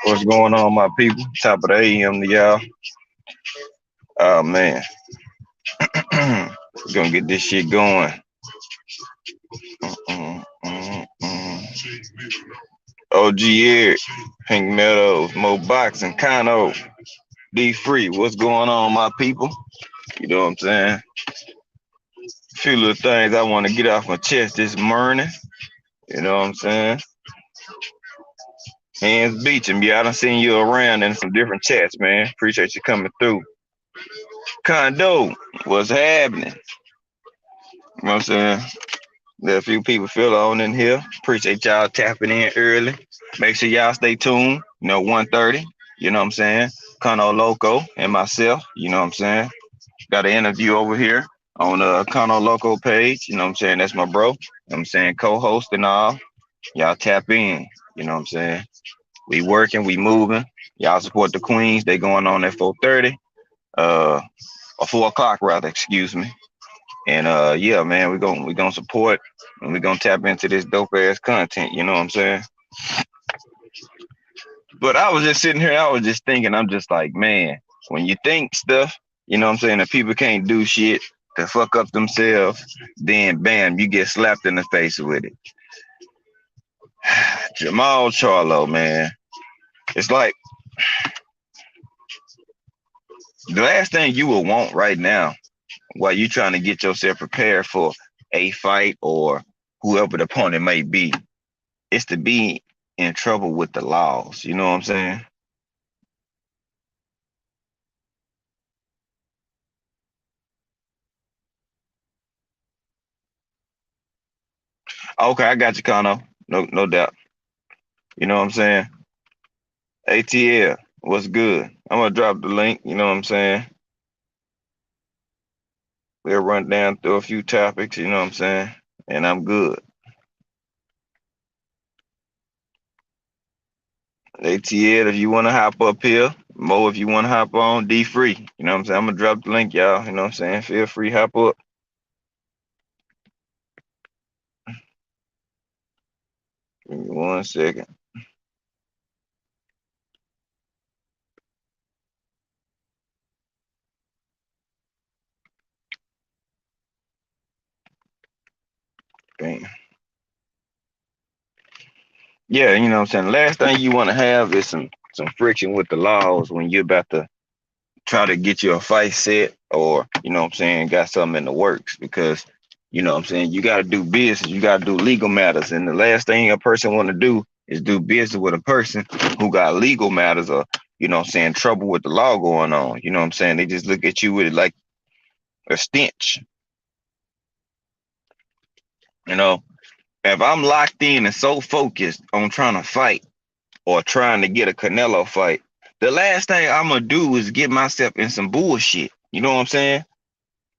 What's going on, my people? Top of the AM to y'all. Oh man, we're gonna get this shit going. Mm, mm, mm. OG Eric, Pink Meadows, Mo Boxing, Kano, D Free. What's going on, my people? You know what I'm saying? A few little things I want to get off my chest this morning. You know what I'm saying? Hands Beecham, yeah, I done seen you around in some different chats, man. Appreciate you coming through. Condo, what's happening? You know what I'm saying? There a few people feel on in here. Appreciate y'all tapping in early. Make sure y'all stay tuned. 1:30. You know what I'm saying? Cono Loco and myself. You know what I'm saying? Got an interview over here on the Cono Loco page. You know what I'm saying? That's my bro. You know what I'm saying? Co-host and all. Y'all tap in. You know what I'm saying? We working, we moving. Y'all support the Queens. They going on at 4:30. Or 4 o'clock rather, excuse me. And yeah, man, we gonna support and we gonna tap into this dope ass content, you know what I'm saying? But I was just sitting here, I was just thinking, I'm just like, man, when you think stuff, you know what I'm saying, that people can't do shit to fuck up themselves, then bam, you get slapped in the face with it. Jamal Charlo, man. It's like the last thing you would want right now while you trying to get yourself prepared for a fight or whoever the opponent may be, is to be in trouble with the laws. You know what I'm saying? Okay, I got you, Kano. No doubt. You know what I'm saying? ATL, what's good? I'm gonna drop the link. You know what I'm saying? We'll run down through a few topics. You know what I'm saying? And I'm good. ATL, if you want to hop up here, Mo, if you want to hop on, D free. You know what I'm saying? I'm gonna drop the link, y'all. You know what I'm saying? Feel free, hop up. Give me 1 second. Bam. Yeah, you know what I'm saying? Last thing you want to have is some friction with the laws when you're about to try to get you a fight set or, you know what I'm saying, got something in the works because, you know what I'm saying, you got to do business, you got to do legal matters. And the last thing a person want to do is do business with a person who got legal matters or, you know what I'm saying, trouble with the law going on. You know what I'm saying? They just look at you with it like a stench. You know, if I'm locked in and so focused on trying to fight or trying to get a Canelo fight, the last thing I'm gonna do is get myself in some bullshit. You know what I'm saying?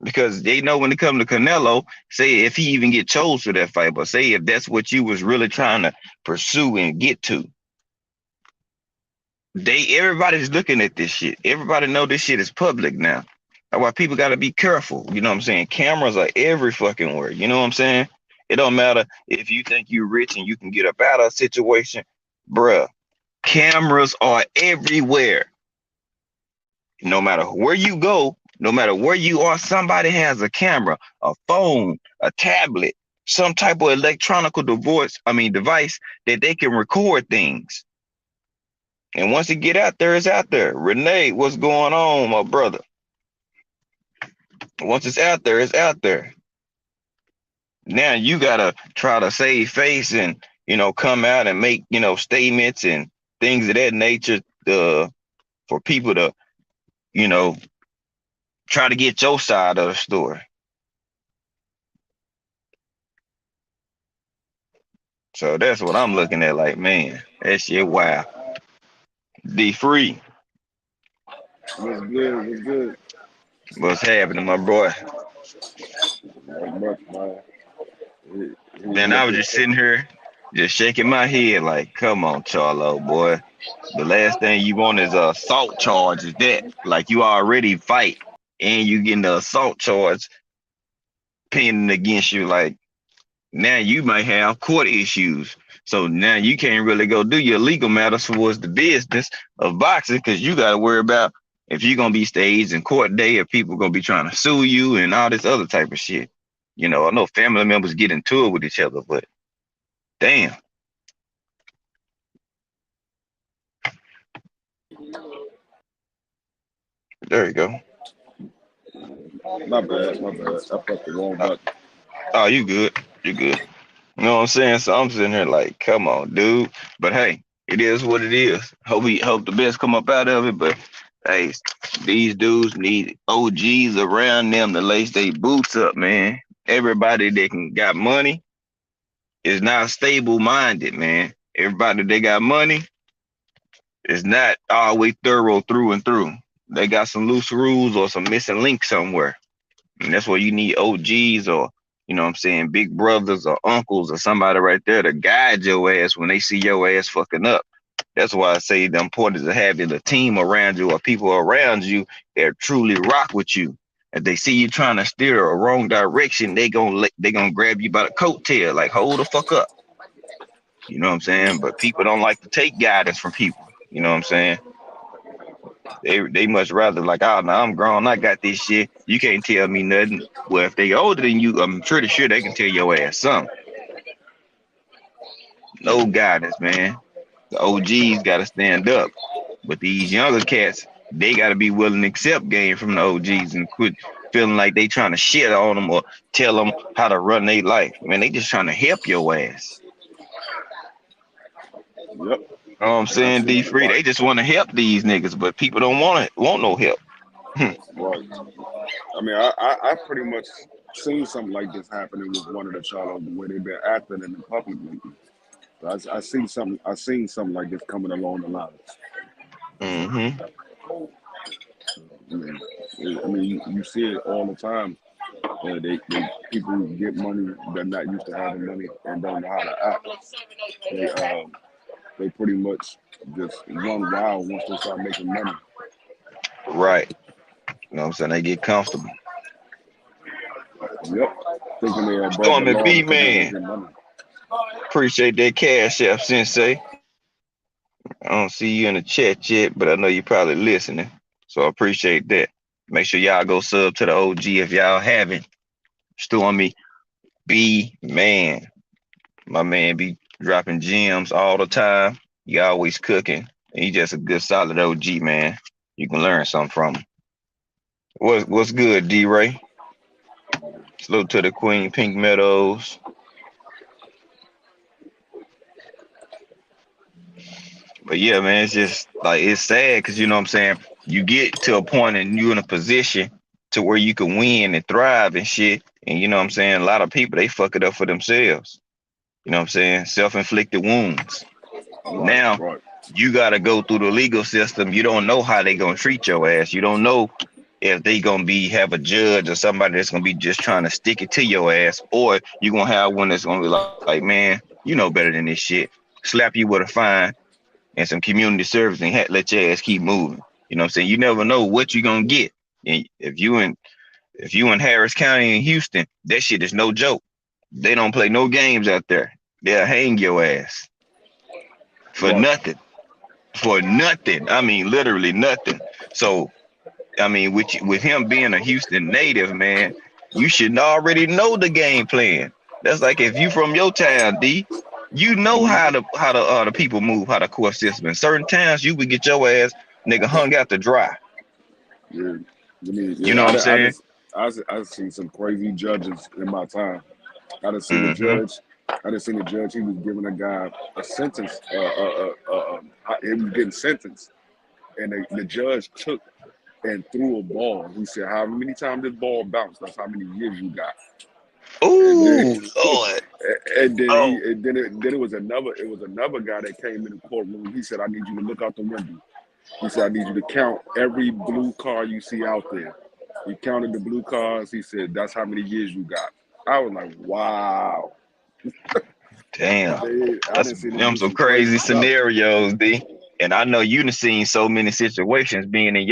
Because they know when it comes to Canelo, say if he even get chose for that fight, but say if that's what you was really trying to pursue and get to, everybody's looking at this shit. Everybody know this shit is public now. That's why people got to be careful. You know what I'm saying? Cameras are every fucking where. You know what I'm saying? It don't matter if you think you're rich and you can get up out of a situation, bruh. Cameras are everywhere. No matter where you go, no matter where you are, somebody has a camera, a phone, a tablet, some type of device that they can record things. And once it get out there, it's out there. Renee, what's going on, my brother? Once it's out there, it's out there. Now you gotta try to save face and come out and make statements and things of that nature for people to you know try to get your side of the story. So that's what I'm looking at. Like, man, that shit wow. D free, What's good? What's good? what's happening, my boy? Not much, man. Man, I was Looking just for. sitting here, just shaking my head, like, come on, Charlo, boy. The last thing you want is a assault charge. Is that like you already fight and you getting the assault charge pending against you? Like now you might have court issues. So now you can't really go do your legal matters towards the business of boxing because you got to worry about if you're gonna be staged in court day, if people gonna be trying to sue you and all this other type of shit. You know, I know family members get into it with each other, but damn. There you go. My bad, my bad. I pressed the wrong Uh, button. Oh, you good. You good. You know what I'm saying? So I'm sitting here like, come on, dude. But hey, it is what it is. Hope the best come up out of it. But hey, these dudes need OGs around them to lace their boots up, man. Everybody that can got money is not stable minded, man. Everybody that got money is not always thorough through and through. They got some loose rules or some missing links somewhere. And that's where you need OGs or, you know what I'm saying, big brothers or uncles or somebody right there to guide your ass when they see your ass fucking up. That's why I say the importance of having a team around you or people around you that truly rock with you. If they see you trying to steer a wrong direction, they gonna grab you by the coattail, like hold the fuck up. You know what I'm saying? But people don't like to take guidance from people. You know what I'm saying? They much rather like, oh no, I'm grown, I got this shit. You can't tell me nothing. Well, if they older than you, I'm pretty sure they can tell your ass something. No guidance, man. The OGs gotta stand up. But these younger cats, they gotta be willing to accept game from the OGs and quit feeling like they trying to shit on them or tell them how to run their life. Man, they just trying to help your ass. Yep. You know what I'm And I saying, see D Free? right, They just want to help these niggas, but people don't want no help. right. I mean, I pretty much seen something like this happening with one of the Charlotte where they've been acting in the public lately. So I seen something like this coming along the line. Mm-hmm. I mean, you see it all the time. They people get money, they're not used to having money and don't know how to act. They they pretty much just run wild once they start making money. Right. You know what I'm saying? They get comfortable. Yep, thinking they're above the Stormy law B, because they're man. making money. Appreciate that cash app, Sensei. I don't see you in the chat yet, but I know you probably listening. So I appreciate that. Make sure y'all go sub to the OG if y'all haven't. Stormy B, man. My man be dropping gems all the time. He always cooking. He just a good solid OG, man. You can learn something from him. What's good, D-Ray? Salute to the Queen, Pink Meadows. But yeah, man, it's just like it's sad because you know what I'm saying. You get to a point and you're in a position to where you can win and thrive and shit. And you know what I'm saying. A lot of people they fuck it up for themselves. You know what I'm saying. Self-inflicted wounds. Right, Now right, you got to go through the legal system. You don't know how they gonna treat your ass. You don't know if they gonna have a judge or somebody that's gonna be just trying to stick it to your ass, or you gonna have one that's gonna be like, man, you know better than this shit. Slap you with a fine and some community service and let your ass keep moving. You know what I'm saying? You never know what you're gonna get. And if you in Harris County in Houston, that shit is no joke. They don't play no games out there. They'll hang your ass for right. nothing. For nothing. I mean, literally nothing. So, I mean, with him being a Houston native, man, you should already know the game plan. That's like if you from your town, D, you know Mm-hmm. how the people move, how the court system. In certain towns, you would get your ass nigga hung out to dry. Yeah, I mean, You yeah. know what I'm saying? I seen some crazy judges in my time. I done seen a Mm-hmm. judge. I done seen a judge. He was giving a guy a sentence. He was getting sentenced, and the judge took and threw a ball. He said, "How many times this ball bounced? That's how many years you got." And then, Ooh, Lord. Oh, then it was another guy that came in the courtroom. He said, "I need you to look out the window." He said, "I need you to count every blue car you see out there." He counted the blue cars. He said, "That's how many years you got." I was like, "Wow." damn. I That's didn't see them them do some some crazy crazy stuff. scenarios, D. And I know you done seen so many situations being in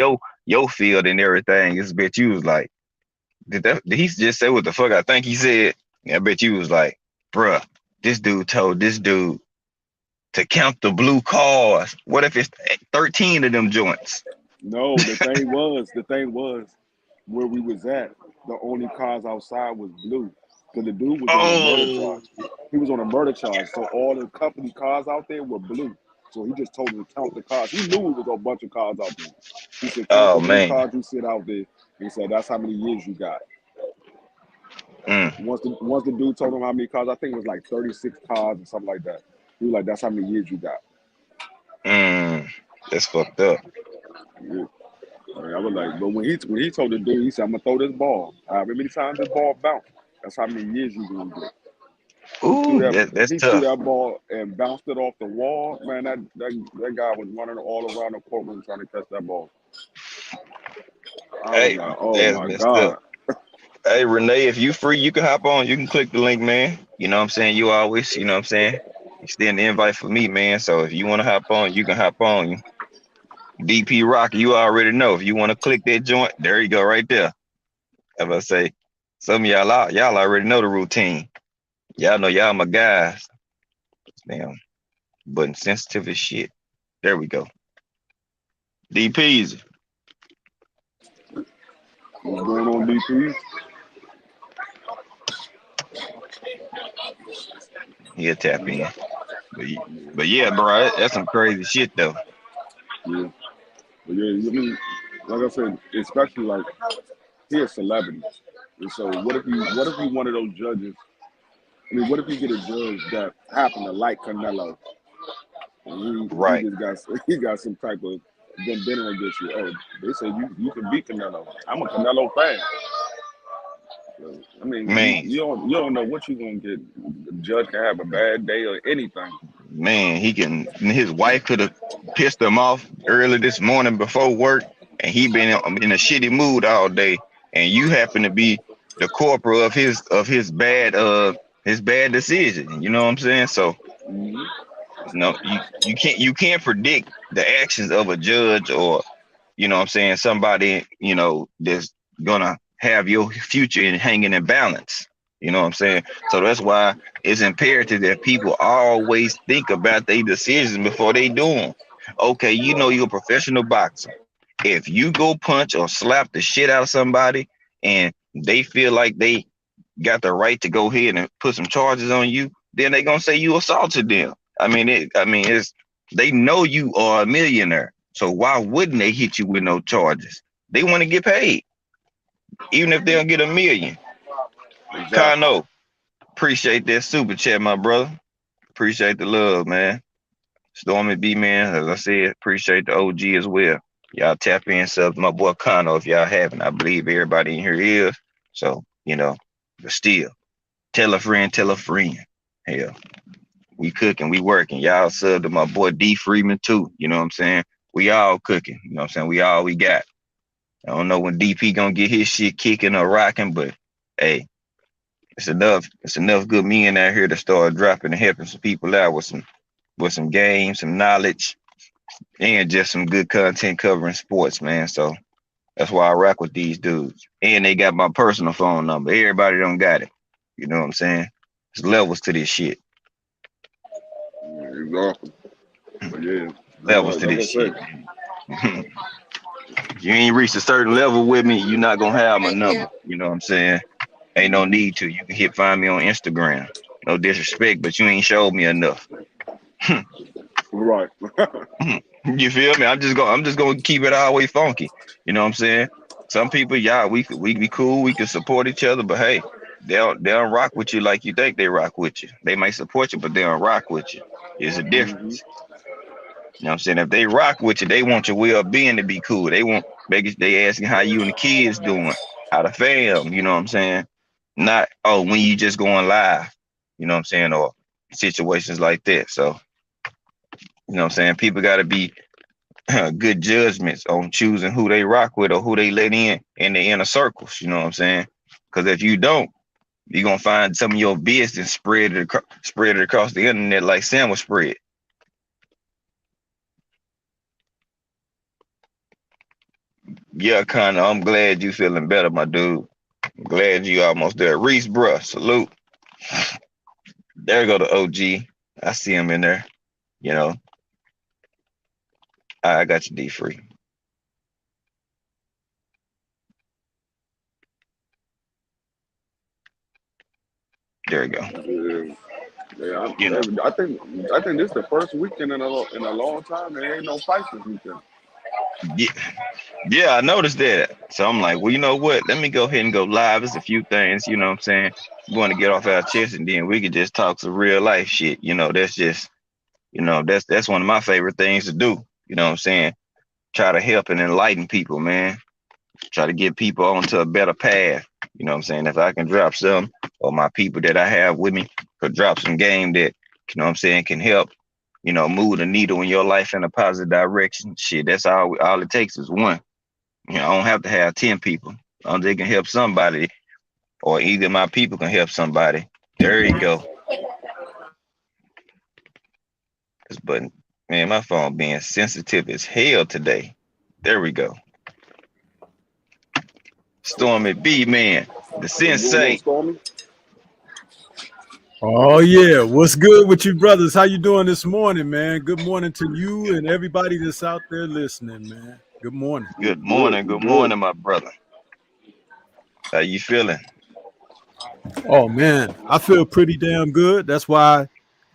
your field and everything. It's bet you was like, did he just say what the fuck I think he said? I bet you was like, bruh, this dude told this dude to count the blue cars? What if it's 13 of them joints? No, the thing was, where we was at, the only cars outside was blue. Because the dude was on a murder Oh, charge. He was on a murder charge, so all the company cars out there were blue. So he just told me to count the cars. He knew it was a bunch of cars out there. He said, count oh the blue man. cars you see out there. He said, that's how many years you got. Mm, Once the dude told him how many cars, I think it was like 36 cars or something like that. He was like, that's how many years you got. mm, that's fucked up. Yeah. I was like, but when he told the dude, he said, I'm gonna throw this ball. However many times this ball bounce, that's how many years you gonna get. He threw Ooh, that that's he threw tough. that ball and bounced it off the wall. Man, that guy was running all around the courtroom trying to catch that ball. I was Hey, like, oh that's my messed up. God. Hey, Renee, if you free, you can hop on. You can click the link, man. You know what I'm saying? You always, you know what I'm saying? Extend the invite for me, man. So if you want to hop on, you can hop on. DP Rock, you already know. If you want to click that joint, there you go, right there. As I say, some of y'all already know the routine. Y'all know y'all my guys. Damn, button sensitive as shit. There we go. DP's. What's going on, DP? He'll tap in. But yeah, bro, that's some crazy shit though. Yeah. But yeah, I mean, like I said, especially like he a celebrity. And so what if you one of those judges? I mean, what if you get a judge that happen to like Canelo and he Right. just got he got some type of vendetta against you? Oh, they say you can beat Canelo. I'm a Canelo fan. So, I mean, you, Man, you don't you don't know what you're gonna get. The judge can have a bad day or anything. man, his wife could have pissed him off early this morning before work, and he been in a shitty mood all day, and you happen to be the corporal of his bad decision. You know what I'm saying? So Hmm. no, you can't predict the actions of a judge, or you know what I'm saying, somebody, that's gonna have your future in hanging in balance. You know what I'm saying? So that's why it's imperative that people always think about their decisions before they do them. Okay, you're a professional boxer. If you go punch or slap the shit out of somebody and they feel like they got the right to go ahead and put some charges on you, then they gonna say you assaulted them. It's they know you are a millionaire, so why wouldn't they hit you with no charges? They want to get paid, even if they don't get a million. Exactly. Kano, appreciate that super chat, my brother. Appreciate the love, man. Stormy B, man, as I said, appreciate the OG as well. Y'all tap in, sub to my boy Kano if y'all haven't. I believe everybody in here is. So, but still, tell a friend, tell a friend. Hell, we cooking, we working. Y'all sub to my boy D Freeman too. You know what I'm saying? We all cooking. You know what I'm saying? We all we got. I don't know when DP gonna get his shit kicking or rocking, but hey, it's enough. It's enough good men out here to start dropping and helping some people out with some games, some knowledge, and just some good content covering sports, man. So that's why I rock with these dudes. And they got my personal phone number. Everybody don't got it. You know what I'm saying? There's levels to this shit. Yeah, exactly. But yeah, Levels to like this I shit. said, You ain't reached a certain level with me, you're not gonna have my number. You know what I'm saying? Ain't no mhm, need to. You can find me on Instagram. No disrespect, but you ain't showed me enough. right. You feel me? I'm just gonna keep it all the way funky. You know what I'm saying? Some people, yeah, we be cool, we can support each other, but hey, they don't rock with you like you think they rock with you. They might support you, but they don't rock with you. There's a Hmm. difference. You know what I'm saying? If they rock with you, they want your well being to be cool. They asking how you and the kids doing, how the fam, you know what I'm saying? Not, oh, when you just going live, you know what I'm saying, or situations like that. So, you know what I'm saying? People gotta be good judgments on choosing who they rock with or who they let in the inner circles. You know what I'm saying? Because if you don't, you're gonna find some of your business spread it across the internet like sandwich spread. Yeah, kinda. I'm glad you feeling better, my dude. I'm glad you almost there. Reese, bruh, salute. There go the OG. I see him in there. You know, I got you, D free. There you go. Yeah, yeah. You know, I think this is the first weekend in a long time there ain't no fights this weekend. yeah, yeah, I noticed that. So I'm like, well, you know what? Let me go ahead and go live. There's a few things, you know what I'm saying? We want to get off our chest and then we could just talk some real life shit. You know, that's just, that's one of my favorite things to do. You know what I'm saying? Try to help and enlighten people, man. Try to get people onto a better path. You know what I'm saying? If I can drop some, or my people that I have with me could drop some game that, you know what I'm saying, can help, move the needle in your life in a positive direction. Shit, that's all it takes is one. I don't have to have 10 people. They can help somebody, or either my people can help somebody. There you go. This button. Man, my phone being sensitive as hell today. There we go. Stormy B, man. The What's going on, sensei. Stormy? Oh yeah, what's good with you brothers? How you doing this morning, man? Good morning to you and everybody that's out there listening, man. Good morning. Good We good. morning. We Good good. morning, my brother. How you feeling? Oh man, I feel pretty damn good. That's why I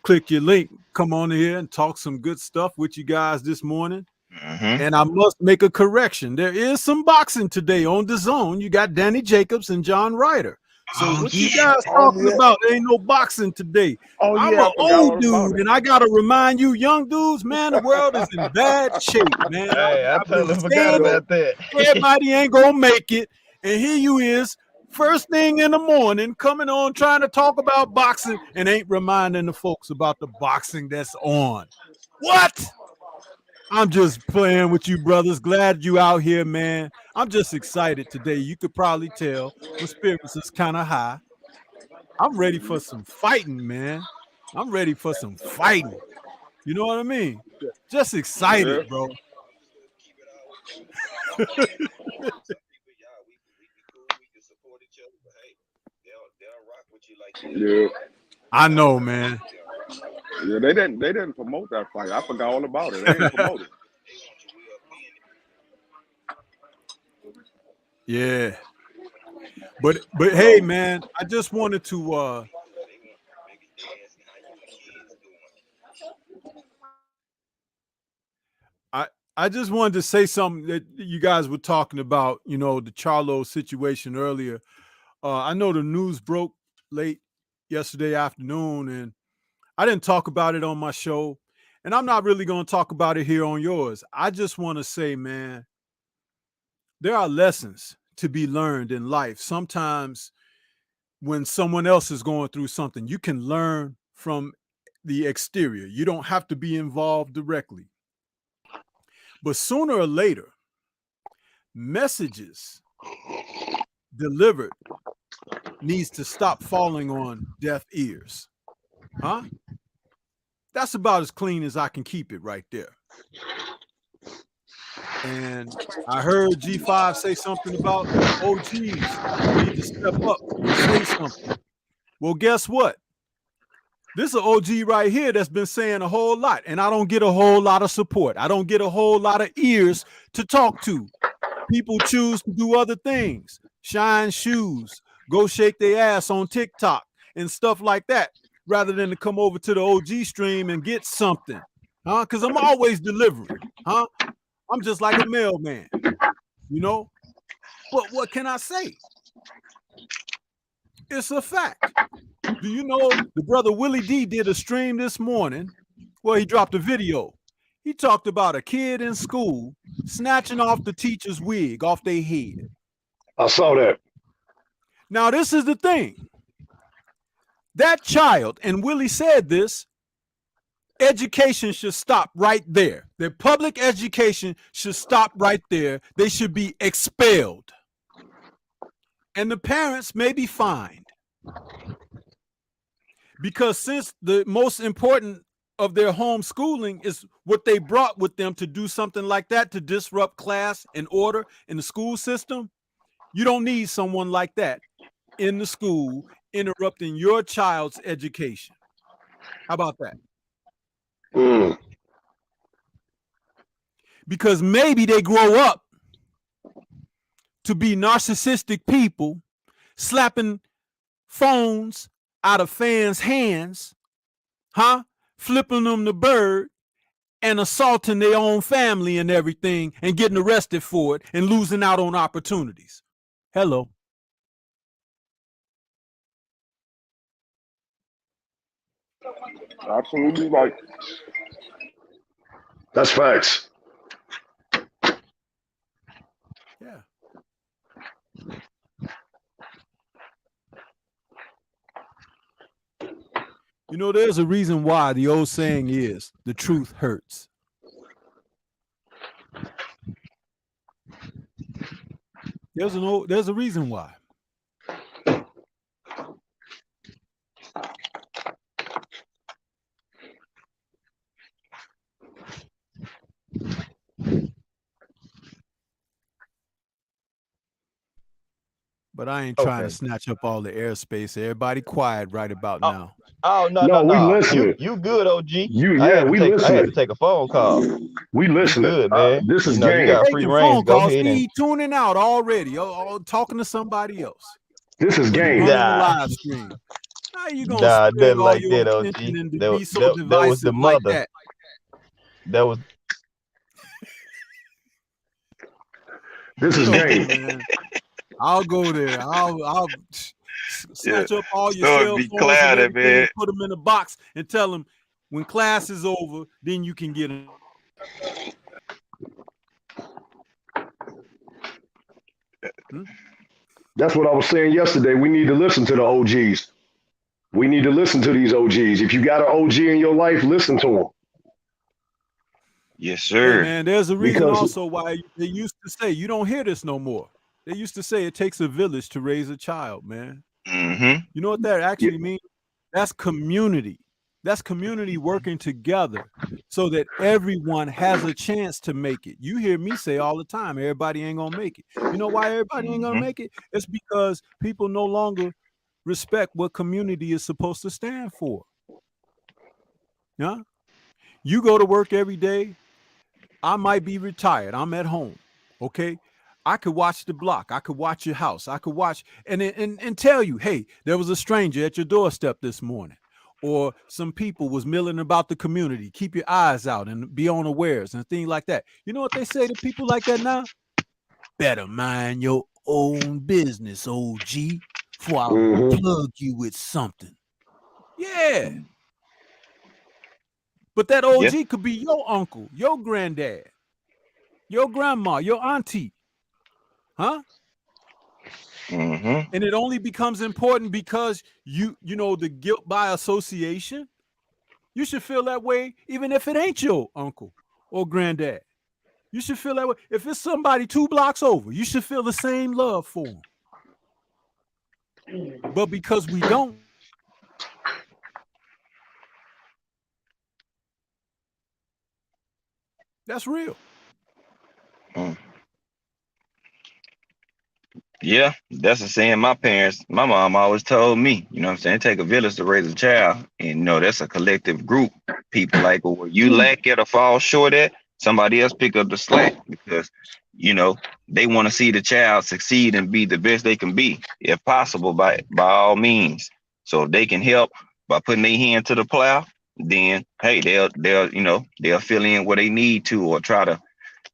click your link, come on here and talk some good stuff with you guys this morning. Mm-hmm. And I must make a correction. There is some boxing today on the zone. You got Danny Jacobs and John Ryder. So Oh what you yeah. guys Oh talking yeah. about? There ain't no boxing today. Oh I'm yeah. an I forgot old all about dude, it. and I gotta remind you, young dudes, man, the world is in bad shape, man. Hey, I I've been totally forgot saying it. about that. Everybody ain't gonna make it, and here you is, first thing in the morning, coming on trying to talk about boxing, and ain't reminding the folks about the boxing that's on. What? I'm just playing with you, brothers. Glad you out here, man. I'm just excited today. You could probably tell my spirits is kind of high. I'm ready for some fighting, man. I'm ready for some fighting. You know what I mean? Just Yeah. excited, bro. Yeah. I know, man. Yeah. They didn't promote that fight. I forgot all about it. They ain't promoted. Yeah. But hey, Um. man, I just wanted to I I just wanted to say something that you guys were talking about, the Charlo situation earlier. I know the news broke late yesterday afternoon, and I didn't talk about it on my show, and I'm not really going to talk about it here on yours. I just want to say, man, there are lessons to be learned in life. Sometimes when someone else is going through something, you can learn from the exterior. You don't have to be involved directly. But sooner or later, messages delivered needs to stop falling on deaf ears. Huh? That's about as clean as I can keep it right there. And I heard G5 say something about OGs need to step up and say something. Well, guess what? This is an OG right here that's been saying a whole lot, and I don't get a whole lot of support. I don't get a whole lot of ears to talk to. People choose to do other things, shine shoes, go shake their ass on TikTok and stuff like that, rather than to come over to the OG stream and get something. Huh? Because I'm always delivering. Huh? I'm just like a mailman, you know? But what can I say? It's a fact. Do you know the brother Willie D did a stream this morning where he dropped a video? He talked about a kid in school snatching off the teacher's wig off their head. I saw that. Now, this is the thing. That child, and Willie said this, education should stop right there. Their public education should stop right there. They should be expelled. And the parents may be fined. Because since the most important of their homeschooling is what they brought with them to do something like that, to disrupt class and order in the school system, you don't need someone like that in the school interrupting your child's education. How about that? Mm. Because maybe they grow up to be narcissistic people, slapping phones out of fans' hands, flipping them the bird and assaulting their own family and everything and getting arrested for it and losing out on opportunities. Hello. Absolutely right. That's facts. Yeah. You know, there's a reason why the old saying is the truth hurts. There's a reason why. But I ain't trying to snatch up all the airspace. Everybody quiet right about now. Oh no, No, we no. listening. You good, OG? We I had to listening. take a phone call. We You listening. good, man? This is You game. got free Taking range. phone Go calls. ahead and He tuning out already. Talking to somebody else. This is When you game. running a Nah. live stream. How you gonna Nah, spread nothing all like your that, OG. attention and to That be so was the divisive like mother. that? That was This is Okay, game. man. I'll go there. I'll snatch up all your Lord cell be phones and clouded, everything, man. put them in a box, and tell them when class is over, then you can get them. That's what I was saying yesterday. We need to listen to the OGs. We need to listen to these OGs. If you got an OG in your life, listen to them. Yes, Hey, sir. man, there's a reason Because also why they used to say, you don't hear this no more. They used to say it takes a village to raise a child, man. Mm-hmm. You know what that actually means? That's community. That's community working together so that everyone has a chance to make it. You hear me say all the time, everybody ain't gonna make it. You know why everybody ain't gonna make it? It's because people no longer respect what community is supposed to stand for. Yeah. You go to work every day. I might be retired. I'm at home. Okay. I could watch the block. I could watch your house. I could watch and tell you, hey, there was a stranger at your doorstep this morning. Or some people was milling about the community. Keep your eyes out and be unawares and things like that. You know what they say to people like that now? Better mind your own business, OG, before I plug you with something. Yeah. But that OG could be your uncle, your granddad, your grandma, your auntie. Huh? Mm-hmm. And it only becomes important because you know the guilt by association. You should feel that way even if it ain't your uncle or granddad. You should feel that way. If it's somebody 2 blocks over, you should feel the same love for them. But because we don't, that's real. Yeah, that's the saying my mom always told me, you know what I'm saying? Take a village to raise a child. And you know, that's a collective group. People like, well, you lack it or fall short at, somebody else pick up the slack because, you know, they want to see the child succeed and be the best they can be, if possible, by all means. So if they can help by putting their hand to the plow, then hey, they'll fill in what they need to or try to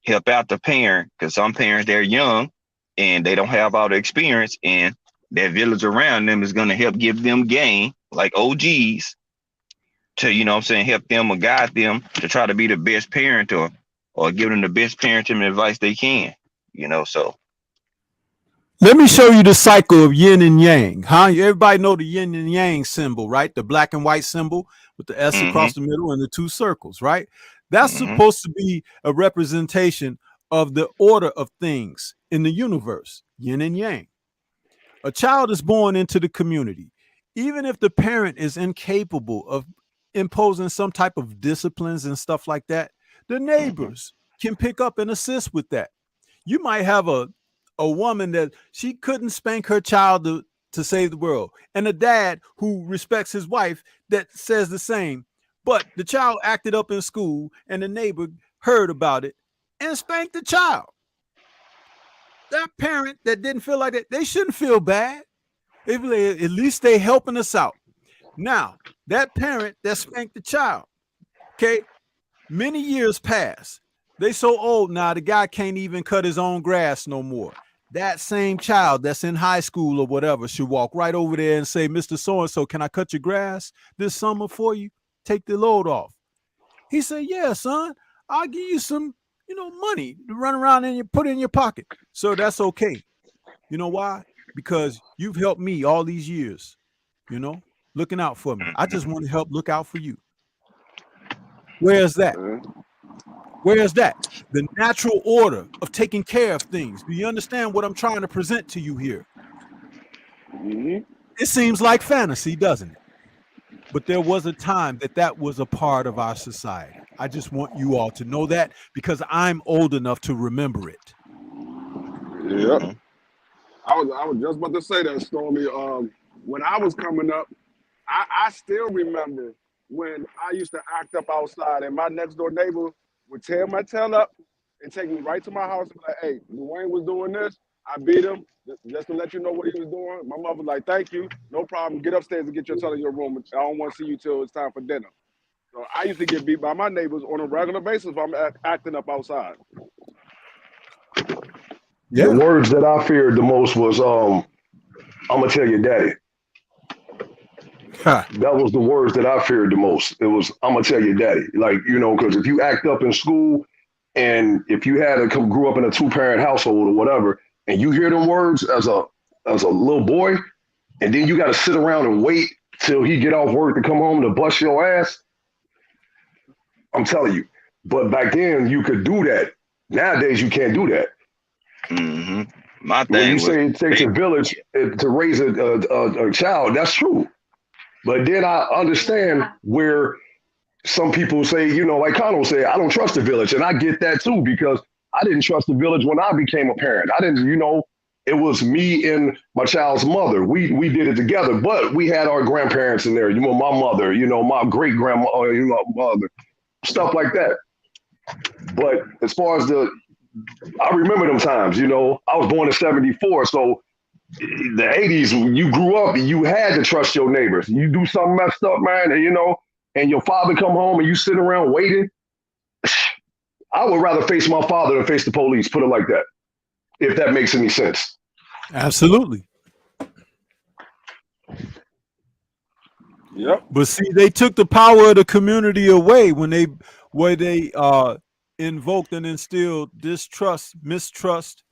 help out the parent, because some parents, they're young and they don't have all the experience, and that village around them is going to help give them game like OGs to, you know what I'm saying, help them or guide them to try to be the best parent or give them the best parenting advice they can, you know. So let me show you the cycle of yin and yang. Everybody know the yin and yang symbol, right? The black and white symbol with the S across the middle and the 2 circles, right? That's supposed to be a representation of the order of things in the universe, yin and yang. A child is born into the community. Even if the parent is incapable of imposing some type of disciplines and stuff like that, the neighbors can pick up and assist with that. You might have a woman that she couldn't spank her child to save the world, and a dad who respects his wife that says the same, But the child acted up in school, and the neighbor heard about it and spanked the child. That parent that didn't feel like that, they shouldn't feel bad. At least they helping us out. Now, that parent that spanked the child, okay, many years pass. They so old now, the guy can't even cut his own grass no more. That same child that's in high school or whatever should walk right over there and say, Mr. So-and-so, can I cut your grass this summer for you? Take the load off. He said, yeah, son, I'll give you some, money to run around and you put in your pocket. So that's okay. You know why? Because you've helped me all these years, looking out for me. I just want to help look out for you. Where's that? Where's that? The natural order of taking care of things. Do you understand what I'm trying to present to you here? Mm-hmm. It seems like fantasy, doesn't it? But there was a time that was a part of our society. I just want you all to know that because I'm old enough to remember it. Yeah. I was just about to say that, Stormy. When I was coming up, I still remember when I used to act up outside and my next door neighbor would tear my tail up and take me right to my house and be like, hey, Dwayne was doing this. I beat him just to let you know what he was doing. My mother was like, thank you. No problem. Get upstairs and get your tail in your room. I don't want to see you till it's time for dinner. So I used to get beat by my neighbors on a regular basis if I'm acting up outside. Yeah. The words that I feared the most was, I'm going to tell your daddy. Huh. That was the words that I feared the most. It was, I'm going to tell your daddy. Like, because if you act up in school and if you grew up in a 2-parent household or whatever, and you hear them words as a little boy, and then you got to sit around and wait till he get off work to come home to bust your ass. I'm telling you. But back then you could do that. Nowadays you can't do that. Mm-hmm. My thing When you was, say it takes a village to raise a child, that's true. But then I understand where some people say, like Conno said, I don't trust the village. And I get that too, because I didn't trust the village when I became a parent. I didn't, it was me and my child's mother. We did it together, but we had our grandparents in there, my mother, my great grandma, my mother, stuff like that. But as far as I remember them times, I was born in 74. So the 80s, when you grew up, you had to trust your neighbors. You do something messed up, man, and your father come home and you sit around waiting. I would rather face my father than face the police, put it like that, if that makes any sense. Absolutely. Yep. But see, they took the power of the community away when they invoked and instilled distrust, mistrust,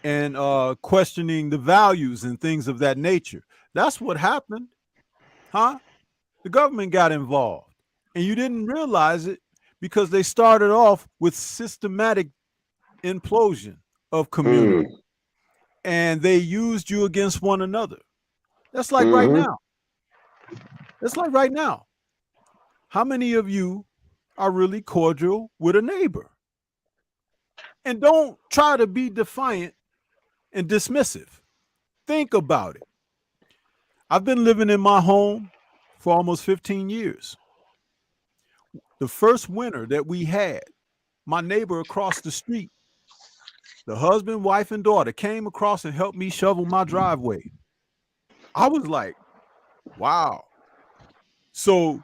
and questioning the values and things of that nature. That's what happened, huh? The government got involved, and you didn't realize it because they started off with systematic implosion of community, and they used you against one another. That's like right now. That's like right now. How many of you are really cordial with a neighbor? And don't try to be defiant and dismissive. Think about it. I've been living in my home for almost 15 years. The first winter that we had, my neighbor across the street, the husband, wife, and daughter came across and helped me shovel my driveway. I was like, wow. So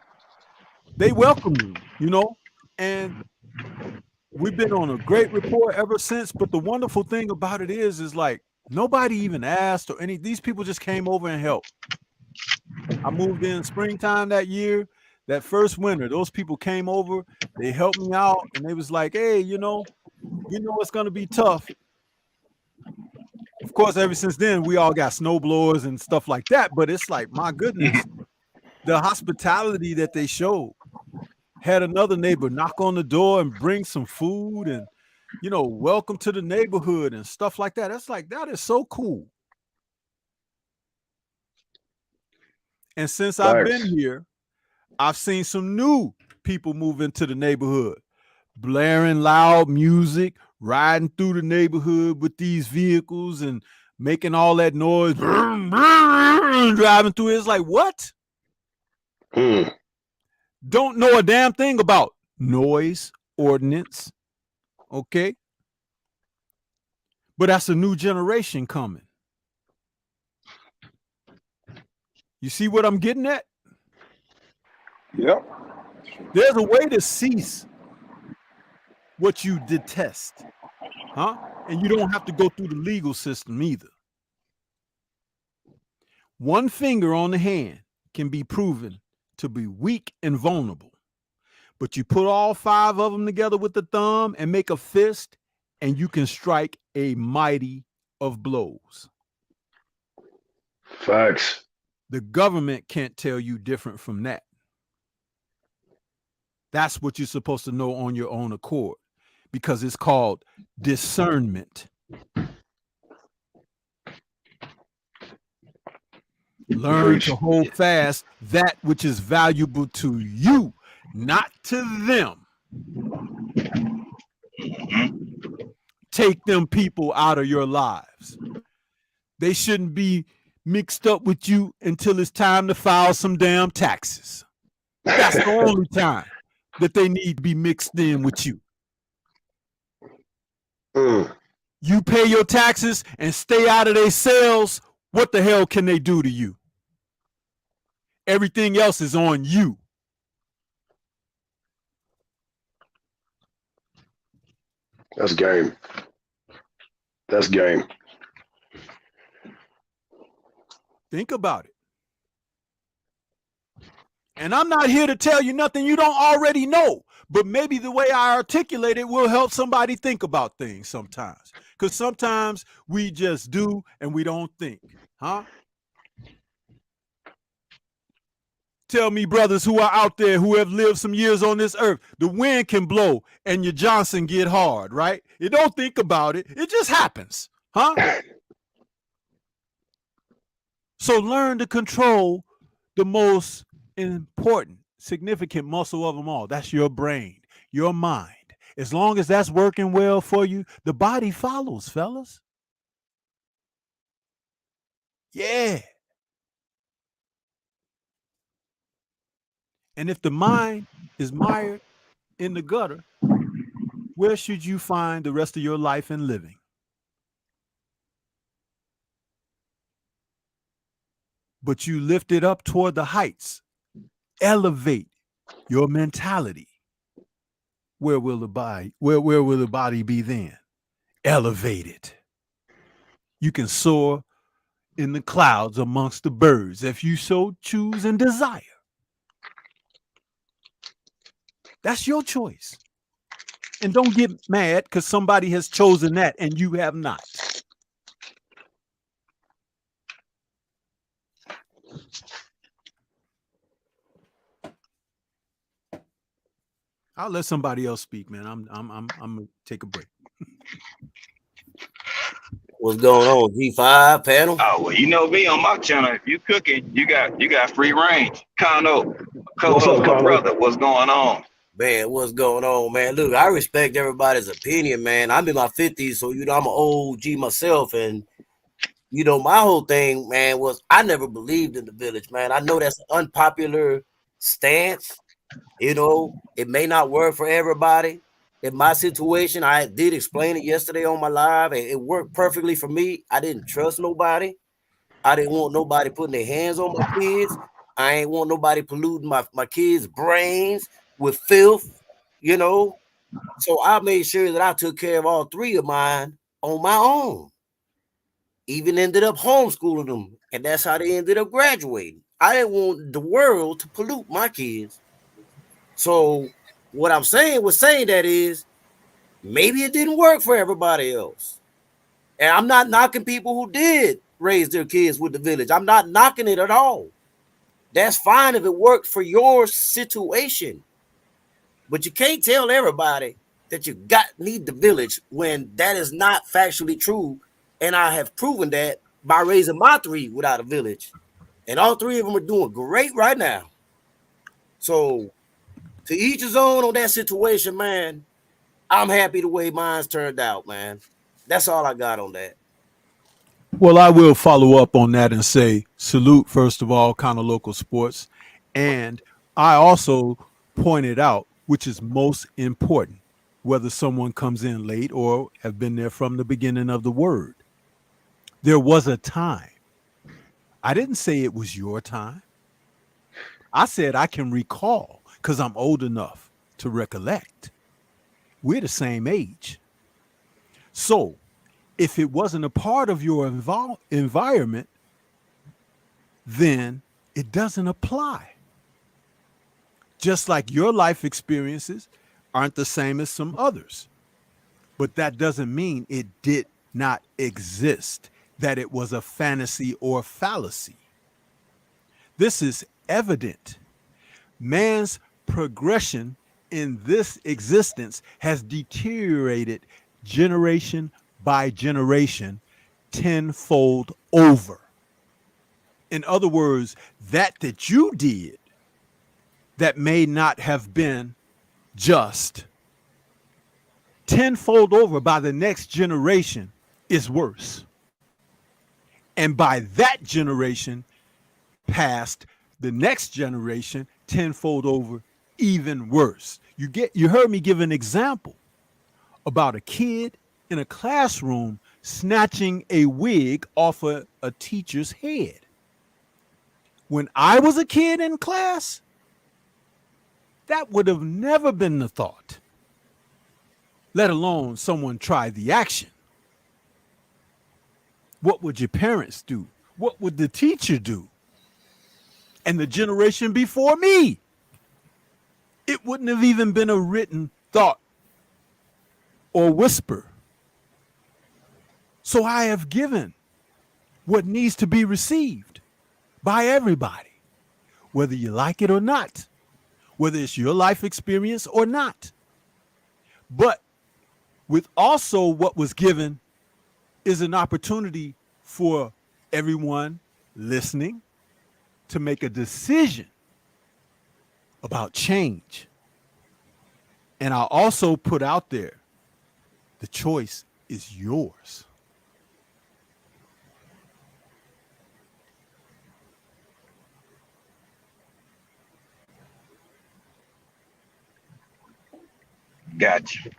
they welcomed me, and we've been on a great rapport ever since. But the wonderful thing about it is like nobody even asked or these people just came over and helped. I moved in springtime that year. That first winter, those people came over, they helped me out, and they was like, hey, it's going to be tough. Of course, ever since then, we all got snowblowers and stuff like that. But it's like, my goodness, the hospitality that they showed. Had another neighbor knock on the door and bring some food and, welcome to the neighborhood and stuff like that. That's like, that is so cool. And since I've been here, I've seen some new people move into the neighborhood, blaring loud music, riding through the neighborhood with these vehicles and making all that noise, driving through. It's like, what? don't know a damn thing about noise ordinance. Okay. But that's a new generation coming. You see what I'm getting at? Yep. There's a way to cease what you detest, huh? And you don't have to go through the legal system either. One finger on the hand can be proven to be weak and vulnerable, but you put all 5 of them together with the thumb and make a fist, and you can strike a mighty of blows. Facts. The government can't tell you different from that. That's what you're supposed to know on your own accord, because it's called discernment. Learn to hold fast that which is valuable to you, not to them. Take them people out of your lives. They shouldn't be mixed up with you until it's time to file some damn taxes. That's the only time that they need to be mixed in with you. You pay your taxes and stay out of their cells, what the hell can they do to you? Everything else is on you. That's game. That's game. Think about it. And I'm not here to tell you nothing you don't already know, but maybe the way I articulate it will help somebody think about things sometimes. Because sometimes we just do and we don't think, huh? Tell me, brothers who are out there who have lived some years on this earth, the wind can blow and your Johnson get hard, right? You don't think about it. It just happens, huh? So learn to control the most important, significant muscle of them all. That's your brain, your mind. As long as that's working well for you, the body follows, fellas. Yeah. And if the mind is mired in the gutter, where should you find the rest of your life and living? But you lift it up toward the heights. Elevate your mentality. Where will the body, where will the body be then? Elevate it. You can soar in the clouds amongst the birds if you so choose and desire. That's your choice. And don't get mad because somebody has chosen that and you have not. I'll let somebody else speak, man. I'm gonna take a break. What's going on, G5 panel? Oh well, you know me on my channel. If you cooking, you got free range. Kano, co-host, my brother. What's going on? Man, what's going on, man? Look, I respect everybody's opinion, man. I'm in my 50s, so you know I'm an OG myself, and you know my whole thing, man, was I never believed in the village, man. I know that's an unpopular stance. You know, it may not work for everybody. In my situation, I did explain it yesterday on my live, and it worked perfectly for me. I didn't trust nobody. I didn't want nobody putting their hands on my kids. I ain't want nobody polluting my kids' brains with filth, you know. So I made sure that I took care of all 3 of mine on my own. Even ended up homeschooling them, and that's how they ended up graduating. I didn't want the world to pollute my kids. So what I'm saying that is maybe it didn't work for everybody else. And I'm not knocking people who did raise their kids with the village. I'm not knocking it at all. That's fine if it worked for your situation. But you can't tell everybody that you need the village when that is not factually true. And I have proven that by raising my 3 without a village. And all 3 of them are doing great right now. So to each his own on that situation, man. I'm happy the way mine's turned out, man. That's all I got on that. Well, I will follow up on that and say salute, first of all, Kind of Local Sports. And I also pointed out, which is most important, whether someone comes in late or have been there from the beginning of the word. There was a time. I didn't say it was your time. I said I can recall because I'm old enough to recollect. We're the same age. So if it wasn't a part of your environment, then it doesn't apply. Just like your life experiences aren't the same as some others. But that doesn't mean it did not exist, that it was a fantasy or fallacy. This is evident. Man's progression in this existence has deteriorated generation by generation, tenfold over. In other words, that you did that may not have been just, tenfold over by the next generation is worse. And by that generation past, the next generation, tenfold over, even worse. You heard me give an example about a kid in a classroom snatching a wig off a teacher's head. When I was a kid in class, that would have never been the thought, let alone someone try the action. What would your parents do? What would the teacher do? And the generation before me, it wouldn't have even been a written thought or whisper. So I have given what needs to be received by everybody, whether you like it or not, whether it's your life experience or not. But with also what was given is an opportunity for everyone listening to make a decision about change. And I also put out there, the choice is yours. Gotcha.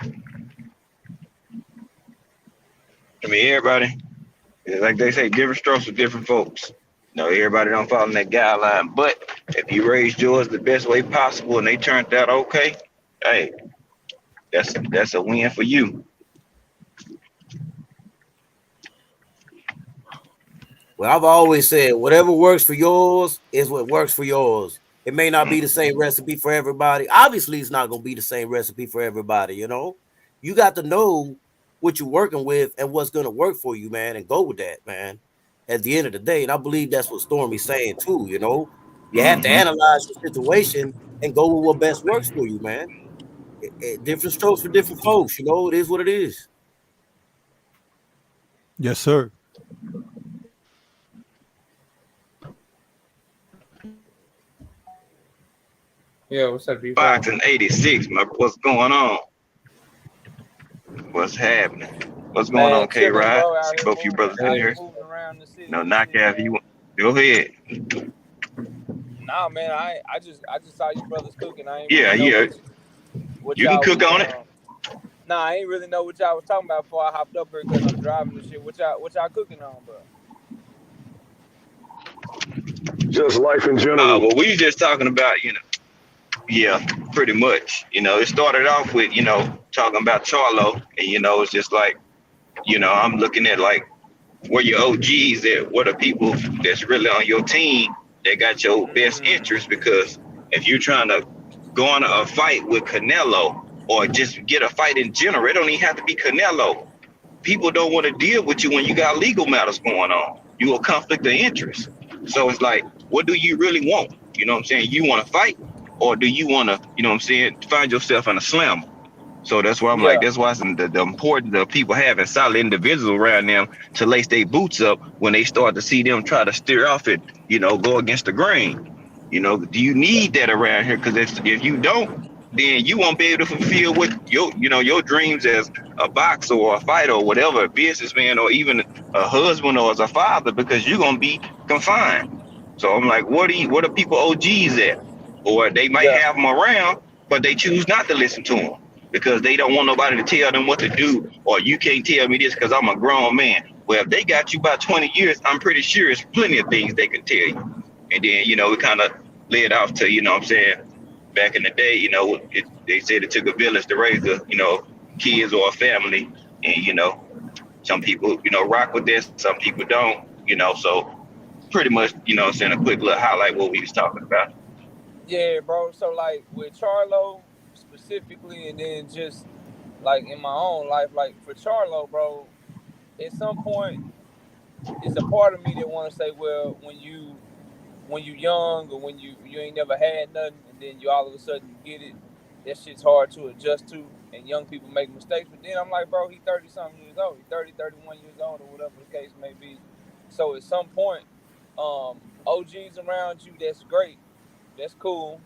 I mean, everybody, like they say, different strokes for different folks. No, everybody don't follow that guideline. But if you raised yours the best way possible and they turned out okay, hey, that's a win for you. Well, I've always said whatever works for yours is what works for yours. It may not be the same recipe for everybody. Obviously, it's not going to be the same recipe for everybody, you know? You got to know what you're working with and what's going to work for you, man, and go with that, man, at the end of the day. And I believe that's what Stormy's saying, too, you know? You have to analyze your situation and go with what best works for you, man. Different strokes for different folks, you know? It is what it is. Yes, sir. Yeah, what's up, people? Boxing 86, what's going on? What's happening? What's going on, K-Rod? Both you brothers in here. No, knock out if you want. Go ahead. Nah, man, I just saw you brothers cooking. I ain't Yeah. What You can cook on it. Nah, I ain't really know what y'all was talking about before I hopped up here because I'm driving and shit. What y'all cooking on, bro? Just life in general. Well, we just talking about, yeah, pretty much. It started off with, talking about Charlo, and, it's just like, I'm looking at like where your OGs at, what are people that's really on your team that got your best interest, because if you're trying to go on a fight with Canelo or just get a fight in general, it don't even have to be Canelo. People don't want to deal with you when you got legal matters going on. You a conflict of interest. So it's like, what do you really want? You know what I'm saying? You want to fight, or do you want to, find yourself in a slammer? So that's why I'm like, that's why it's the importance of people having solid individuals around them to lace their boots up when they start to see them try to steer off it, go against the grain. Do you need that around here? Because if you don't, then you won't be able to fulfill what your dreams as a boxer or a fighter or whatever, a businessman or even a husband or as a father, because you're gonna be confined. So I'm like, what are people OGs at? or they might Yeah. have them around, but they choose not to listen to them because they don't want nobody to tell them what to do, or you can't tell me this because I'm a grown man. Well, if they got you about 20 years, I'm pretty sure it's plenty of things they can tell you. And then, we kind of led off to, what I'm saying, back in the day, they said it took a village to raise kids or a family. And, some people, rock with this, some people don't, so pretty much, saying a quick little highlight what we was talking about. Yeah, bro. So like with Charlo specifically, and then just like in my own life, like for Charlo, bro, at some point, it's a part of me that want to say, well, when you young or when you ain't never had nothing, and then you all of a sudden you get it, that shit's hard to adjust to, and young people make mistakes. But then I'm like, bro, he 30 something years old, he 30, 31 years old, or whatever the case may be. So at some point, OGs around you, that's great, that's cool.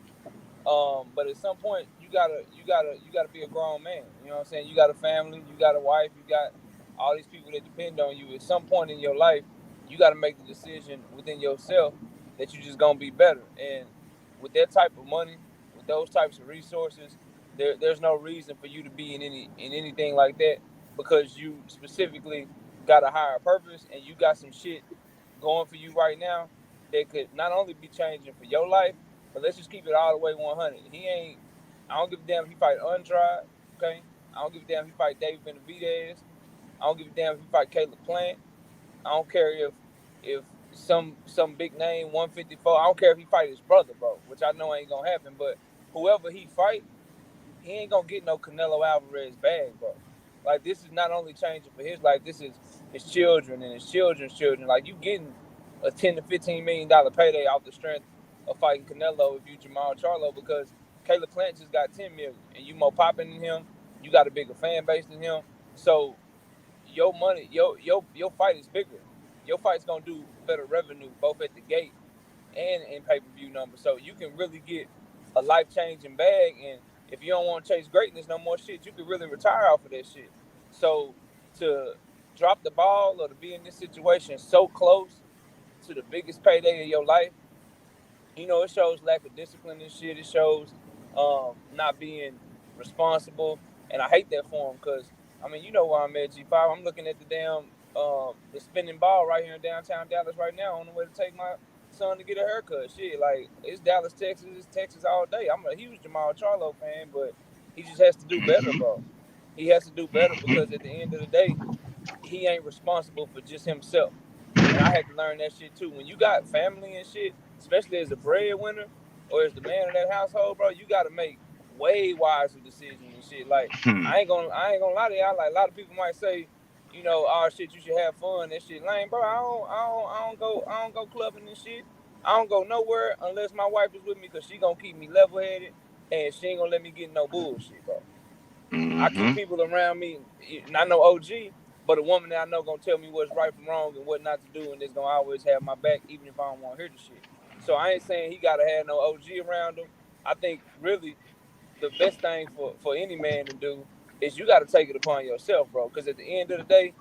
But at some point, you gotta be a grown man. You know what I'm saying? You got a family, you got a wife, you got all these people that depend on you. At some point in your life, you got to make the decision within yourself that you just gonna be better. And with that type of money, with those types of resources, there's no reason for you to be in anything like that, because you specifically got a higher purpose and you got some shit going for you right now that could not only be changing for your life, but let's just keep it all the way 100. I don't give a damn if he fight Andrade, okay? I don't give a damn if he fight David Benavidez. I don't give a damn if he fight Caleb Plant. I don't care if some big name 154. I don't care if he fight his brother, bro, which I know ain't gonna happen. But whoever he fight, he ain't gonna get no Canelo Alvarez bag, bro. Like, this is not only changing for his life, this is his children and his children's children. Like, you getting a $10 to $15 million payday off the strength of fighting Canelo if you Jamal Charlo, because Caleb Plant just got 10 million and you more popping than him. You got a bigger fan base than him. So your money, your fight is bigger. Your fight's gonna do better revenue both at the gate and in pay-per-view numbers. So you can really get a life-changing bag. And if you don't want to chase greatness no more shit, you can really retire off of that shit. So to drop the ball or to be in this situation so close to the biggest payday of your life, it shows lack of discipline and shit. It shows not being responsible. And I hate that for him because, I mean, you know where I'm at, G5. I'm looking at the damn the spinning ball right here in downtown Dallas right now on the way to take my son to get a haircut. Shit, like, it's Dallas, Texas. It's Texas all day. I'm a huge Jamal Charlo fan, but he just has to do better, bro. He has to do better because at the end of the day, he ain't responsible for just himself. And I had to learn that shit too. When you got family and shit, especially as a breadwinner or as the man of that household, bro, you got to make way wiser decisions and shit. Like, I ain't gonna lie to y'all. Like, a lot of people might say, oh shit, you should have fun. That shit lame, bro. I don't go clubbing and shit. I don't go nowhere unless my wife is with me, because she gonna keep me level headed and she ain't gonna let me get no bullshit, bro. I keep people around me, and I know OG, but a woman that I know gonna tell me what's right from wrong and what not to do, and is gonna always have my back, even if I don't want to hear the shit. So I ain't saying he gotta have no OG around him. I think really the best thing for any man to do is you gotta take it upon yourself, bro. Because at the end of the day,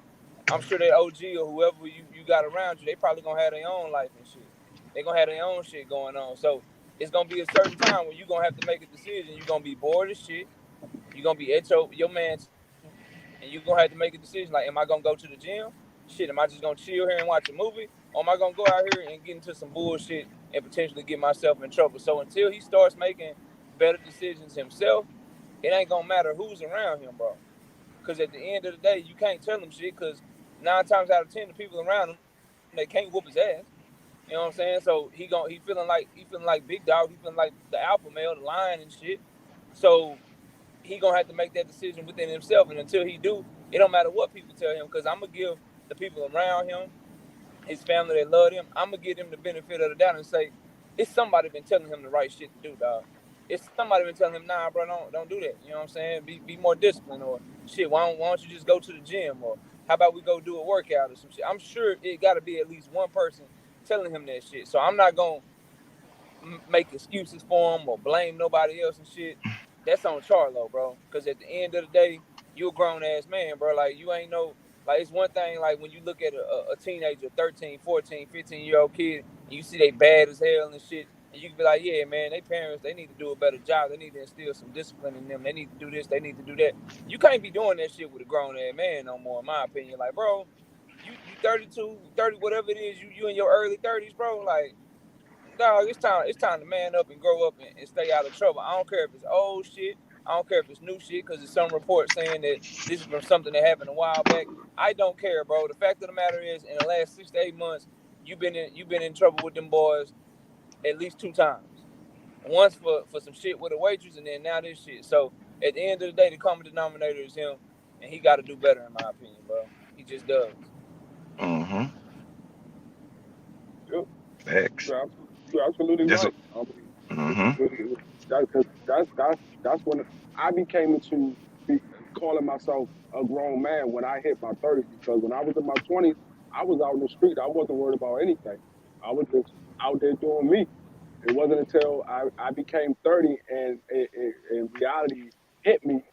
I'm sure that OG or whoever you got around you, they probably gonna have their own life and shit. They gonna have their own shit going on. So it's gonna be a certain time when you gonna have to make a decision. You gonna be bored as shit. You gonna be at your man's, and you're gonna have to make a decision. Like, am I gonna go to the gym? Shit, am I just gonna chill here and watch a movie? Or am I gonna go out here and get into some bullshit and potentially get myself in trouble? So until he starts making better decisions himself, it ain't gonna matter who's around him, bro. Because at the end of the day, you can't tell him shit, because 9 times out of 10, the people around him, they can't whoop his ass. You know what I'm saying? So he feeling like big dog. He feeling like the alpha male, the lion and shit. So he gonna have to make that decision within himself. And until he do, it don't matter what people tell him, because I'm gonna give the people around him, his family that love him, I'm gonna give them the benefit of the doubt and say, it's somebody been telling him the right shit to do, dog. It's somebody been telling him, nah, bro, don't do that. You know what I'm saying? Be more disciplined, or shit. Why don't you just go to the gym, or how about we go do a workout or some shit? I'm sure it got to be at least one person telling him that shit. So I'm not gonna make excuses for him or blame nobody else and shit. That's on Charlo, bro. Because at the end of the day, you a grown ass man, bro. Like, you ain't no, like, it's one thing, like, when you look at a teenager, 13, 14, 15-year-old kid, and you see they bad as hell and shit, And you can be like, yeah, man, they parents, they need to do a better job. They need to instill some discipline in them. They need to do this. They need to do that. You can't be doing that shit with a grown-ass man no more, in my opinion. Like, bro, you 32, 30, whatever it is, you in your early 30s, bro. Like, dog, it's time to man up and grow up and stay out of trouble. I don't care if it's old shit. I don't care if it's new shit, because there's some report saying that this is from something that happened a while back. I don't care, bro. The fact of the matter is, in the last 6 to 8 months, you've been in trouble with them boys at least 2 times. Once for some shit with a waitress, and then now this shit. So at the end of the day, the common denominator is him, and he got to do better, in my opinion, bro. He just does. Mm-hmm. Yep. Facts. You're absolutely Yes, right. Mm-hmm. That's when I became into calling myself a grown man when I hit my 30s. Because when I was in my 20s, I was out in the street. I wasn't worried about anything. I was just out there doing me. It wasn't until I became 30 and reality hit me,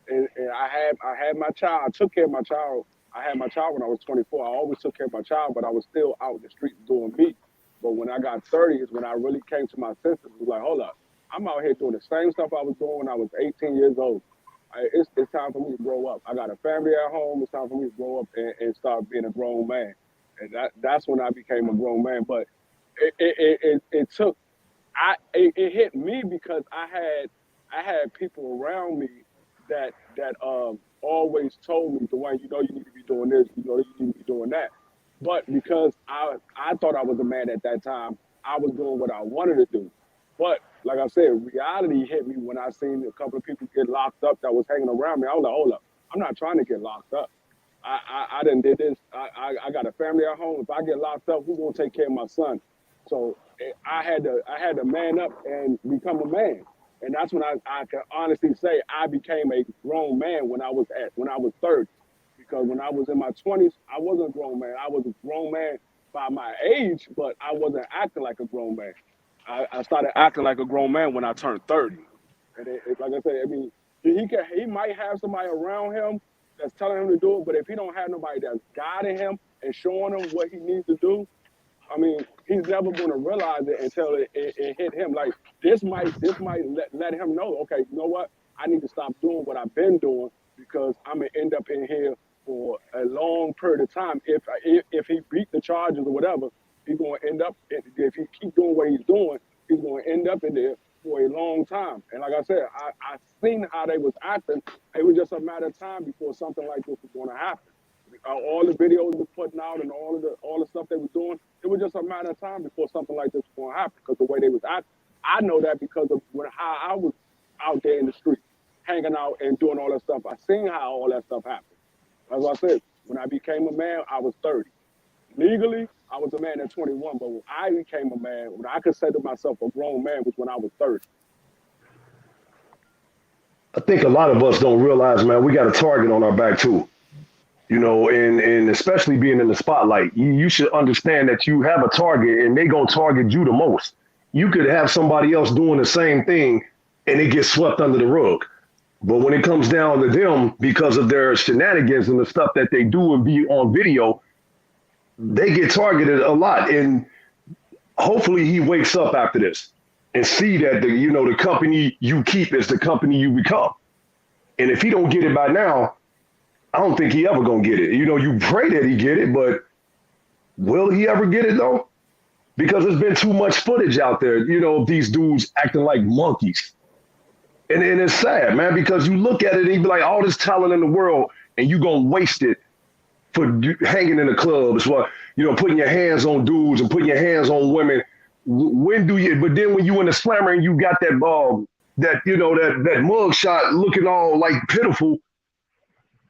and I had my child. I took care of my child. I had my child when I was 24. I always took care of my child, but I was still out in the street doing me. But when I got 30 is when I really came to my senses. It was like, hold up, I'm out here doing the same stuff I was doing when I was 18 years old. It's time for me to grow up. I got a family at home. It's time for me to grow up and start being a grown man. And that's when I became a grown man. But it took, it hit me because I had people around me that always told me, Dwayne, you need to be doing this, you need to be doing that. But because I thought I was a man at that time, I was doing what I wanted to do. But like I said, reality hit me when I seen a couple of people get locked up that was hanging around me. I was like, hold up, I'm not trying to get locked up. I done did this. I got a family at home. If I get locked up, who's gonna take care of my son? So I had to man up and become a man. And that's when I can honestly say I became a grown man when I was 30. Because when I was in my 20s, I wasn't a grown man. I was a grown man by my age, but I wasn't acting like a grown man. I started acting like a grown man when I turned 30. And like I said, I mean, he might have somebody around him that's telling him to do it, but if he don't have nobody that's guiding him and showing him what he needs to do, I mean, he's never going to realize it until it hit him. Like this might let him know, okay, you know what? I need to stop doing what I've been doing because I'm gonna end up in here for a long period of time. If he beat the charges or whatever, he's going to end up. If he keep doing what he's doing, he's going to end up in there for a long time. And like I said, I seen how they was acting. It was just a matter of time before something like this was going to happen. All the videos they were putting out and all the stuff they were doing, it was just a matter of time before something like this was going to happen. Because the way they was acting, I know that because of how I was out there in the street, hanging out and doing all that stuff. I seen how all that stuff happened. As I said, when I became a man, I was 30. Legally, I was a man at 21, but when I became a man, when I considered myself a grown man, was when I was 30. I think a lot of us don't realize, man, we got a target on our back too. And especially being in the spotlight, you should understand that you have a target and they gonna target you the most. You could have somebody else doing the same thing and it gets swept under the rug. But when it comes down to them, because of their shenanigans and the stuff that they do and be on video, they get targeted a lot. And hopefully he wakes up after this and see that the company you keep is the company you become. And if he don't get it by now, I don't think he ever gonna get it. You pray that he get it, but will he ever get it though? Because there's been too much footage out there, of these dudes acting like monkeys. And it's sad, man, because you look at it and you be like, all this talent in the world, and you gonna waste it for hanging in the clubs, for putting your hands on dudes and putting your hands on women. When do you? But then when you in the slammer and you got that mug shot looking all like pitiful,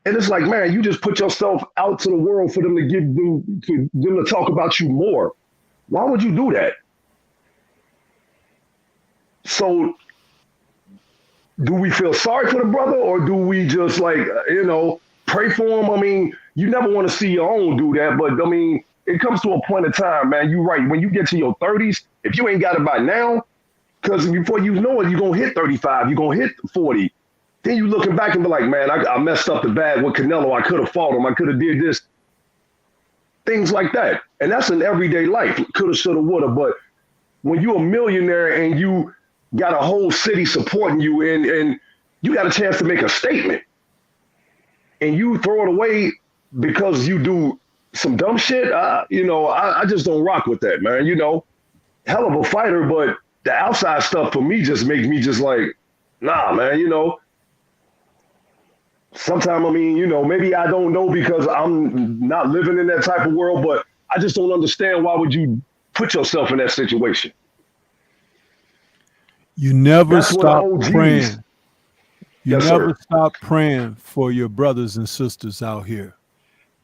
and it's like, man, you just put yourself out to the world for them to talk about you more. Why would you do that? So, do we feel sorry for the brother, or do we just pray for him? I mean, you never want to see your own do that, but I mean, it comes to a point in time, man. You're right. When you get to your 30s, if you ain't got it by now, because before you know it, you're gonna hit 35, you're gonna hit 40. Then you looking back and be like, man, I messed up the bad with Canelo. I could have fought him. I could have did this. Things like that. And that's in everyday life. Coulda, shoulda, woulda. But when you're a millionaire and you got a whole city supporting you and you got a chance to make a statement and you throw it away because you do some dumb shit, I just don't rock with that, man. Hell of a fighter, but the outside stuff for me just makes me just like, nah, man, sometimes, maybe I don't know because I'm not living in that type of world, but I just don't understand why would you put yourself in that situation. You never That's what stop OGs. praying. You Yes, never sir. stop praying for your brothers and sisters out here.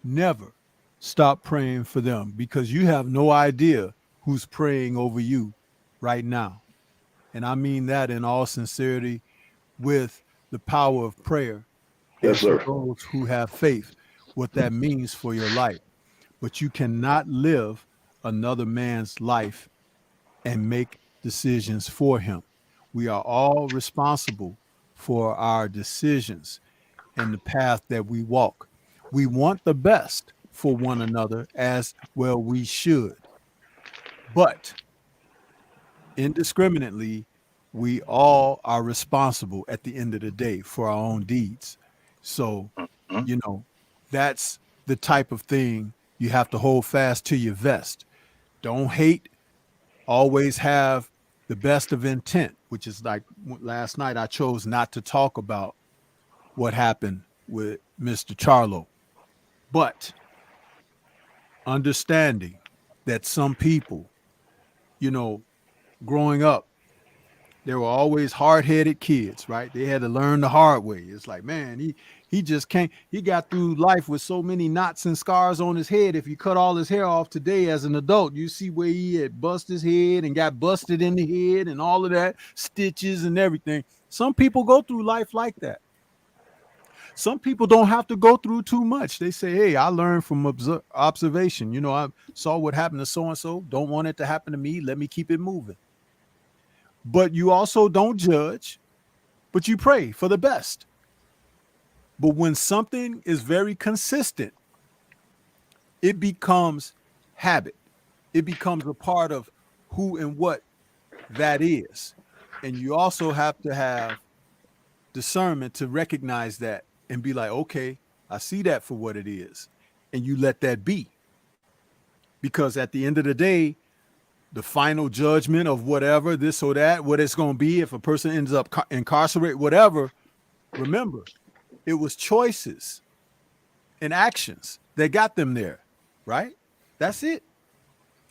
Never stop praying for them because you have no idea who's praying over you right now. And I mean that in all sincerity with the power of prayer. Yes, And for sir. those who have faith, what that means for your life. But you cannot live another man's life and make decisions for him. We are all responsible for our decisions and the path that we walk. We want the best for one another as well we should. But indiscriminately, we all are responsible at the end of the day for our own deeds. So, that's the type of thing you have to hold fast to your vest. Don't hate, always have the best of intent, which is like last night I chose not to talk about what happened with Mr. Charlo, but understanding that some people, growing up, they were always hard-headed kids, right? They had to learn the hard way. It's like, man, he just can't. He got through life with so many knots and scars on his head. If you cut all his hair off today as an adult, you see where he had busted his head and got busted in the head and all of that, stitches and everything. Some people go through life like that. Some people don't have to go through too much. They say, hey, I learned from observation. I saw what happened to so-and-so. Don't want it to happen to me. Let me keep it moving. But you also don't judge, but you pray for the best. But when something is very consistent, it becomes habit. It becomes a part of who and what that is. And you also have to have discernment to recognize that and be like, okay, I see that for what it is. And you let that be. Because at the end of the day, the final judgment of whatever, this or that, what it's going to be, if a person ends up incarcerated, whatever, remember, it was choices and actions that got them there, right? That's it.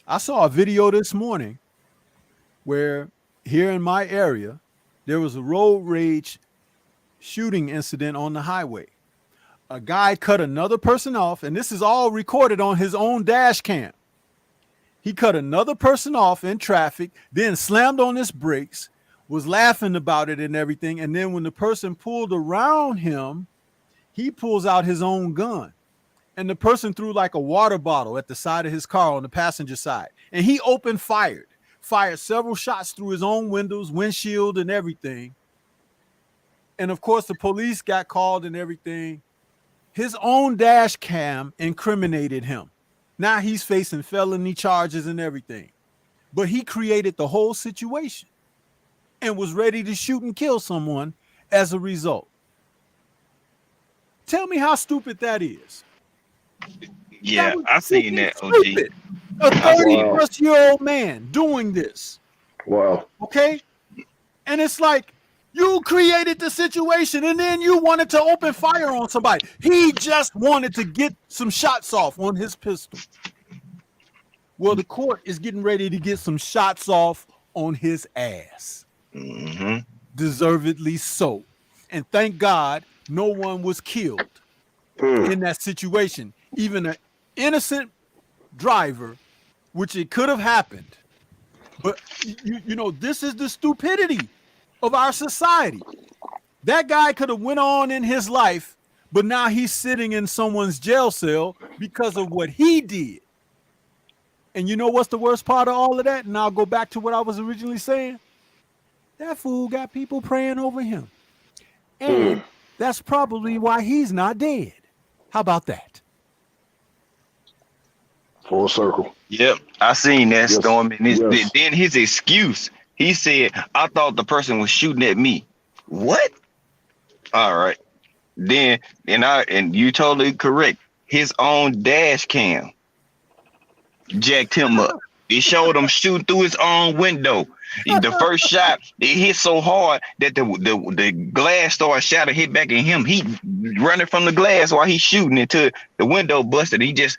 I saw a video this morning where here in my area, there was a road rage shooting incident on the highway. A guy cut another person off, and this is all recorded on his own dash cam. He cut another person off in traffic, then slammed on his brakes, was laughing about it and everything. And then when the person pulled around him, he pulls out his own gun. And the person threw like a water bottle at the side of his car on the passenger side. And he fired several shots through his own windows, windshield, and everything. And of course, the police got called and everything. His own dash cam incriminated him. Now he's facing felony charges and everything. But he created the whole situation and was ready to shoot and kill someone as a result. Tell me how stupid that is. Yeah, That I was seen that, stupid. OG. A 30-plus-year-old man doing this. Wow. Okay? And it's like, you created the situation and then you wanted to open fire on somebody. He just wanted to get some shots off on his pistol. Well, the court is getting ready to get some shots off on his ass. Mm-hmm. Deservedly so. And thank God no one was killed in that situation. Even an innocent driver, which it could have happened. But, this is the stupidity of our society. That guy could have went on in his life, but now he's sitting in someone's jail cell because of what he did. And you know what's the worst part of all of that? And I'll go back to what I was originally saying. That fool got people praying over him. And that's probably why he's not dead. How about that? Full circle. Yep, I seen that Yes, storm, and yes. then his excuse. He said, "I thought the person was shooting at me." What? All right. Then, and you totally correct. His own dash cam jacked him up. It showed him shooting through his own window. The first shot, it hit so hard that the glass started shattering, hit back at him. He running from the glass while he's shooting until the window busted. He just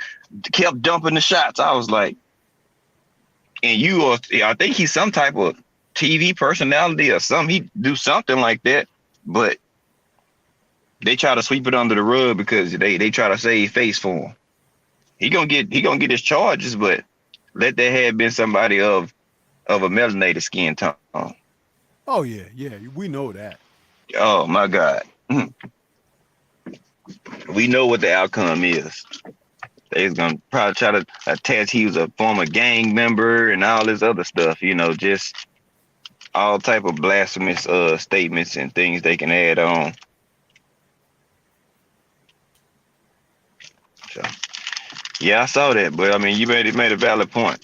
kept dumping the shots. I was like, and I think he's some type of TV personality or something. He do something like that, but they try to sweep it under the rug because they try to save face for him. He gonna get his charges, but let that have been somebody of a melanated skin tone. Oh yeah, we know that. Oh my God. We know what the outcome is. They's gonna probably try to attach he was a former gang member and all this other stuff, just all type of blasphemous statements and things they can add on. So yeah, I saw that, but I mean, you made a valid point.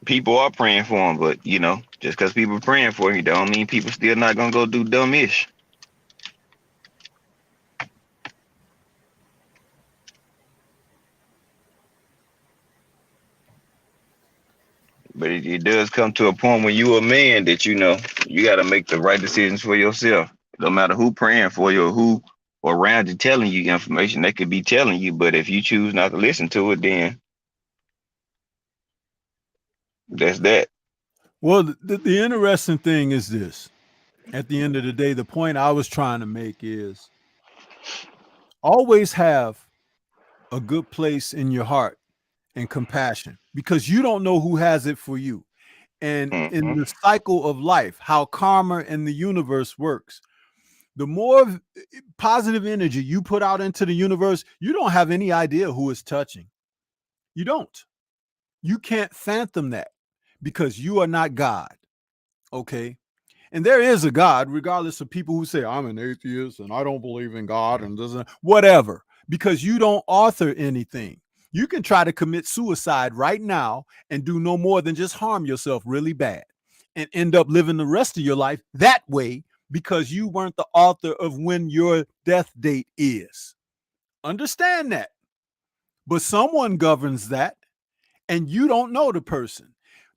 People are praying for him, but just because people are praying for him, don't mean people still not gonna go do dumb-ish. But it does come to a point when you a man that you got to make the right decisions for yourself. No matter who praying for you or who around you telling you information, they could be telling you. But if you choose not to listen to it, then that's that. Well, the interesting thing is this. At the end of the day, the point I was trying to make is always have a good place in your heart and compassion, because you don't know who has it for you. And in the cycle of life, how karma and the universe works, the more positive energy you put out into the universe, you don't have any idea who is touching. You don't. You can't fathom that because you are not God. Okay. And there is a God, regardless of people who say, I'm an atheist and I don't believe in God and doesn't, whatever, because you don't author anything. You can try to commit suicide right now and do no more than just harm yourself really bad and end up living the rest of your life that way because you weren't the author of when your death date is. Understand that. But someone governs that, and you don't know the person.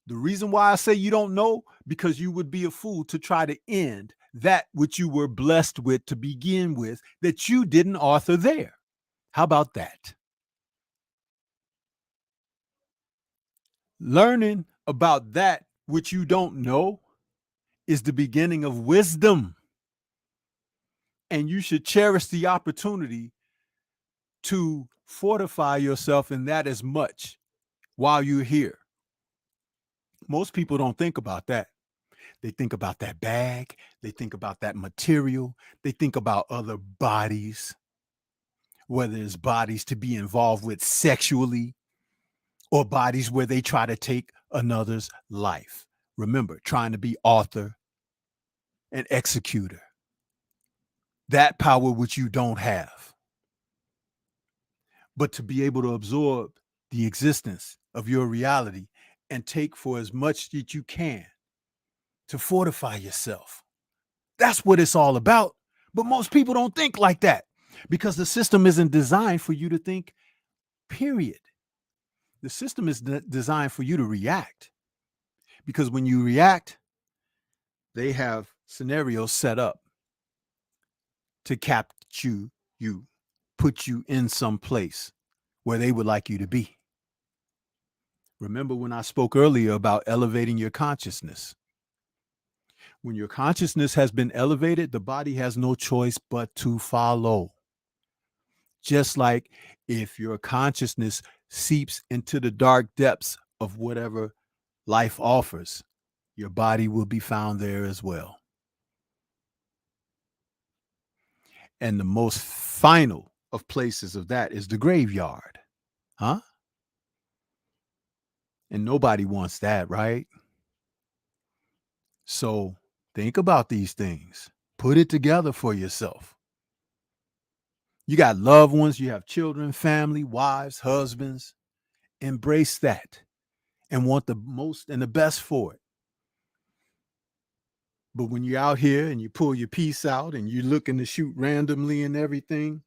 The reason why I say you don't know, because you would be a fool to try to end that which you were blessed with to begin with, that you didn't author there. How about that? Learning about that which you don't know is the beginning of wisdom. And you should cherish the opportunity to fortify yourself in that as much while you're here. Most people don't think about that. They think about that bag. They think about that material. They think about other bodies, whether it's bodies to be involved with sexually or bodies where they try to take another's life. Remember, trying to be author and executor. That power which you don't have. But to be able to absorb the existence of your reality and take for as much that you can to fortify yourself. That's what it's all about. But most people don't think like that because the system isn't designed for you to think, period. The system is designed for you to react, because when you react, they have scenarios set up to capture you, put you in some place where they would like you to be. Remember when I spoke earlier about elevating your consciousness? When your consciousness has been elevated, the body has no choice but to follow. Just like if your consciousness seeps into the dark depths of whatever life offers, your body will be found there as well. And the most final of places of that is the graveyard. Huh? And nobody wants that, right? So think about these things. Put it together for yourself. You got loved ones, you have children, family, wives, husbands, embrace that and want the most and the best for it. But when you're out here and you pull your piece out and you're looking to shoot randomly and everything,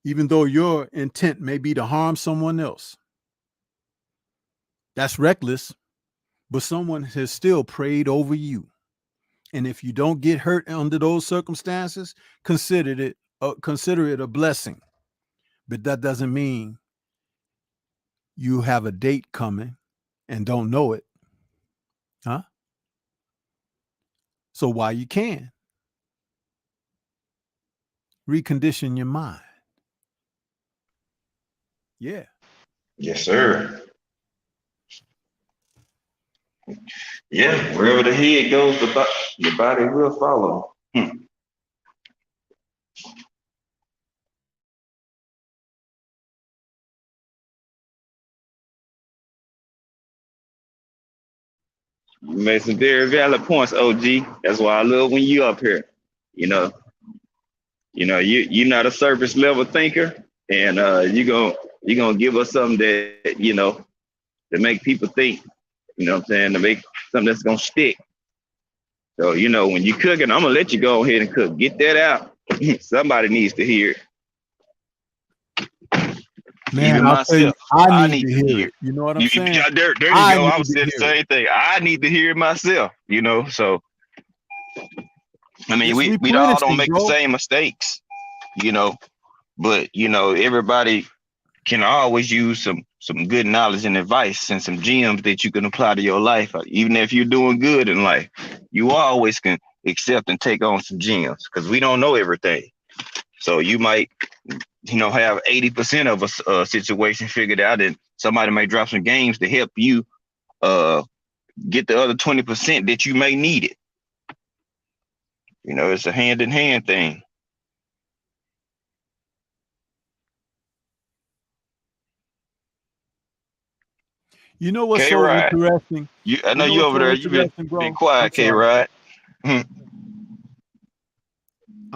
even though your intent may be to harm someone else, that's reckless, but someone has still prayed over you. And if you don't get hurt under those circumstances, consider it a blessing. But that doesn't mean you have a date coming and don't know it. Huh? So while you can, recondition your mind. Yeah. Yes, sir. Yeah, wherever the head goes, the body will follow. You made some very valid points, OG. That's why I love when you up here. You're not a surface level thinker, and you're gonna give us something that to make people think. You know what I'm saying? To make something that's gonna stick. So when you're cooking, I'm gonna let you go ahead and cook. Get that out. Somebody needs to hear it. Man, Even I'll tell you, myself, I need to hear it. You know what I'm saying? There you go. I was saying the same thing. I need to hear it myself. So I mean, we all don't make the same mistakes, but everybody can always use some good knowledge and advice and some gems that you can apply to your life. Even if you're doing good in life, you always can accept and take on some gems because we don't know everything. So you might, have 80% of a situation figured out, and somebody may drop some games to help you get the other 20% that you may need it. It's a hand-in-hand thing. You know what's so interesting? I know you over there. You've been quiet, K-Rod. I'm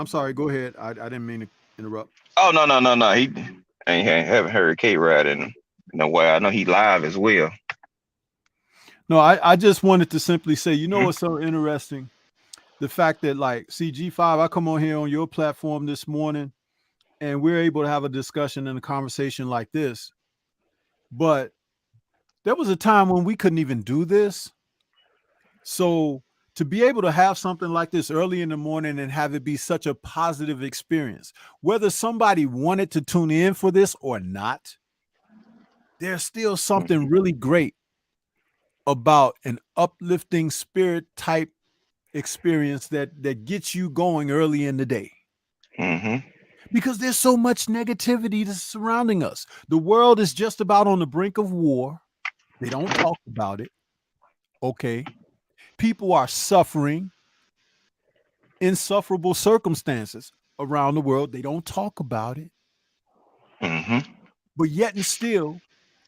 sorry. Go ahead. I didn't mean to interrupt. Oh, no. He haven't heard K-Rod in a while. I know he live as well. No, I just wanted to simply say, what's so interesting? The fact that G5, I come on here on your platform this morning and we're able to have a discussion and a conversation like this. But there was a time when we couldn't even do this. So to be able to have something like this early in the morning and have it be such a positive experience, whether somebody wanted to tune in for this or not, there's still something really great about an uplifting spirit type experience that gets you going early in the day. Because there's so much negativity that's surrounding us. The world is just about on the brink of war. They don't talk about it. Okay. People are suffering insufferable circumstances around the world. They don't talk about it. But yet and still,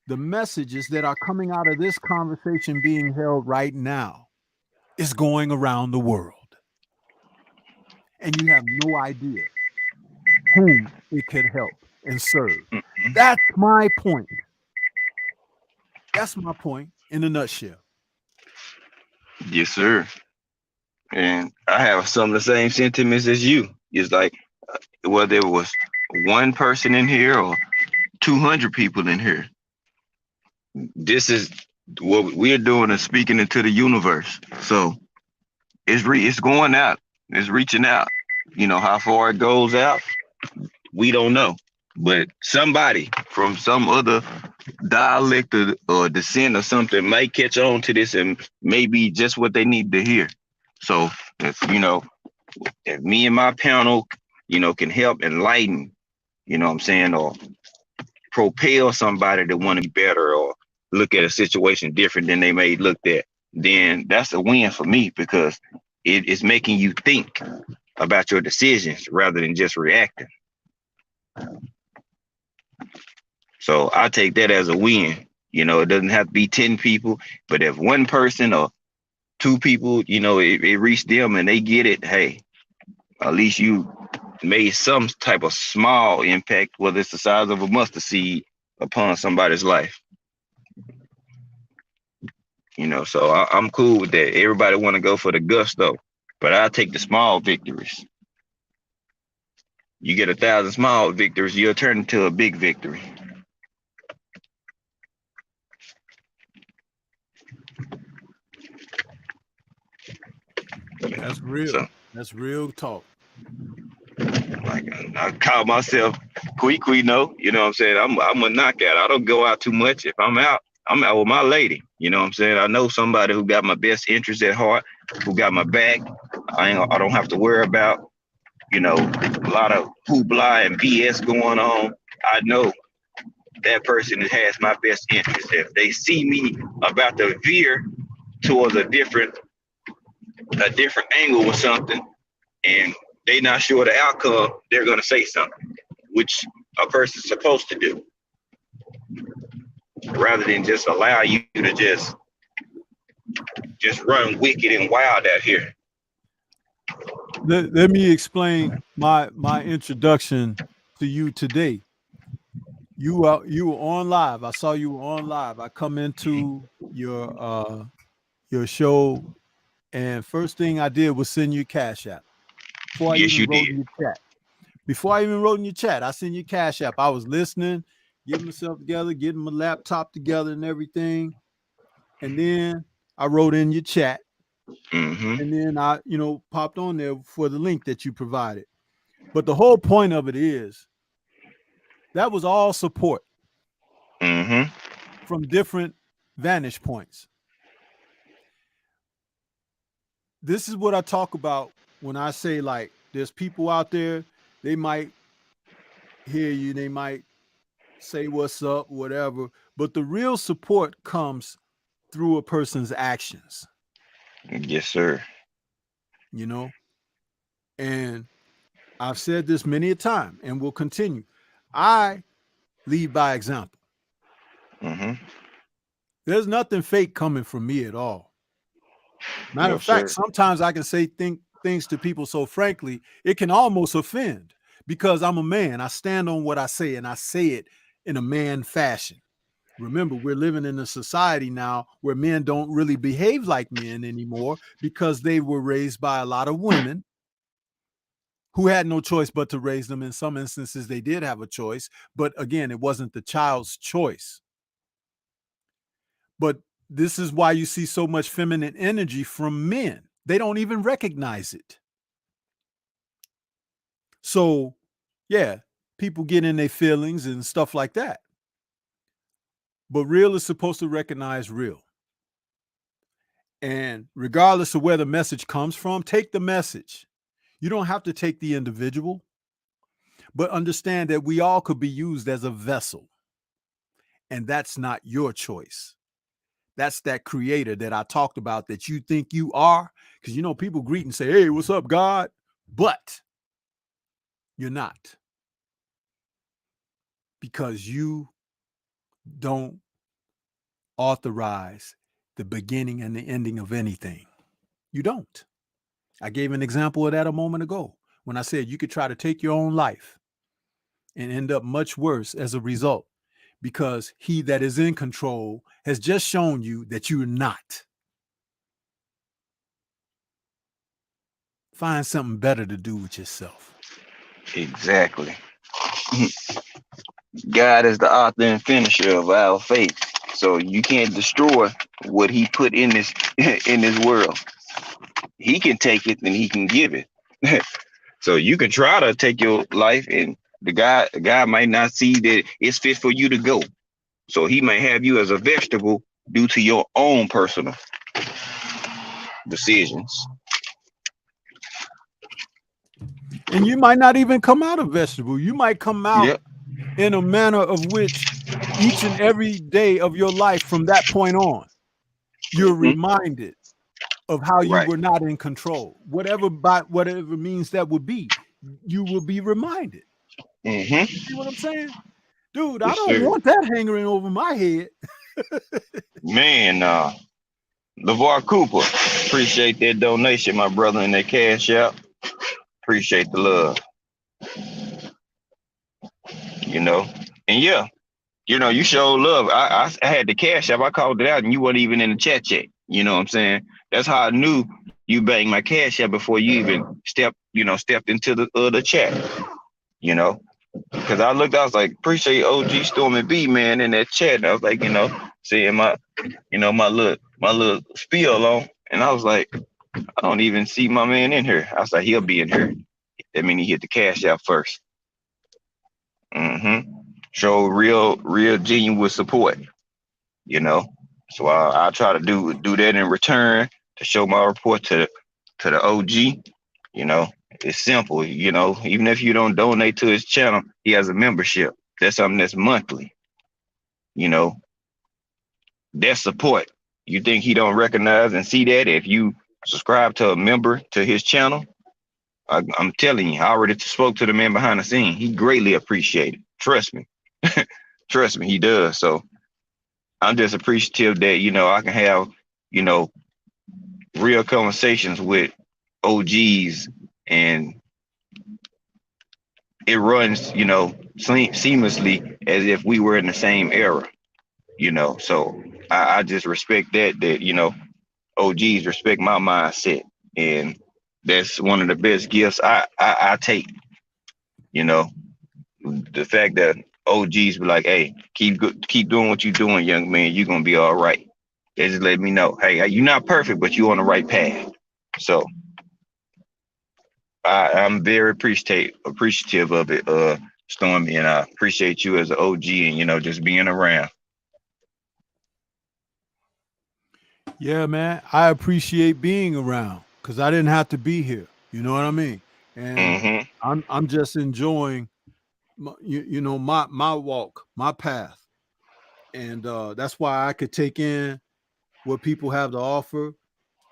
the messages that are coming out of this conversation being held right now is going around the world. And you have no idea whom it could help and serve. That's my point. That's my point in a nutshell. Yes, sir. And I have some of the same sentiments as you. It's like whether it was one person in here or 200 people in here, this is what we're doing, is speaking into the universe. So it's going out, it's reaching out. How far it goes out, we don't know. But somebody from some other dialect or descent or something may catch on to this and maybe just what they need to hear. So if me and my panel, can help enlighten, or propel somebody to want to be better or look at a situation different than they may looked at, then that's a win for me, because it is making you think about your decisions rather than just reacting. So I take that as a win. It doesn't have to be 10 people, but if one person or 2 people, it reached them and they get it, hey, at least you made some type of small impact, whether it's the size of a mustard seed, upon somebody's life. So I'm cool with that. Everybody want to go for the gusto, but I'll take the small victories. You get 1,000 small victories, you'll turn into a big victory. That's real. So, That's real talk. like, I call myself Quino. You know what I'm saying? I'm a knockout. I don't go out too much. If I'm out with my lady. You know what I'm saying? I know somebody who got my best interest at heart, who got my back. I don't have to worry about, a lot of hoopla and BS going on. I know that person has my best interest. If they see me about to veer towards a different angle or something, and they not sure of the outcome, they're gonna say something, which a person's supposed to do, rather than just allow you to just run wicked and wild out here. Let me explain my introduction to you today. You were on live. I saw you were on live. I come into your show, and first thing I did was send you Cash App. Before I even wrote in your chat, I sent you Cash App. I was listening, getting myself together, getting my laptop together and everything. And then I wrote in your chat. Mm-hmm. And then I, popped on there for the link that you provided. But the whole point of it is that was all support from different vantage points. This is what I talk about when I say, like, there's people out there, they might hear you, they might say what's up, whatever, but the real support comes through a person's actions. Yes, sir. And I've said this many a time and will continue. I lead by example. There's nothing fake coming from me at all. Matter of fact, sometimes I can say things to people so frankly, it can almost offend, because I'm a man. I stand on what I say, and I say it in a man fashion. Remember, we're living in a society now where men don't really behave like men anymore, because they were raised by a lot of women who had no choice but to raise them. In some instances, they did have a choice, but again, it wasn't the child's choice. But this is why you see so much feminine energy from men. They don't even recognize it. So, yeah, people get in their feelings and stuff like that. But real is supposed to recognize real. And regardless of where the message comes from, take the message. You don't have to take the individual, but understand that we all could be used as a vessel. And that's not your choice. That's that creator that I talked about that you think you are. Because, people greet and say, hey, what's up, God? But you're not. Because you don't authorize the beginning and the ending of anything. You don't. I gave an example of that a moment ago when I said you could try to take your own life and end up much worse as a result, because he that is in control has just shown you that you're not. Find something better to do with yourself. Exactly. God is the author and finisher of our faith. So you can't destroy what he put in this world. He can take it and he can give it. So you can try to take your life, and the guy might not see that it's fit for you to go. So he may have you as a vegetable due to your own personal decisions. And you might not even come out a vegetable. You might come out in a manner of which each and every day of your life from that point on, you're reminded of how you were not in control. Whatever means that would be, you will be reminded. You see what I'm saying? Dude, I don't want that hanging over my head. Man, LeVar Cooper, appreciate that donation, my brother, and that Cash App. Appreciate the love. And yeah, You know, you showed love. I had the cash app. I called it out, and you weren't even in the chat yet. You know what I'm saying? That's how I knew you banged my cash app before you even stepped into the chat. You know, because I looked, I was like, appreciate OG Stormy B, man, in that chat. And I was like, seeing my little spiel on, and I was like, I don't even see my man in here. I was like, he'll be in here. That means he hit the cash out first. Show real genuine support. So I try to do that in return to show my report to the OG. It's simple. Even if you don't donate to his channel, he has a membership. That's something that's monthly. That's support. You think he don't recognize and see that if you subscribe to a member to his channel? I'm telling you, I already spoke to the man behind the scene. He greatly appreciated it. Trust me. Trust me, he does. So I'm just appreciative that, I can have, real conversations with OGs, and it runs, seamlessly as if we were in the same era, So I just respect that, OGs respect my mindset. And that's one of the best gifts I take, the fact that OGs be like, hey, keep doing what you're doing, young man. You're going to be all right. They just let me know, hey, you're not perfect, but you're on the right path. So I'm very appreciative of it, Stormy, and I appreciate you as an OG and, just being around. Yeah, man, I appreciate being around because I didn't have to be here. You know what I mean? And I'm just enjoying, my walk, my path, and that's why I could take in what people have to offer,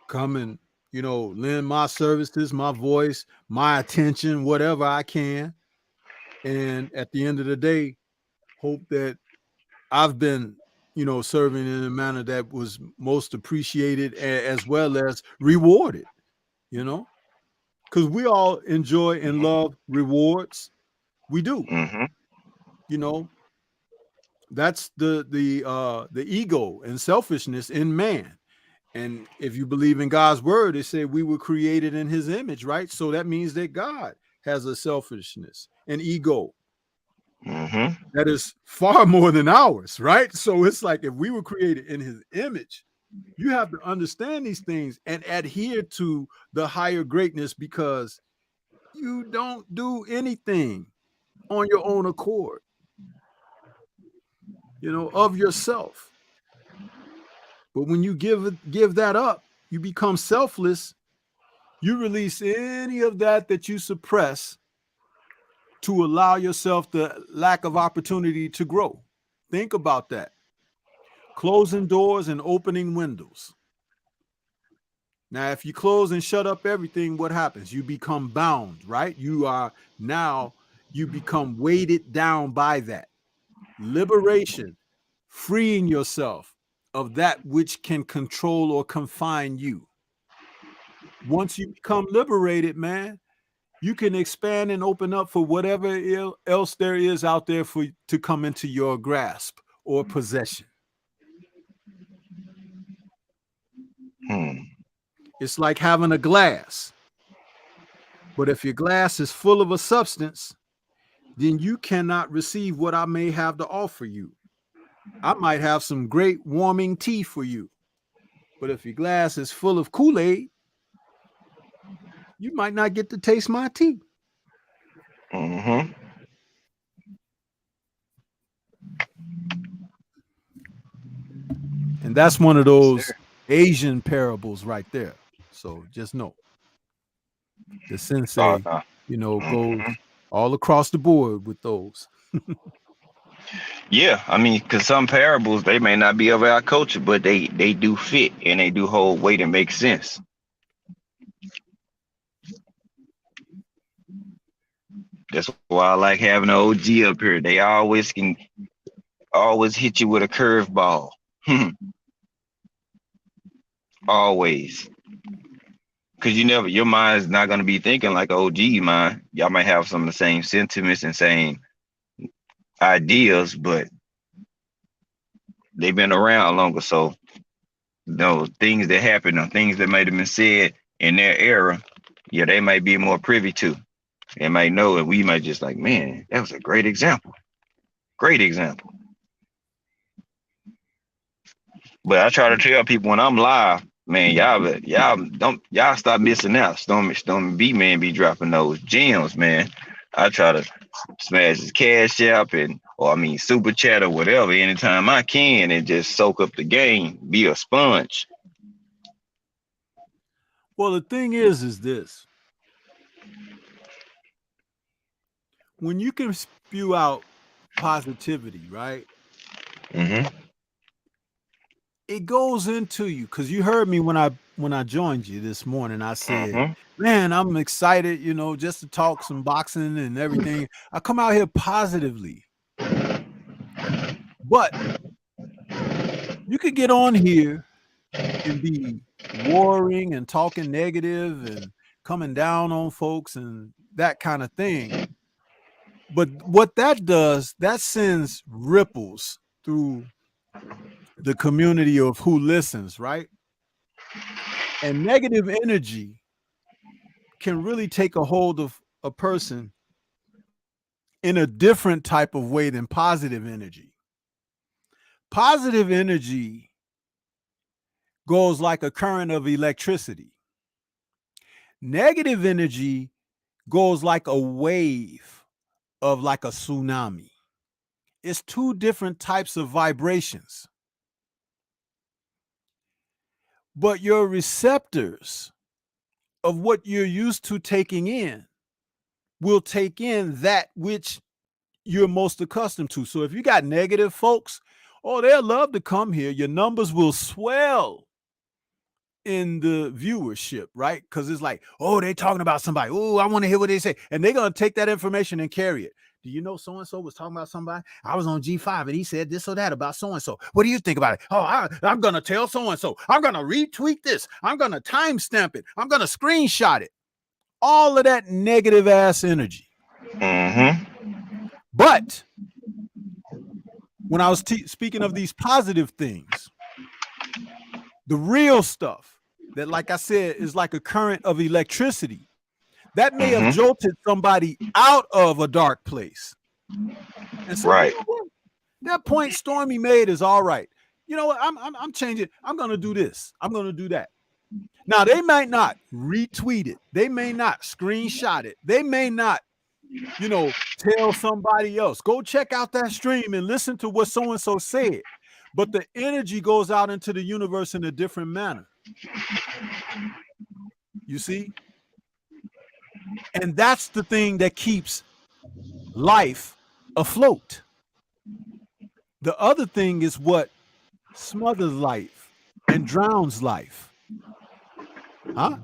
come and lend my services, my voice, my attention, whatever I can, and at the end of the day, hope that I've been serving in a manner that was most appreciated as well as rewarded, because we all enjoy and love rewards. We do. That's the ego and selfishness in man. And if you believe in God's word, it said we were created in his image, right? So that means that God has a selfishness, an ego. That is far more than ours, right? So it's like if we were created in his image, you have to understand these things and adhere to the higher greatness, because you don't do anything on your own accord, of yourself. But when you give that up, you become selfless. You release any of that you suppress to allow yourself the lack of opportunity to grow. Think about that. Closing doors and opening windows. Now, if you close and shut up everything, what happens? You become bound, right? You become weighted down by that. Liberation, freeing yourself of that which can control or confine you. Once you become liberated, man, you can expand and open up for whatever else there is out there to come into your grasp or possession. It's like having a glass. But if your glass is full of a substance, then you cannot receive what I may have to offer you. I might have some great warming tea for you. But if your glass is full of Kool-Aid, you might not get to taste my tea. And that's one of those Asian parables right there. So just know the sensei, goes all across the board with those. Yeah, I mean, because some parables, they may not be of our culture, but they do fit and they do hold weight and make sense. That's why I like having an OG up here. They always hit you with a curveball. Always. Because your mind's not going to be thinking like OG mind. Y'all might have some of the same sentiments and same ideas, but they've been around longer. So things that happen or things that might have been said in their era, yeah, they might be more privy to. They might know it. We might just like, man, that was a great example. Great example. But I try to tell people when I'm live, man, y'all stop missing out. Stormy B man be dropping those gems, man. I try to smash his cash app super chat or whatever anytime I can and just soak up the game, be a sponge. Well, the thing is this. When you can spew out positivity, right? Mm-hmm. It goes into you, because you heard me when I joined you this morning. I said, man, I'm excited, just to talk some boxing and everything. I come out here positively. But you could get on here and be warring and talking negative and coming down on folks and that kind of thing. But what that does, that sends ripples through the community of who listens, right? And negative energy can really take a hold of a person in a different type of way than positive energy. Positive energy goes like a current of electricity. Negative energy goes like a wave of like a tsunami. It's two different types of vibrations. But your receptors of what you're used to taking in will take in that which you're most accustomed to. So if you got negative folks, they'll love to come here. Your numbers will swell in the viewership, right? Because it's like, they're talking about somebody. Oh, I want to hear what they say. And they're going to take that information and carry it. Do you know so-and-so was talking about somebody? I was on G5 and he said this or that about so-and-so. What do you think about it? I'm going to tell so-and-so. I'm going to retweet this. I'm going to timestamp it. I'm going to screenshot it. All of that negative ass energy. Mm-hmm. But when I was speaking of these positive things, the real stuff that, like I said, is like a current of electricity, that may have jolted somebody out of a dark place. And so, right. That point Stormy made is all right. You know what? I'm changing. I'm going to do this. I'm going to do that. Now, they might not retweet it. They may not screenshot it. They may not, tell somebody else, go check out that stream and listen to what so-and-so said. But the energy goes out into the universe in a different manner. You see? And that's the thing that keeps life afloat. The other thing is what smothers life and drowns life. Huh?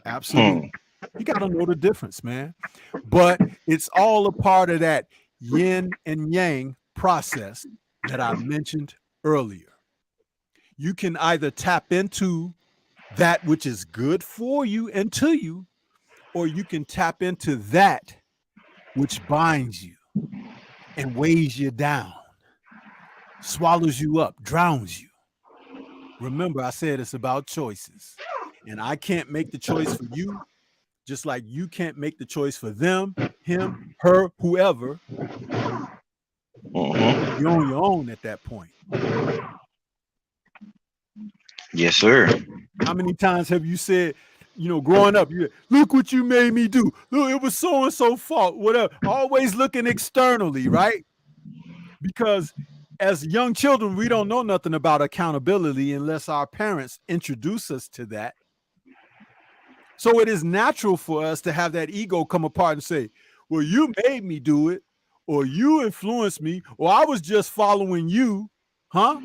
Absolutely. You got to know the difference, man. But it's all a part of that yin and yang process that I mentioned earlier. You can either tap into that which is good for you and to you, or you can tap into that which binds you and weighs you down, swallows you up, drowns you. Remember, I said it's about choices. And I can't make the choice for you, just like you can't make the choice for them, him, her, whoever. You're on your own at that point. Yes, sir. How many times have you said, growing up, look what you made me do. Look, it was so-and-so fault, whatever. Always looking externally, right? Because as young children, we don't know nothing about accountability unless our parents introduce us to that. So it is natural for us to have that ego come apart and say, well, you made me do it, or you influenced me, or I was just following you, huh?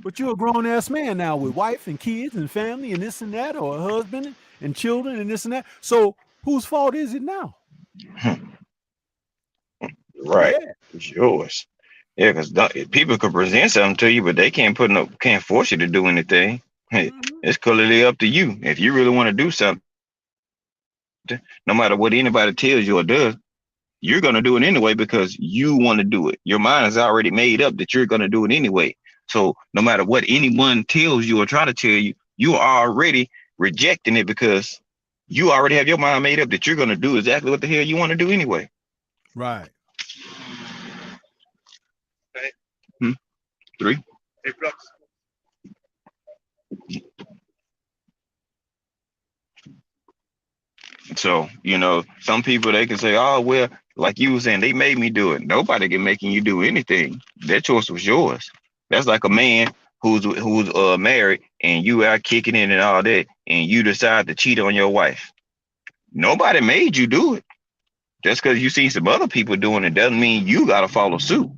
But you're a grown-ass man now with wife and kids and family and this and that, or a husband and children and this and that. So whose fault is it now? Right. Yeah. It's yours. Yeah, because people could present something to you, but they can't force you to do anything. Hey, it's clearly up to you. If you really want to do something, no matter what anybody tells you or does, you're gonna do it anyway because you want to do it. Your mind is already made up that you're gonna do it anyway. So no matter what anyone tells you or try to tell you, you are already rejecting it because you already have your mind made up that you're gonna do exactly what the hell you want to do anyway. Right. Hmm? 3. So, some people they can say, oh, well, like you were saying, they made me do it. Nobody can making you do anything. That choice was yours. That's like a man who's married and you out kicking in and all that, and you decide to cheat on your wife. Nobody made you do it. Just because you see some other people doing it doesn't mean you gotta follow suit.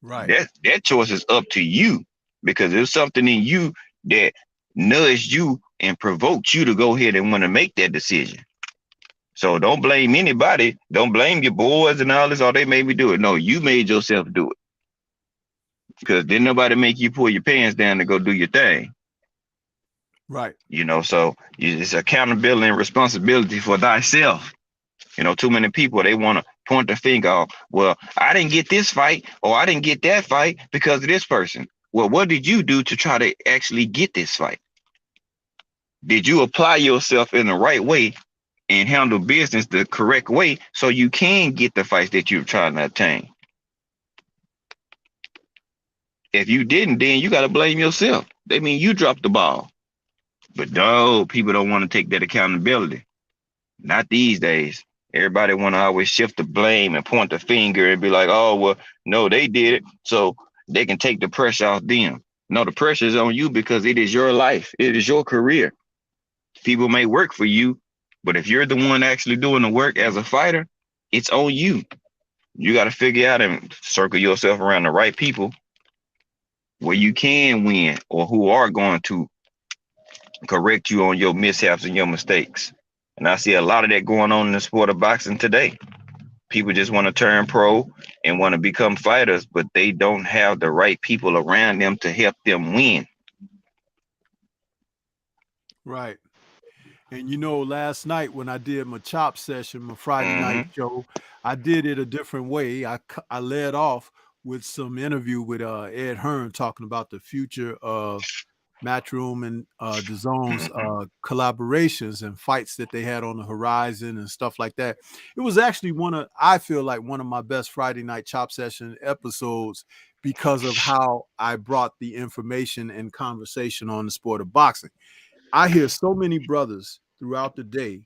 Right. That choice is up to you because there's something in you that nudged you and provoked you to go ahead and want to make that decision. So don't blame anybody. Don't blame your boys and all this. Oh, they made me do it. No, you made yourself do it. Because didn't nobody make you pull your pants down to go do your thing. Right. So it's accountability and responsibility for thyself. Too many people, they want to point the finger off. Well, I didn't get this fight or I didn't get that fight because of this person. Well, what did you do to try to actually get this fight? Did you apply yourself in the right way and handle business the correct way so you can get the fights that you're trying to obtain? If you didn't, then you got to blame yourself. They mean you dropped the ball. But no, people don't want to take that accountability. Not these days. Everybody want to always shift the blame and point the finger and be like, oh, well, no, they did it, so they can take the pressure off them. No, the pressure is on you because it is your life. It is your career. People may work for you, but if you're the one actually doing the work as a fighter, it's on you. You got to figure out and circle yourself around the right people where you can win or who are going to correct you on your mishaps and your mistakes. And I see a lot of that going on in the sport of boxing today. People just want to turn pro and want to become fighters, but they don't have the right people around them to help them win. Right. And last night when I did my chop session, my Friday night show, I did it a different way. I led off with some interview with Ed Hearn talking about the future of Matchroom and DAZN's collaborations and fights that they had on the horizon and stuff like that. It was actually I feel like one of my best Friday night chop session episodes because of how I brought the information and conversation on the sport of boxing. I hear so many brothers throughout the day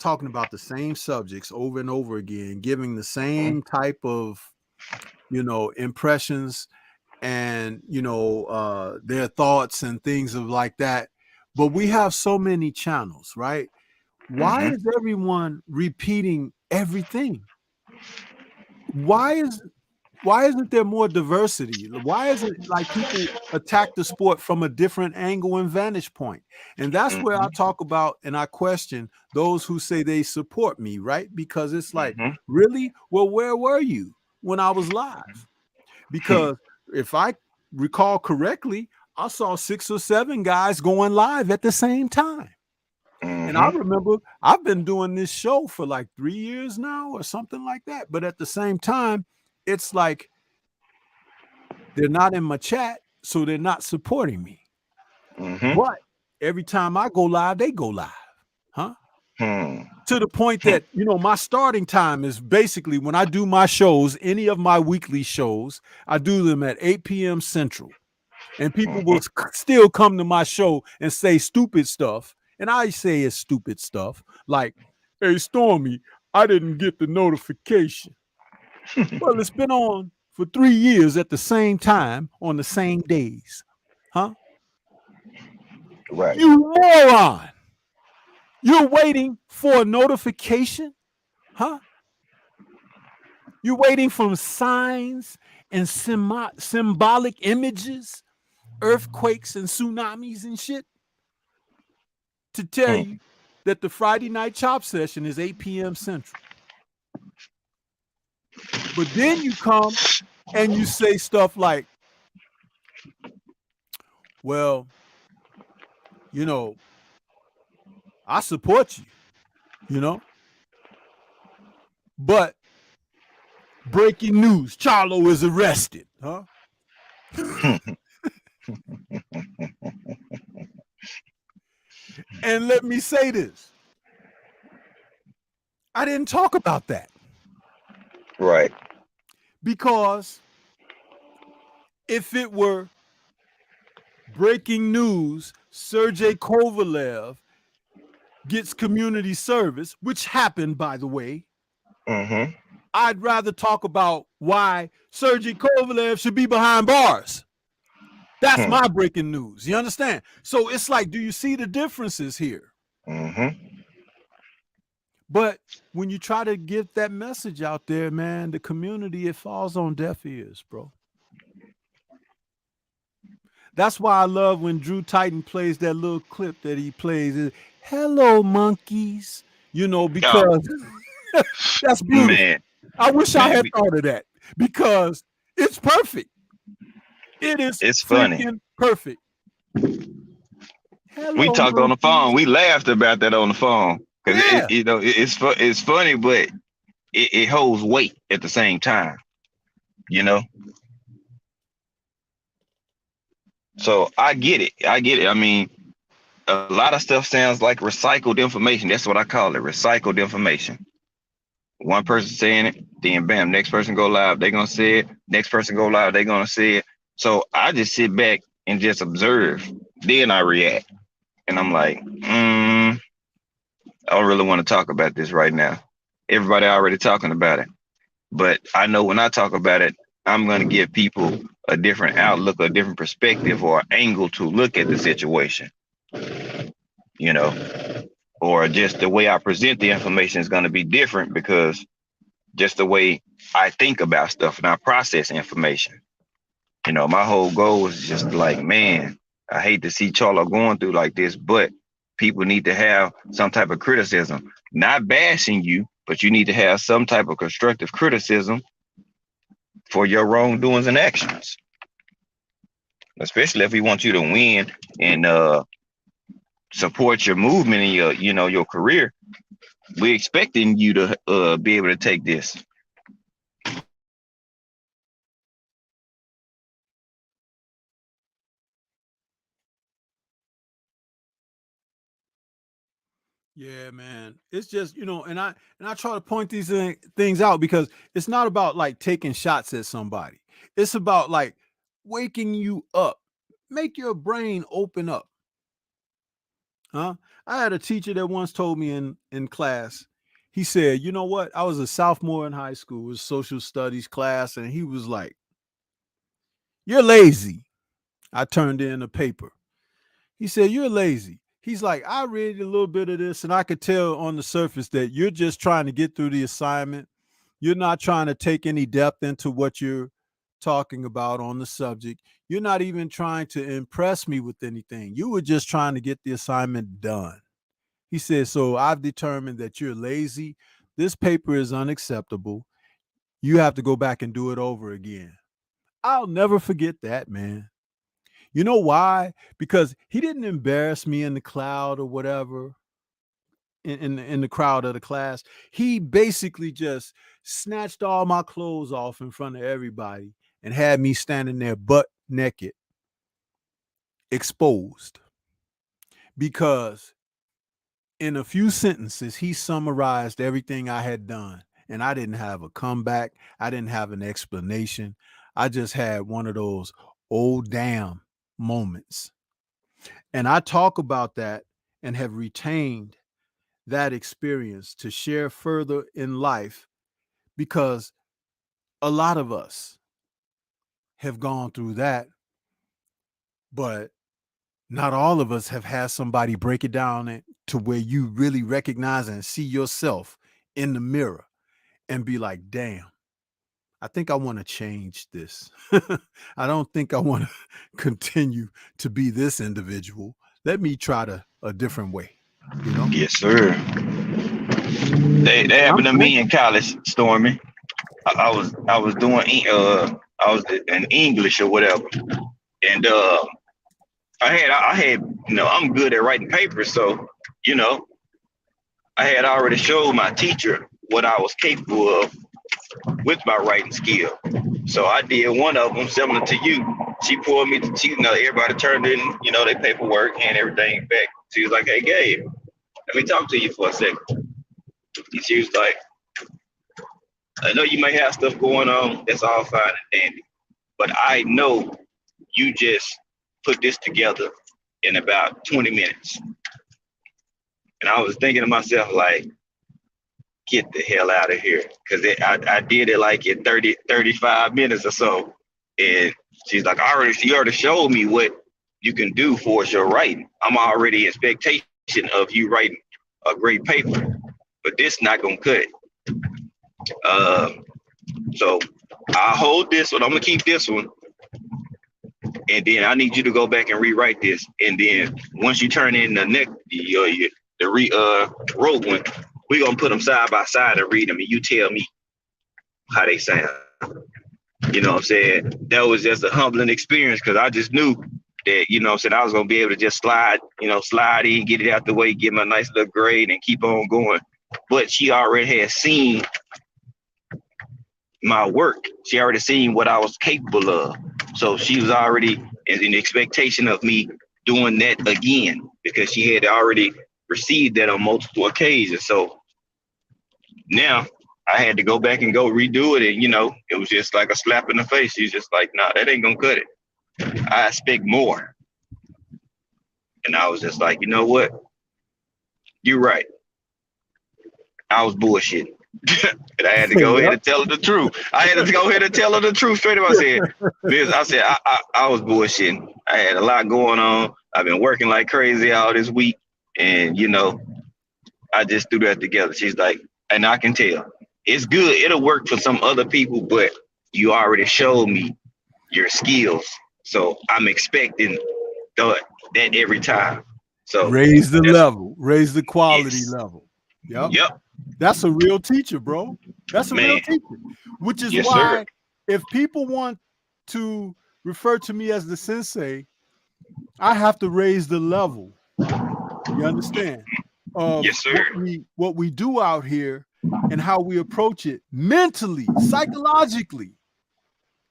talking about the same subjects over and over again, giving the same type of, impressions and, their thoughts and things of like that. But we have so many channels, right? Why is everyone repeating everything? Why isn't there more diversity? Why is it like people attack the sport from a different angle and vantage point? And that's where I talk about and I question those who say they support me, right? Because it's like, really? Well, where were you when I was live? Because if I recall correctly, I saw 6 or 7 guys going live at the same time. And I remember I've been doing this show for like 3 years now or something like that. But at the same time, it's like they're not in my chat, so they're not supporting me. But every time I go live, they go live. To the point that, my starting time is basically when I do my shows, any of my weekly shows, I do them at 8 p.m. Central. And people will still come to my show and say stupid stuff. And I say it's stupid stuff. Like, hey, Stormy, I didn't get the notification. Well, it's been on for 3 years at the same time on the same days. Right. You moron. You're waiting for a notification? You're waiting for signs and symbolic images, earthquakes and tsunamis and shit to tell you that the Friday night chop session is 8 p.m. Central. But then you come and you say stuff like, well, I support you, but Breaking news: Charlo is arrested. Huh? And let me say this: I didn't talk about that Right. because if it were breaking news, Sergey Kovalev gets community service, which happened, by the way. Mm-hmm. I'd rather talk about why Sergey Kovalev should be behind bars. That's my breaking news. You understand? So it's like, do you see the differences here? Mm-hmm. But when you try to get that message out there, man, the community, it falls on deaf ears, bro. That's why I love when Drew Titan plays that little clip that he plays. Hello, monkeys. You know, because that's beautiful. Man. I wish I had thought of that because it's perfect. It's funny. Perfect. Hello, We talked on the phone. We laughed about that on the phone because it's funny, but it holds weight at the same time. You know. So I get it. I mean, a lot of stuff sounds like recycled information. That's what I call it, recycled information. One person saying it, then bam, next person go live, they're gonna say it. Next person go live, they're gonna say it. So I just sit back and just observe. Then I react. And I'm like, I don't really want to talk about this right now. Everybody already talking about it. But I know when I talk about it, I'm going to give people a different outlook, a different perspective or angle to look at the situation, you know, or just the way I present the information is going to be different because just the way I think about stuff and I process information. You know, my whole goal is just like, man, I hate to see Charlo going through like this, but people need to have some type of criticism, not bashing you, but you need to have some type of constructive criticism for your wrongdoings and actions, especially if we want you to win and support your movement and your career. We're expecting you to be able to take this. Yeah, man. It's just, and I try to point these things out because it's not about like taking shots at somebody. It's about like waking you up. Make your brain open up. Huh? I had a teacher that once told me in class, he said, you know what? I was a sophomore in high school, it was social studies class, and he was like, you're lazy. I turned in a paper. He said, you're lazy. He's like, I read a little bit of this and I could tell on the surface that you're just trying to get through the assignment. You're not trying to take any depth into what you're talking about on the subject. You're not even trying to impress me with anything. You were just trying to get the assignment done. He said, so I've determined that you're lazy. This paper is unacceptable. You have to go back and do it over again. I'll never forget that, man. You know why? Because he didn't embarrass me in the crowd or whatever, in the crowd of the class. He basically just snatched all my clothes off in front of everybody and had me standing there butt naked, exposed. Because in a few sentences, he summarized everything I had done. And I didn't have a comeback. I didn't have an explanation. I just had one of those, oh, damn moments. And I talk about that and have retained that experience to share further in life because a lot of us have gone through that, but not all of us have had somebody break it down to where you really recognize and see yourself in the mirror and be like, damn, I think I want to change this. I don't think I want to continue to be this individual. Let me try a different way. Yes, sir. They happened to me in college, Stormy. I was doing I was in English or whatever, and I had I'm good at writing papers, so I had already showed my teacher what I was capable of with my writing skill. So I did one of them similar to you. She pulled me to, everybody turned in, their paperwork and everything back. She was like, hey, Gabe, let me talk to you for a second. And she was like, I know you may have stuff going on. That's all fine and dandy. But I know you just put this together in about 20 minutes. And I was thinking to myself, like, get the hell out of here. Because I did it like in 30, 35 minutes or so. And she's like, you already showed me what you can do for your writing. I'm already in expectation of you writing a great paper. But this not going to cut it. So I'll hold this one. I'm going to keep this one. And then I need you to go back and rewrite this. And then once you turn in the next, rogue one, we're going to put them side by side and read them. And you tell me how they sound. You know what I'm saying? That was just a humbling experience because I just knew that, I was going to be able to just slide in, get it out the way, get my nice little grade and keep on going. But she already had seen my work. She already seen what I was capable of. So she was already in expectation of me doing that again because she had already received that on multiple occasions. So now I had to go back and go redo it. And, it was just like a slap in the face. She's just like, nah, that ain't going to cut it. I expect more. And I was just like, you know what? You're right. I was bullshitting. And I had to go ahead and tell her the truth. I had to go ahead and tell her the truth straight up. I said, I was bullshitting. I had a lot going on. I've been working like crazy all this week. And, I just threw that together. She's like, and I can tell. It's good. It'll work for some other people, but you already showed me your skills. So I'm expecting that every time. So raise the level, raise the quality level. Yep. That's a real teacher, bro. That's a real teacher. Which is why if people want to refer to me as the sensei, I have to raise the level. You understand? Of what we do out here and how we approach it mentally, psychologically,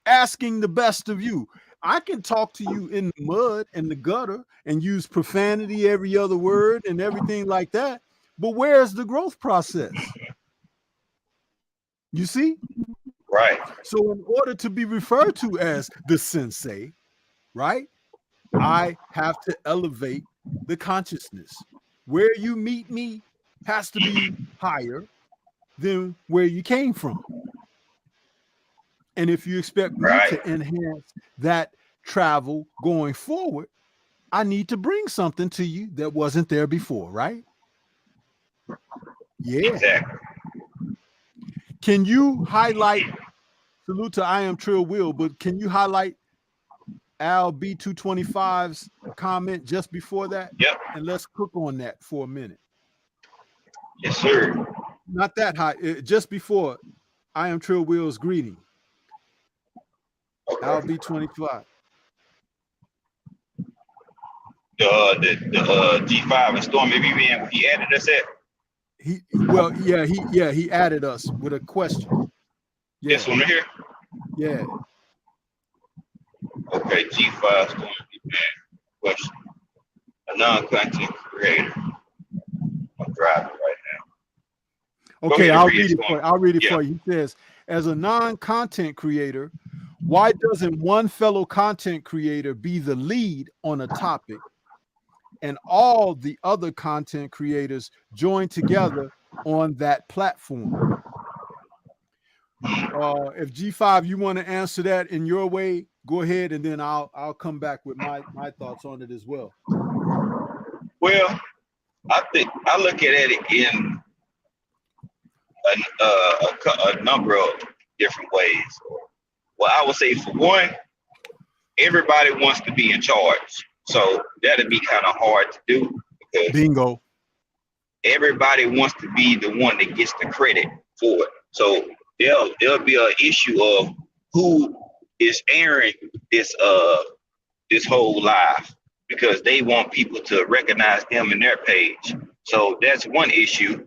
asking the best of you. I can talk to you in the mud and the gutter and use profanity every other word and everything like that. But where's the growth process? You see? Right. So in order to be referred to as the sensei, right, I have to elevate the consciousness. Where you meet me has to be higher than where you came from. And if you expect me to enhance that travel going forward, I need to bring something to you that wasn't there before, right? Yeah. Exactly. Can you highlight, salute to I Am Trill Will, but can you highlight Al B225's comment just before that? Yep. And let's cook on that for a minute. Yes, sir. Not that high, just before I Am Trill Will's greeting. Okay. Al B25. The G5 and Storm BBN, he added us at. He added us with a question. Yeah. This one right here? Yeah. Okay, G5 Storm BBN question. A non-content creator. I'm driving right now. Okay, I'll read it for you. He says, as a non-content creator, why doesn't one fellow content creator be the lead on a topic and all the other content creators join together on that platform? If G5, you want to answer that in your way, go ahead, and then I'll come back with my thoughts on it as well. Well, I think I look at it in a number of different ways. Well, I would say for one, everybody wants to be in charge. So that'd be kind of hard to do because bingo. Everybody wants to be the one that gets the credit for it. So there'll be an issue of who is airing this whole live because they want people to recognize them in their page. So that's one issue.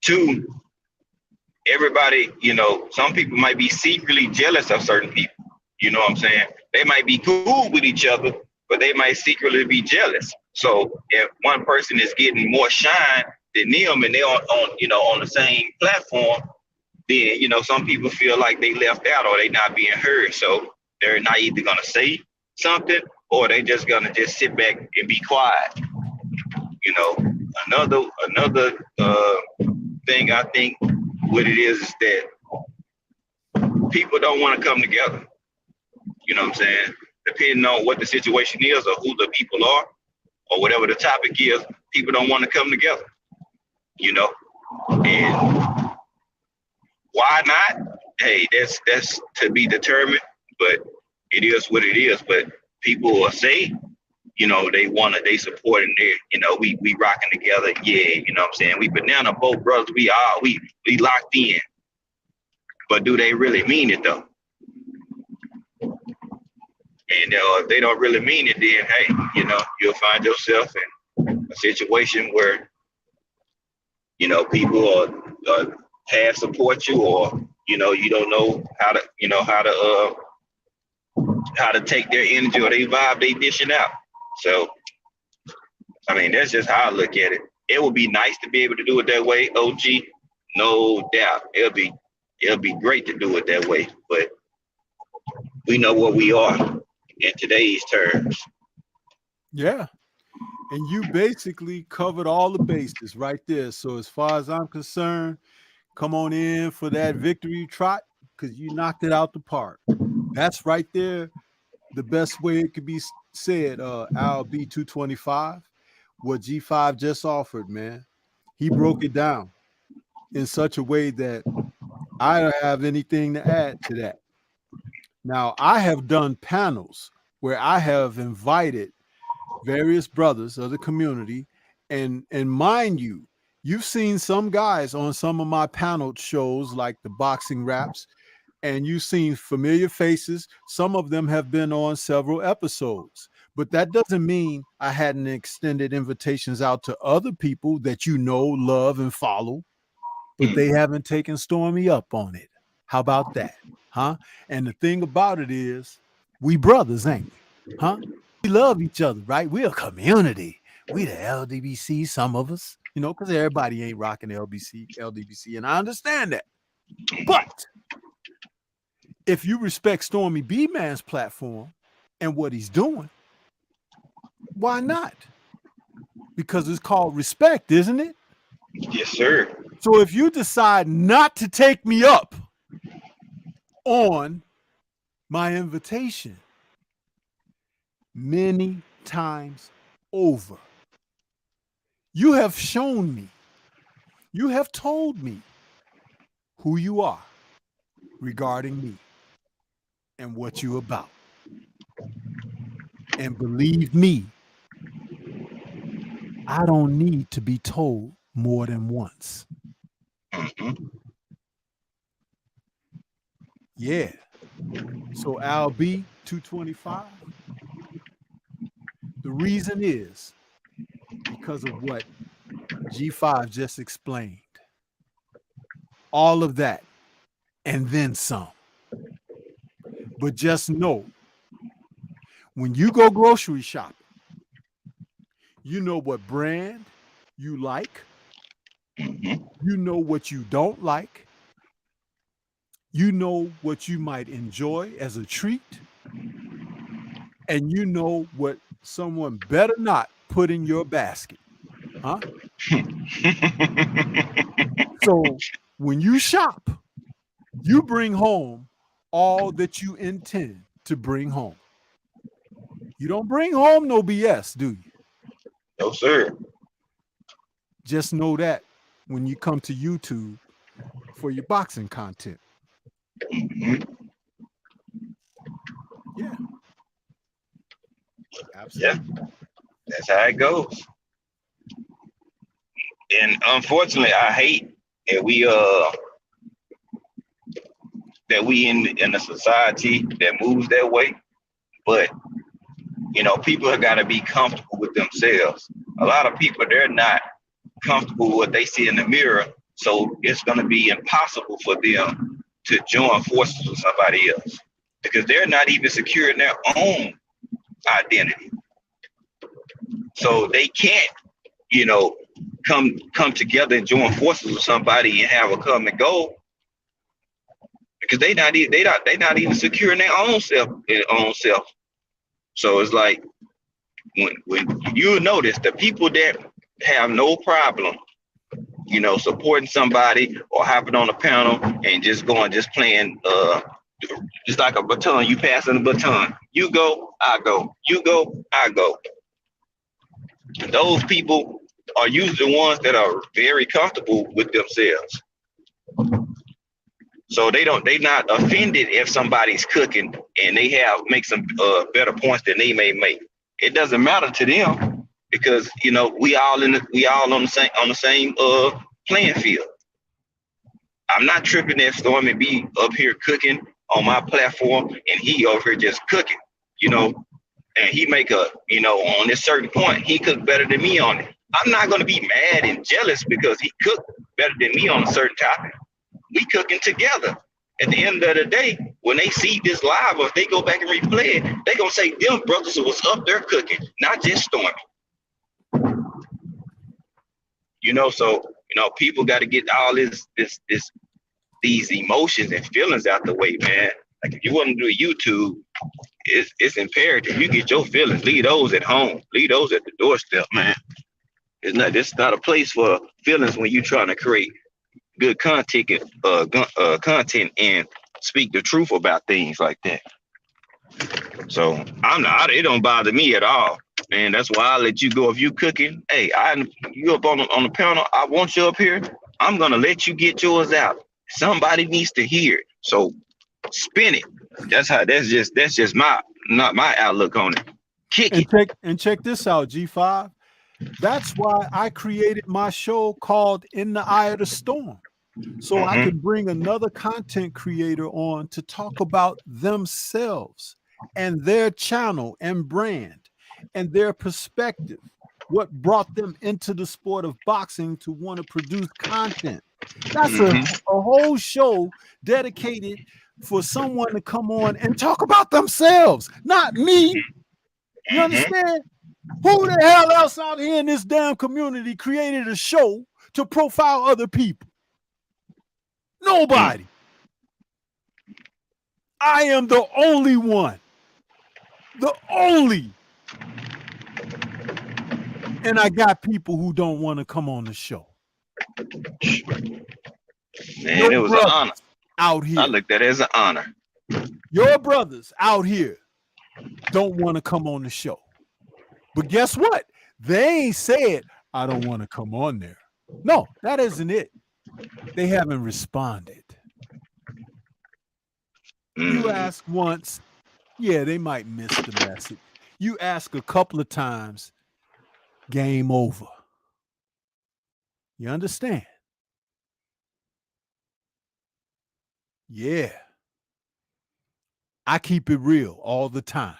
Two, everybody, some people might be secretly jealous of certain people. You know what I'm saying? They might be cool with each other, but they might secretly be jealous. So if one person is getting more shine than them and they're on the same platform, then some people feel like they left out or they not being heard. So they're not either gonna say something or they just gonna just sit back and be quiet. Another thing I think what it is that people don't want to come together. You know what I'm saying? Depending on what the situation is or who the people are or whatever the topic is, people don't want to come together. And why not? Hey, that's to be determined, but it is what it is. But people will say, they support and we rocking together. Yeah, you know what I'm saying? We banana boat brothers, we locked in. But do they really mean it though? And if they don't really mean it, then hey, you'll find yourself in a situation where people are half support you, or you don't know how to take their energy or they vibe they dishing out. So I mean, that's just how I look at it. It would be nice to be able to do it that way, OG, no doubt. It'll be great to do it that way, but we know what we are in today's terms. Yeah. And you basically covered all the bases right there. So as far as I'm concerned, come on in for that victory trot because you knocked it out the park. That's right there. The best way it could be said, Al B225, what G5 just offered, man. He broke it down in such a way that I don't have anything to add to that. Now, I have done panels where I have invited various brothers of the community, and mind you, you've seen some guys on some of my panel shows like the Boxing Raps, and you've seen familiar faces. Some of them have been on several episodes, but that doesn't mean I hadn't extended invitations out to other people that love, and follow, but they haven't taken Stormy up on it. How about that? Huh? And the thing about it is, we brothers, ain't we? Huh? We love each other, right? We're a community. We the LDBC, some of us, because everybody ain't rocking LDBC, and I understand that. But if you respect Stormy B Man's platform and what he's doing, why not? Because it's called respect, isn't it? Yes, sir. So if you decide not to take me up on my invitation many times over, you have shown me, you have told me who you are regarding me and what you about. And believe me, I don't need to be told more than once. Mm-hmm. Yeah. So Al B 225. The reason is because of what G5 just explained. All of that and then some. But just know, when you go grocery shopping, you know what brand you like. Mm-hmm. You know what you don't like. You know what you might enjoy as a treat. And you know what someone better not put in your basket. Huh? So when you shop, you bring home all that you intend to bring home. You don't bring home no BS, do you? No, sir. Just know that when you come to YouTube for your boxing content. Mm-hmm. Yeah. Absolutely. Yeah. That's how it goes. And unfortunately, I hate that we in a society that moves that way. But people have got to be comfortable with themselves. A lot of people, they're not comfortable with what they see in the mirror, So it's going to be impossible for them to join forces with somebody else because they're not even secure in their own identity. So they can't, you know, come together and join forces with somebody and have a common goal because they not even secure in their own self. So it's like when you notice the people that have no problem, you know, supporting somebody or hopping on a panel and just playing just like a baton, you passing the baton. You go, I go. You go, I go. Those people are usually the ones that are very comfortable with themselves. So they're not offended if somebody's cooking and they make some better points than they may make. It doesn't matter to them because, you know, we all on the same playing field. I'm not tripping if Stormy be up here cooking on my platform and he over here just cooking, you know, and he make on this certain point, he cooked better than me on it. I'm not going to be mad and jealous because he cooked better than me on a certain topic. We cooking together. At the end of the day, when they see this live or if they go back and replay it, they going to say them brothers was up there cooking, not just Stormy. You know, so, you know, people got to get all these emotions and feelings out the way, man. Like if you want to do YouTube, it's imperative you get your feelings. Leave those at home. Leave those at the doorstep, man. It's not a place for feelings when you're trying to create good content and speak the truth about things like that. So it don't bother me at all, man. That's why I let you go if you cooking. Hey, you up on the panel. I want you up here. I'm gonna let you get yours out. Somebody needs to hear it. So spin it. That's just not my outlook on it. Kick it. Check this out, G5. That's why I created my show called In the Eye of the Storm. So I could bring another content creator on to talk about themselves and their channel and brand and their perspective, what brought them into the sport of boxing to want to produce content. That's a whole show dedicated for someone to come on and talk about themselves, not me. You understand? Who the hell else out here in this damn community created a show to profile other people? Nobody. I am the only one. The only. And I got people who don't want to come on the show. Man, it was an honor. Out here. I looked at it as an honor. Your brothers out here don't want to come on the show. But guess what? They ain't said, I don't want to come on there. No, that isn't it. They haven't responded. You ask once, yeah, they might miss the message. You ask a couple of times, game over. You understand? Yeah. I keep it real all the time.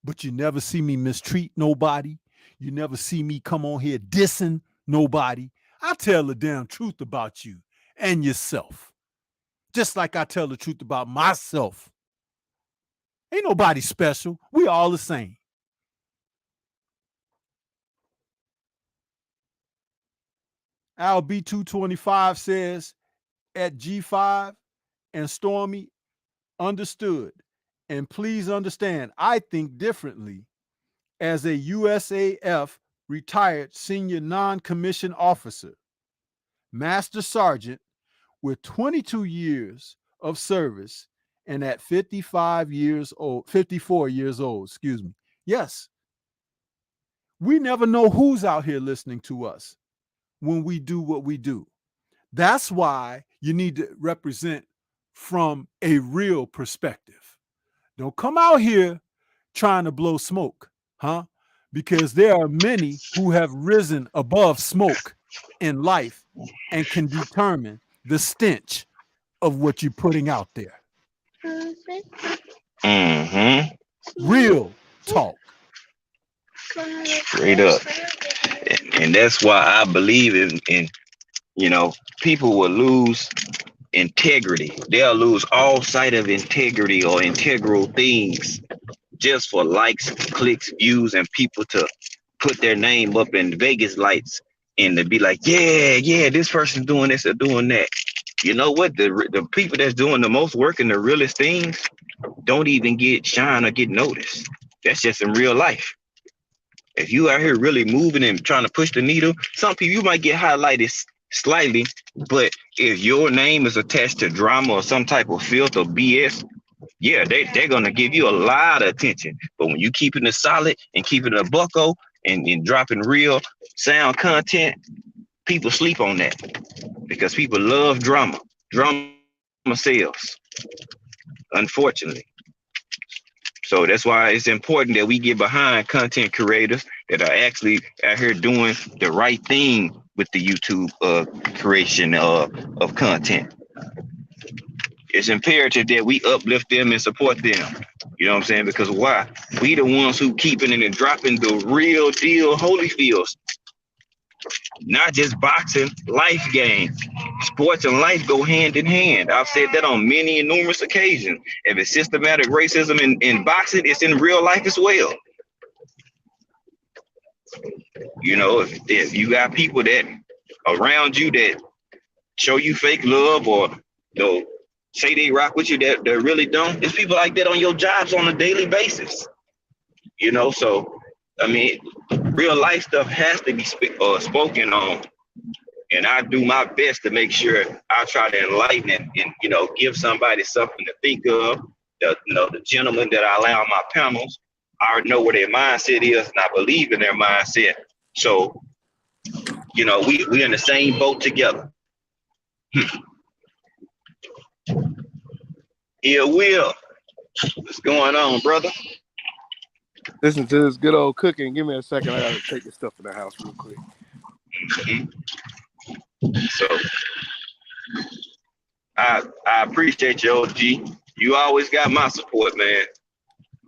But you never see me mistreat nobody. You never see me come on here dissing nobody. I tell the damn truth about you and yourself. Just like I tell the truth about myself. Ain't nobody special. We all the same. Al B225 says, at G5 and Stormy, understood. And please understand, I think differently. As a USAF retired senior non-commissioned officer, Master Sergeant with 22 years of service and at 54 years old, excuse me. Yes, we never know who's out here listening to us when we do what we do. That's why you need to represent from a real perspective. Don't come out here trying to blow smoke, huh? Because there are many who have risen above smoke in life and can determine the stench of what you're putting out there. Mm-hmm. Real talk. Straight up. And that's why I believe in you know, people will lose integrity. They'll lose all sight of integrity or integral things just for likes, clicks, views, and people to put their name up in Vegas lights and to be like, yeah, this person's doing this or doing that. You know what? The people that's doing the most work and the realest things don't even get shine or get noticed. That's just in real life. If you out here really moving and trying to push the needle, some people you might get highlighted slightly, but if your name is attached to drama or some type of filth or BS, yeah, they're gonna give you a lot of attention. But when you keeping it solid and keeping it a bucko and dropping real sound content, people sleep on that because people love drama. Drama sells, unfortunately. So that's why it's important that we get behind content creators that are actually out here doing the right thing with the YouTube creation of content. It's imperative that we uplift them and support them. You know what I'm saying? Because why? We the ones who keeping it and dropping the real deal Holyfields. Not just boxing, life game. Sports and life go hand in hand. I've said that on many and numerous occasions. If it's systematic racism in boxing, it's in real life as well. You know, if you got people that around you that show you fake love or say they rock with you that really don't, there's people like that on your jobs on a daily basis. You know, so I mean, real life stuff has to be spoken on, and I do my best to make sure I try to enlighten and you know, give somebody something to think of. The gentlemen that I allow on my panels, I already know where their mindset is, and I believe in their mindset. So, you know, we in the same boat together. Yeah, Will, what's going on, brother? Listen to this good old cooking. Give me a second. I gotta take this stuff to the house real quick. So I appreciate you, OG. You always got my support, man.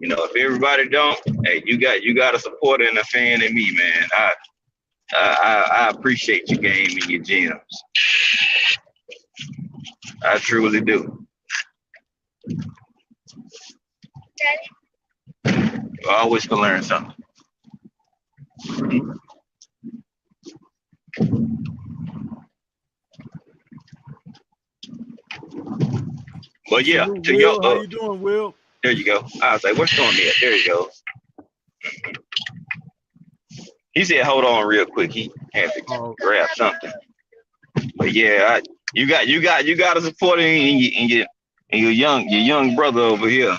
You know, if everybody don't, hey, you got a supporter and a fan in me, man. I appreciate your game and your gems. I truly do. I always can learn something. But yeah, to Will, your how you doing, Will? there you go. I was like, what's going on? There you go. He said, hold on real quick. He had to grab something. But yeah, you got to support him and your young brother over here.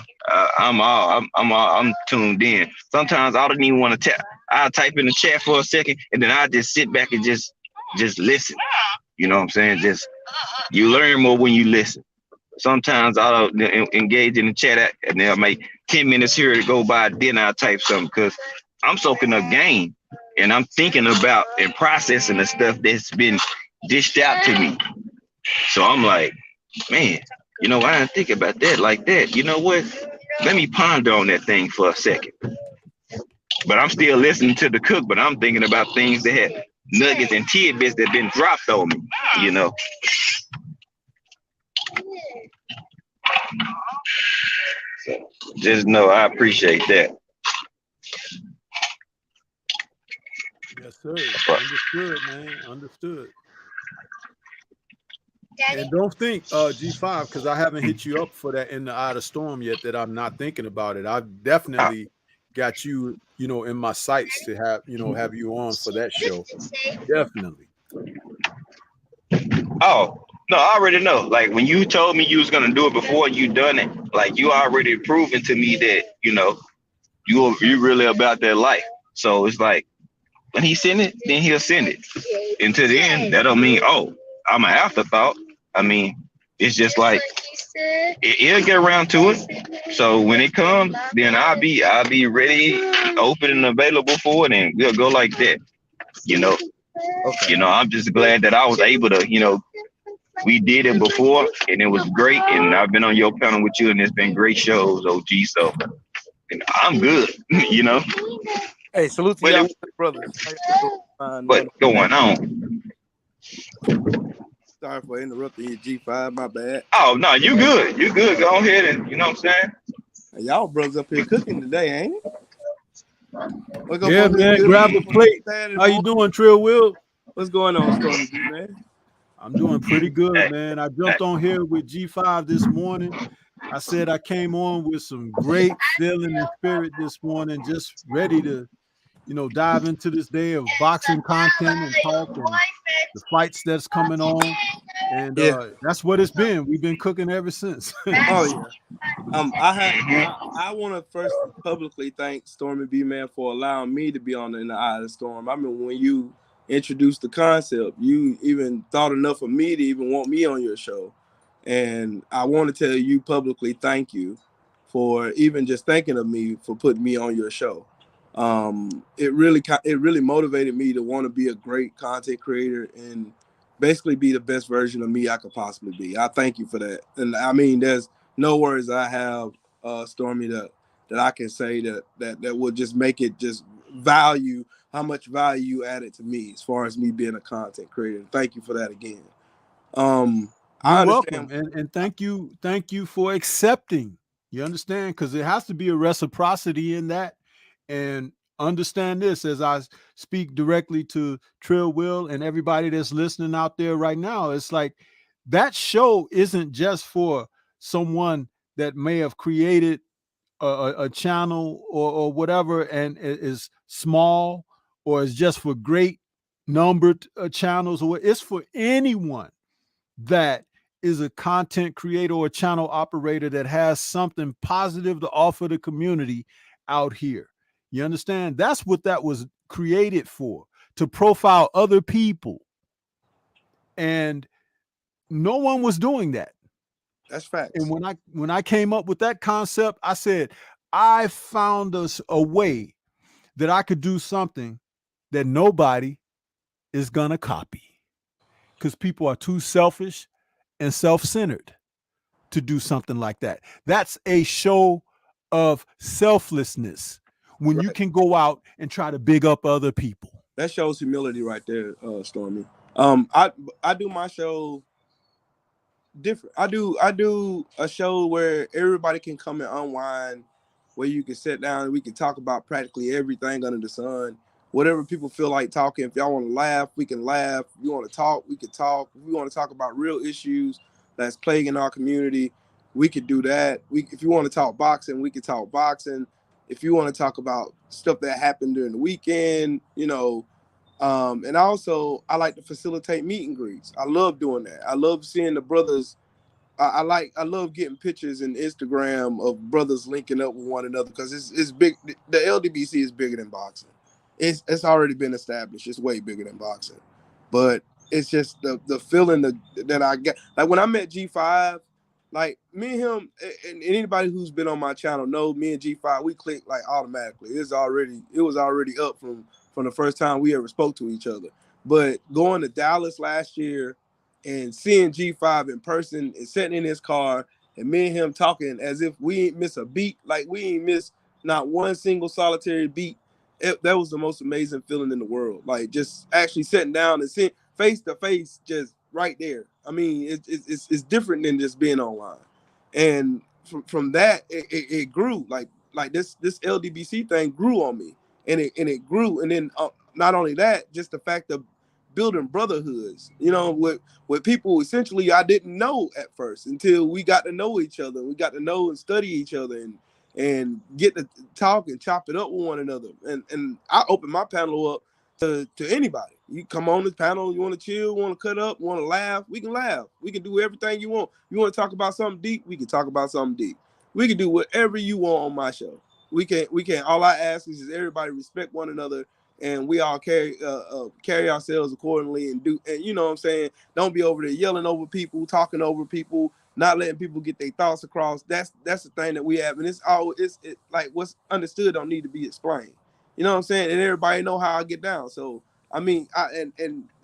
I'm tuned in. Sometimes I don't even want to tap. I'll type in the chat for a second and then I just sit back and just listen. You know what I'm saying? Just you learn more when you listen. Sometimes I'll engage in the chat and they'll make 10 minutes here to go by, then I'll type something because I'm soaking up game and I'm thinking about and processing the stuff that's been dished out to me. So I'm like, man, you know, I didn't think about that like that. You know what? Let me ponder on that thing for a second. But I'm still listening to the cook, but I'm thinking about things that had nuggets and tidbits that been dropped on me, you know. So just know I appreciate that. Yes, sir. Understood, man. Understood. And don't think, G5, because I haven't hit you up for that In the Eye of the Storm yet, that I'm not thinking about it. I've definitely got you, you know, in my sights to have you on for that show. Definitely. Oh, no, I already know. Like when you told me you was gonna do it before you done it, like you already proven to me that, you know, you really about that life. So it's like when he send it, then he'll send it. And to the end, that don't mean, oh, I'm an afterthought. I mean, it's just like it'll get around to it. So when it comes, then I'll be ready, open and available for it, and we'll go like that. You know. Okay. You know, I'm just glad that I was able to, you know, we did it before and it was great. And I've been on your panel with you and it's been great shows, OG. So I'm good, you know. Hey, salute to But y'all, it, brothers. How y'all doing? what going on? Sorry for interrupting you, G5. My bad. Oh no, you good. You good. Go ahead and you know what I'm saying? Hey, y'all brothers up here cooking today, ain't it? Wake up Yeah, on this man. good Grab a plate. Saturday How you morning. doing, Trill Will? What's going on, Stormy D, man? I'm doing pretty good, Hey, man. I hey, jumped on here with G5 this morning. I said I came on with some great feeling and spirit this morning, just ready to, dive into this day of boxing content and talk and the fights that's coming on. And Yeah. that's what it's been. We've been cooking ever since. Oh yeah. I want to first publicly thank Stormy B, man, for allowing me to be on In the Eye of the Storm. I mean, when you introduced the concept, you even thought enough of me to even want me on your show. And I want to tell you publicly thank you for even just thinking of me for putting me on your show. It really motivated me to want to be a great content creator and basically be the best version of me I could possibly be. I thank you for that. And I mean, there's no words I have, Stormy, that I can say that will just make it just value how much value you added to me as far as me being a content creator. Thank you for that again. You're I welcome. understand. And thank you for accepting. You understand? Because there has to be a reciprocity in that. And understand this as I speak directly to Trill Will and everybody that's listening out there right now. It's like that show isn't just for someone that may have created a channel or whatever and is small, or is just for great numbered channels, or it's for anyone that is a content creator or channel operator that has something positive to offer the community out here. You understand? That's what that was created for, to profile other people. And no one was doing that. That's facts. And when I came up with that concept, I said, I found a way that I could do something that nobody is gonna copy, because people are too selfish and self-centered to do something like that. That's a show of selflessness when you Right. can go out and try to big up other people. That shows humility right there, Stormy. I do my show different. I do a show where everybody can come and unwind, where you can sit down and we can talk about practically everything under the sun. Whatever people feel like talking. If y'all want to laugh, we can laugh. If you want to talk, we can talk. If we want to talk about real issues that's plaguing our community, we could do that. If you want to talk boxing, we can talk boxing. If you want to talk about stuff that happened during the weekend, and also I like to facilitate meet and greets. I love doing that. I love seeing the brothers. I love getting pictures in Instagram of brothers linking up with one another, because it's big. The LDBC is bigger than boxing. It's already been established. It's way bigger than boxing, but it's just the feeling that I get. Like when I met G5, like me and him, and anybody who's been on my channel know me and G5, we clicked like automatically. It was already up from the first time we ever spoke to each other. But going to Dallas last year and seeing G5 in person and sitting in his car and me and him talking as if we ain't miss a beat, like we ain't miss not one single solitary beat. That was the most amazing feeling in the world. Like just actually sitting down and seeing face to face, just right there. I mean, it's different than just being online. And from that, it grew. Like this LDBC thing grew on me, and it grew. And then not only that, just the fact of building brotherhoods, with people essentially I didn't know at first, until we got to know each other. We got to know and study each other and get to talk and chop it up with one another. And I open my panel up to anybody. You come on this panel, you want to chill, want to cut up, want to laugh, we can laugh. We can do everything you want. You want to talk about something deep, we can talk about something deep. We can do whatever you want on my show. We can. All I ask is everybody respect one another, and we all carry ourselves accordingly, and you know what I'm saying? Don't be over there yelling over people, talking over people, not letting people get their thoughts across. That's the thing that we have, and it's like what's understood don't need to be explained. You know what I'm saying? And everybody know how I get down. So I mean,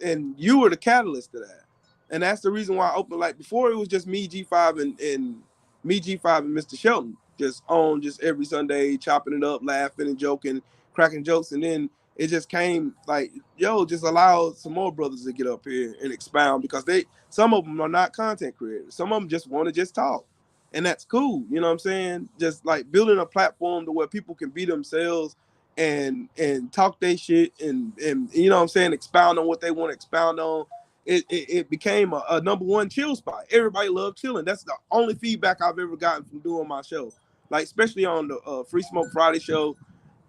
and you were the catalyst to that, and that's the reason why I opened. Like before, it was just me, G5, and Mr. Shelton, just every Sunday, chopping it up, laughing and joking, cracking jokes, and then it just came like, yo, just allow some more brothers to get up here and expound, because some of them are not content creators. Some of them just want to just talk, and that's cool. You know what I'm saying? Just like building a platform to where people can be themselves and talk their shit and you know what I'm saying, expound on what they want to expound on. It became a number one chill spot. Everybody loved chilling. That's the only feedback I've ever gotten from doing my show. Like, especially on the Free Smoke Friday show,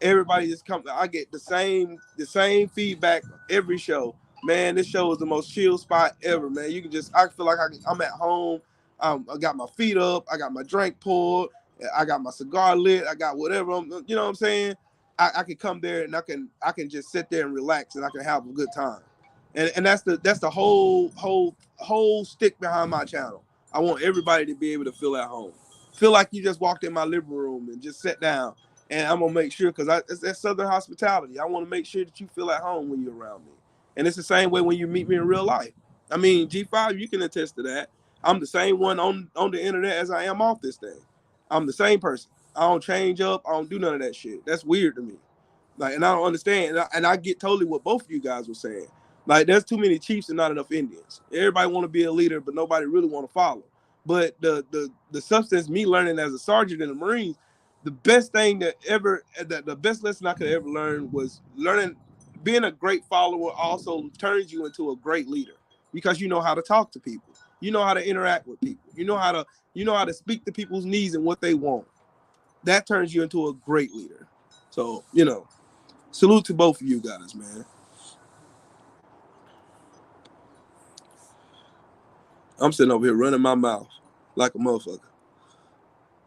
everybody just comes. I get the same feedback every show. Man, this show is the most chill spot ever, man. You can just, I feel like I'm at home. I got my feet up. I got my drink poured. I got my cigar lit. I got whatever. You know what I'm saying? I can come there and I can just sit there and relax, and I can have a good time. And that's the whole stick behind my channel. I want everybody to be able to feel at home. Feel like you just walked in my living room and just sat down. And I'm gonna make sure, because that's Southern hospitality. I want to make sure that you feel at home when you're around me. And it's the same way when you meet me in real life. I mean, G5, you can attest to that. I'm the same one on the internet as I am off this thing. I'm the same person. I don't change up. I don't do none of that shit. That's weird to me. Like, and I don't understand. And I get totally what both of you guys were saying. Like, there's too many chiefs and not enough Indians. Everybody want to be a leader, but nobody really want to follow. But the substance, me learning as a sergeant in the Marines, the best thing the best lesson I could ever learn was learning, being a great follower also turns you into a great leader, because you know how to talk to people. You know how to interact with people. You know how to speak to people's needs and what they want. That turns you into a great leader. So, you know, salute to both of you guys, man. I'm sitting over here running my mouth like a motherfucker.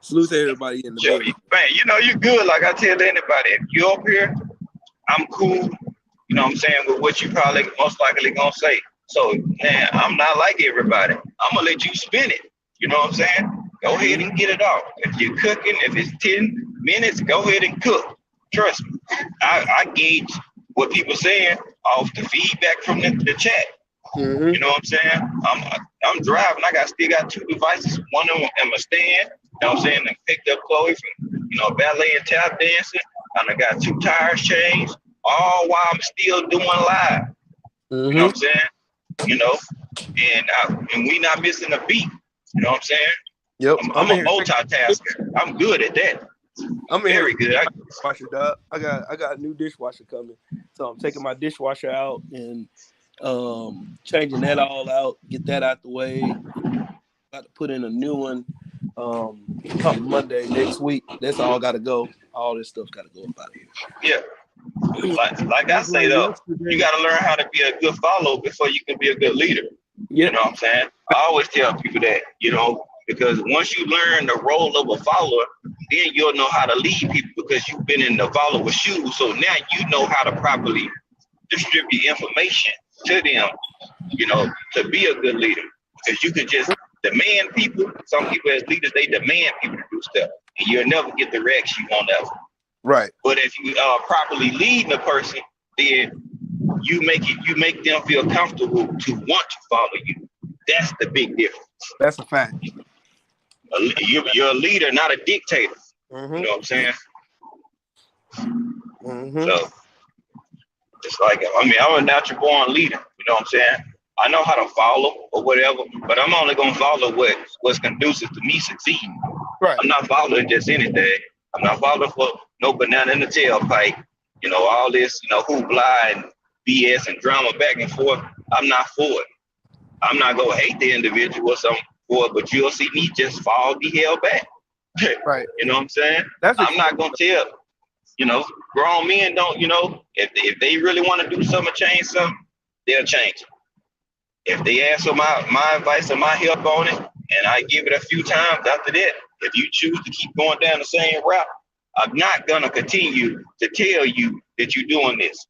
Salute to everybody in the building. Man, you know, you good. Like I tell anybody, if you up here, I'm cool. You know what I'm saying, with what you probably most likely gonna say. So, man, I'm not like everybody. I'm gonna let you spin it. You know what I'm saying? Go ahead and get it off. If you're cooking, if it's 10 minutes, go ahead and cook. Trust me. I gauge what people saying off the feedback from the chat. Mm-hmm. You know what I'm saying? I'm driving. I still got two devices. One of them in my stand. You know what I'm saying? I picked up Chloe from, ballet and tap dancing. And I got 2 tires changed, all while I'm still doing live. Mm-hmm. You know what I'm saying? And we not missing a beat. You know what I'm saying? Yep. I'm a multitasker. I'm good at that. I'm very good. Dishwasher, dog. I got a new dishwasher coming, so I'm taking my dishwasher out and changing that all out. Get that out the way. Got to put in a new one. Come Monday next week. That's all got to go. All this stuff got to go up out of here. Yeah. Like I say though, you got to learn how to be a good follower before you can be a good leader. Yeah. You know what I'm saying? I always tell people that, because once you learn the role of a follower, then you'll know how to lead people, because you've been in the follower's shoes. So now you know how to properly distribute information to them, to be a good leader. Because you could just demand people. Some people as leaders, they demand people to do stuff, and you'll never get the reaction you want ever. Right. But if you properly lead a person, then you make them feel comfortable to want to follow you. That's the big difference. That's a fact. You're a leader, not a dictator. Mm-hmm. You know what I'm saying? Mm-hmm. So it's like, I'm a natural born leader. You know what I'm saying? I know how to follow or whatever, but I'm only gonna follow what's conducive to me succeeding. Right. I'm not following just anything. I'm not following for no banana in the tailpipe. All this, hoopla and BS and drama back and forth. I'm not for it. I'm not gonna hate the individual or something for it, but you'll see me just fall the hell back. Right. You know what I'm saying? I'm not gonna tell. Grown men don't. If they really want to do something, change something, they'll change it. If they ask for my advice or my help on it, and I give it a few times, after that, if you choose to keep going down the same route, I'm not gonna continue to tell you that you're doing this.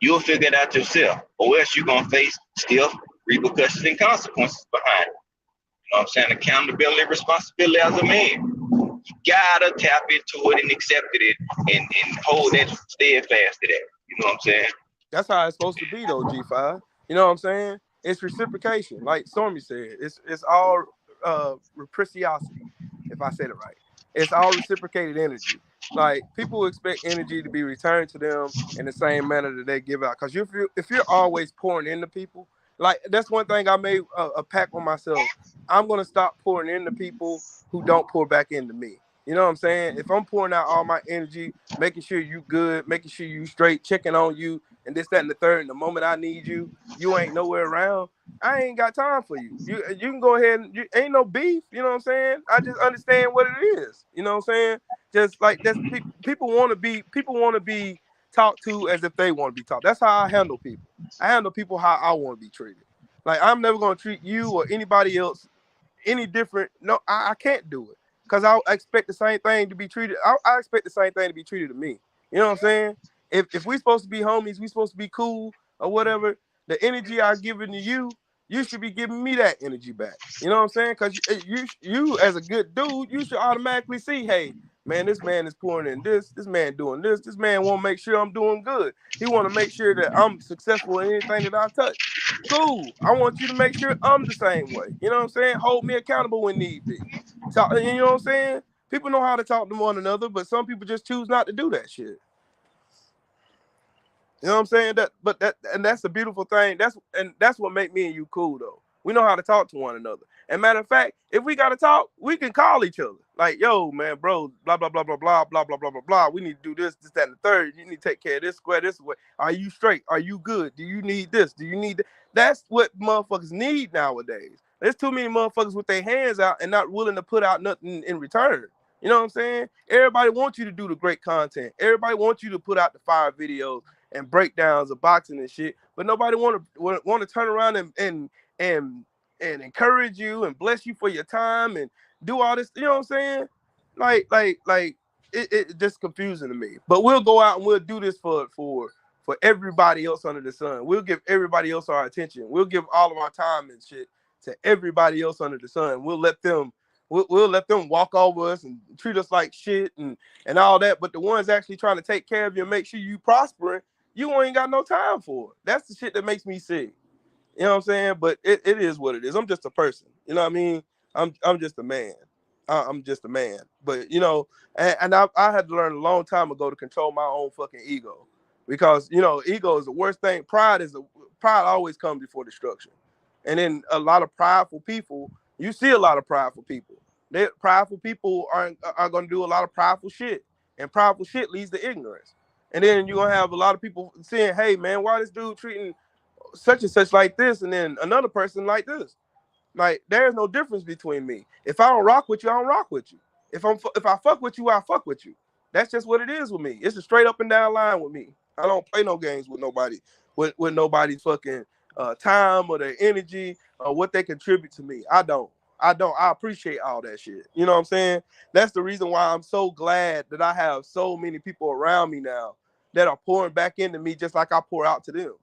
You'll figure it out yourself, or else you're gonna face still repercussions and consequences behind it. You know what I'm saying? Accountability and responsibility as a man. You gotta tap into it and accept it and hold that steadfast to that. You know what I'm saying? That's how it's supposed to be though, G5. You know what I'm saying? It's reciprocation. Like Stormy said, it's all reciprocity, if I said it right. It's all reciprocated energy. Like people expect energy to be returned to them in the same manner that they give out. Because if you're always pouring into people, like that's one thing I made a pact with myself. I'm gonna stop pouring into people who don't pour back into me. You know what I'm saying? If I'm pouring out all my energy, making sure you good, making sure you straight, checking on you, and this, that, and the third, and the moment I need you, you ain't nowhere around. I ain't got time for you. You can go ahead and ain't no beef. You know what I'm saying? I just understand what it is. You know what I'm saying? Just like that's people want to be talked to as if they want to be talked. That's how I handle people. I handle people how I want to be treated. Like I'm never gonna treat you or anybody else any different. No, I can't do it because I expect the same thing to be treated. I expect the same thing to be treated to me. You know what I'm saying? If we supposed to be homies, we supposed to be cool or whatever. The energy I giving to you, you should be giving me that energy back. You know what I'm saying? Because you as a good dude, you should automatically see, hey, man, this man is pouring in this man doing this man want to make sure I'm doing good. He want to make sure that I'm successful in anything that I touch. Cool. I want you to make sure I'm the same way. You know what I'm saying? Hold me accountable when need be. So, you know what I'm saying? People know how to talk to one another, but some people just choose not to do that shit. You know what I'm saying? That's a beautiful thing. That's what make me and you cool though. We know how to talk to one another. And matter of fact, if we gotta talk, we can call each other. Like, yo, man, bro, blah, blah, blah, blah, blah, blah, blah, blah, blah, blah. We need to do this, that, and the third. You need to take care of this square this way. Are you straight? Are you good? Do you need this? Do you need that? That's what motherfuckers need nowadays. There's too many motherfuckers with their hands out and not willing to put out nothing in return. You know what I'm saying? Everybody wants you to do the great content. Everybody wants you to put out the fire videos and breakdowns of boxing and shit, but nobody want to turn around and encourage you and bless you for your time and do all this. You know what I'm saying? Like it just confusing to me. But we'll go out and we'll do this for everybody else under the sun. We'll give everybody else our attention. We'll give all of our time and shit to everybody else under the sun. We'll let them walk over us and treat us like shit and all that. But the ones actually trying to take care of you and make sure you prospering, you ain't got no time for it. That's the shit that makes me sick. You know what I'm saying? But it is what it is. I'm just a person. You know what I mean? I'm just a man. I'm just a man. But, you know, and I had to learn a long time ago to control my own fucking ego. Because, you know, ego is the worst thing. Pride always comes before destruction. And then a lot of prideful people, you see a lot of prideful people. Prideful people are going to do a lot of prideful shit. And prideful shit leads to ignorance. And then you're going to have a lot of people saying, hey, man, why this dude treating such and such like this and then another person like this? Like, there's no difference between me. If I don't rock with you, I don't rock with you. If I fuck with you, I fuck with you. That's just what it is with me. It's a straight up and down line with me. I don't play no games with nobody, with nobody's fucking time or their energy or what they contribute to me. I don't. I appreciate all that shit. You know what I'm saying? That's the reason why I'm so glad that I have so many people around me now that are pouring back into me just like I pour out to them.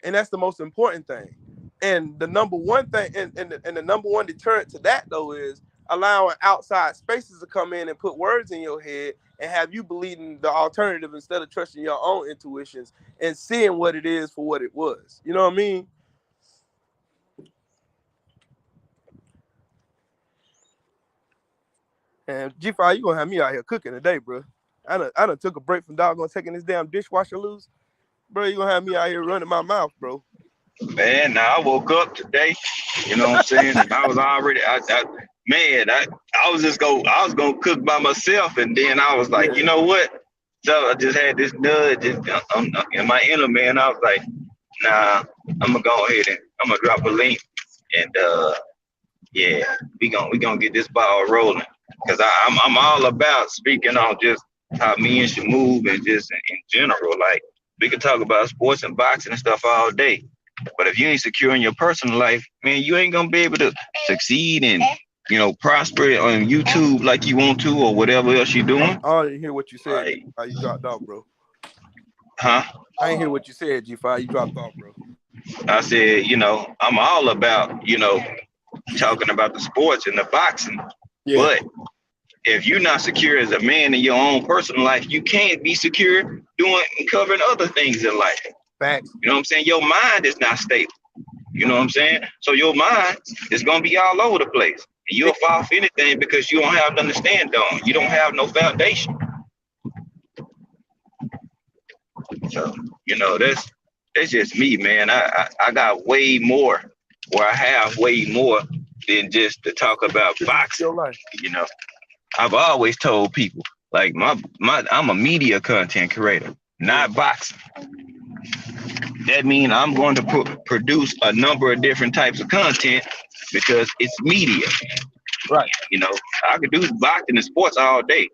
And that's the most important thing. And the number one thing, and the number one deterrent to that though is allowing outside spaces to come in and put words in your head and have you believing the alternative instead of trusting your own intuitions and seeing what it is for what it was. You know what I mean? And G5, you gonna have me out here cooking today, bro. I done took a break from doggone taking this damn dishwasher loose. Bro, you gonna have me out here running my mouth, bro. Man, now I woke up today, you know what I'm saying? And I was already, I was gonna cook by myself, and then I was like, you know what? So I just had this nudge in my inner man. I was like, nah, I'm gonna go ahead and I'm gonna drop a link, and yeah, we gonna get this ball rolling. Cause I'm all about speaking on just how men should move and just in general. Like, we could talk about sports and boxing and stuff all day, but if you ain't secure in your personal life, man, you ain't gonna be able to succeed and, you know, prosper on YouTube like you want to or whatever else you're doing. I didn't hear what you said. Right. How you dropped off, bro? Huh? I didn't hear what you said, G5. You dropped off, bro. I said, you know, I'm all about, you know, talking about the sports and the boxing, but if you're not secure as a man in your own personal life, you can't be secure doing and covering other things in life. Facts. You know what I'm saying? Your mind is not stable. You know what I'm saying? So your mind is going to be all over the place. You'll fall for anything because you don't have nothing to stand on. You don't have no foundation. So, that's just me, man. I got way more, or I have way more than just to talk about boxing. Your life. I've always told people, like I'm a media content creator, not boxing. That means I'm going to produce a number of different types of content because it's media. Right. I could do boxing and sports all day.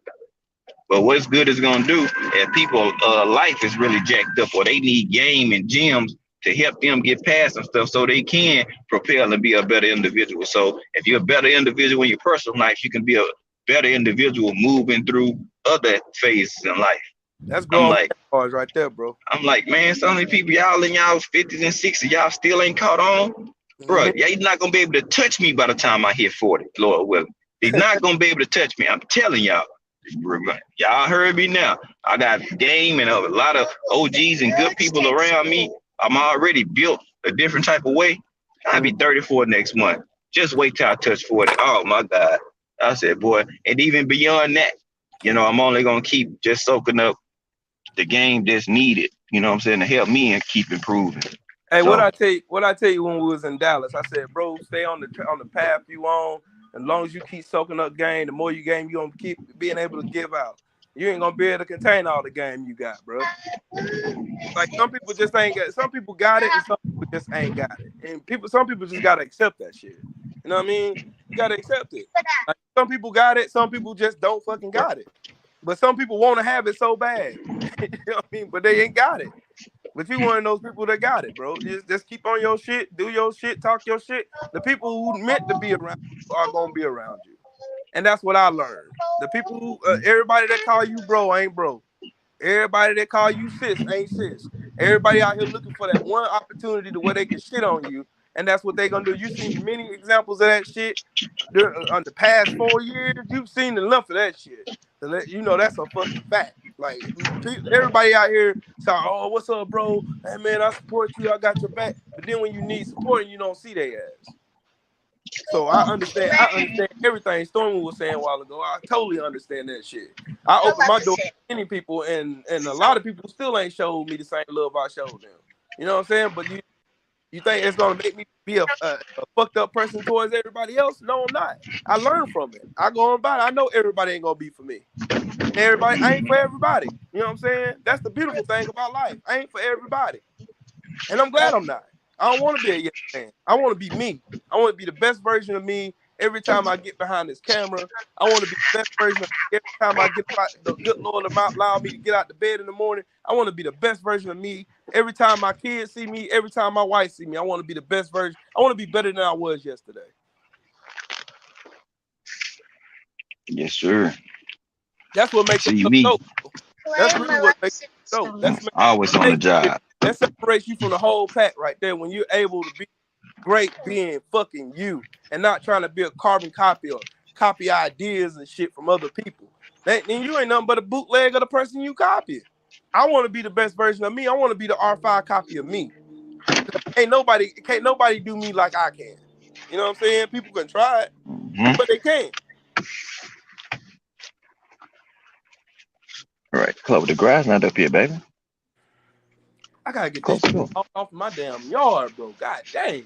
But what's good is going to do if people life is really jacked up, or they need game and gyms to help them get past some stuff so they can propel and be a better individual. So if you're a better individual in your personal life, you can be a better individual moving through other phases in life. That's growing right there, bro. I'm like, man, so many people, y'all in y'all's 50s and 60s, y'all still ain't caught on. Bro, you're not going to be able to touch me by the time I hit 40, Lord willing. He's not going to be able to touch me. I'm telling y'all. Y'all heard me now. I got game and a lot of OGs and good people around me. I'm already built a different type of way. I'll be 34 next month. Just wait till I touch 40. Oh, my God. I said, boy, and even beyond that, I'm only going to keep just soaking up the game that's needed, what I'm saying, to help me and keep improving. Hey, so, what I tell you when we was in Dallas, I said, bro, stay on the path you on. As long as you keep soaking up game, the more you game, you're gonna keep being able to give out. You ain't gonna be able to contain all the game you got, bro. Like some people just ain't got. Some people got it, and some people just ain't got it. And some people just gotta accept that shit. You know what I mean? You gotta accept it. Like, some people got it, some people just don't fucking got it. But some people want to have it so bad. You know what I mean? But they ain't got it. But you one of those people that got it, bro. Just keep on your shit, do your shit, talk your shit. The people who meant to be around you are gonna be around you, and that's what I learned. The people who, everybody that call you bro ain't bro. Everybody that call you sis ain't sis. Everybody out here looking for that one opportunity to where they can shit on you, and that's what they gonna do. You've seen many examples of that shit on the past 4 years. You've seen enough of that shit to let you know that's a fucking fact. Like everybody out here say, "Oh, what's up, bro? Hey man, I support you. I got your back." But then when you need support, you don't see their ass. So I understand everything Stormy was saying a while ago. I totally understand that shit. I opened my door to many people, and a lot of people still ain't showed me the same love I showed them. You know what I'm saying? But you think it's gonna make me be a fucked up person towards everybody else? No, I'm not. I learned from it. I go on by it. I know everybody ain't gonna be for me. Everybody, I ain't for everybody. You know what I'm saying? That's the beautiful thing about life. I ain't for everybody. And I'm glad I'm not. I don't want to be a yes man. I want to be me. I want to be the best version of me every time I get behind this camera. I want to be the best version of me every time I get out, the good Lord allow me to get out the bed in the morning. I want to be the best version of me every time my kids see me, every time my wife see me. I want to be the best version. I want to be better than I was yesterday. Yes, sir. That's what makes it dope. That's really what makes it dope. That's always on the job. That separates you from the whole pack right there when you're able to be great being fucking you and not trying to be a carbon copy or copy ideas and shit from other people. Then you ain't nothing but a bootleg of the person you copy. I want to be the best version of me. I want to be the R5 copy of me. Can't nobody do me like I can. You know what I'm saying? People can try it, but they can't. All right, Clover, the grass not up here, baby. I gotta get this shit off my damn yard, bro. God dang.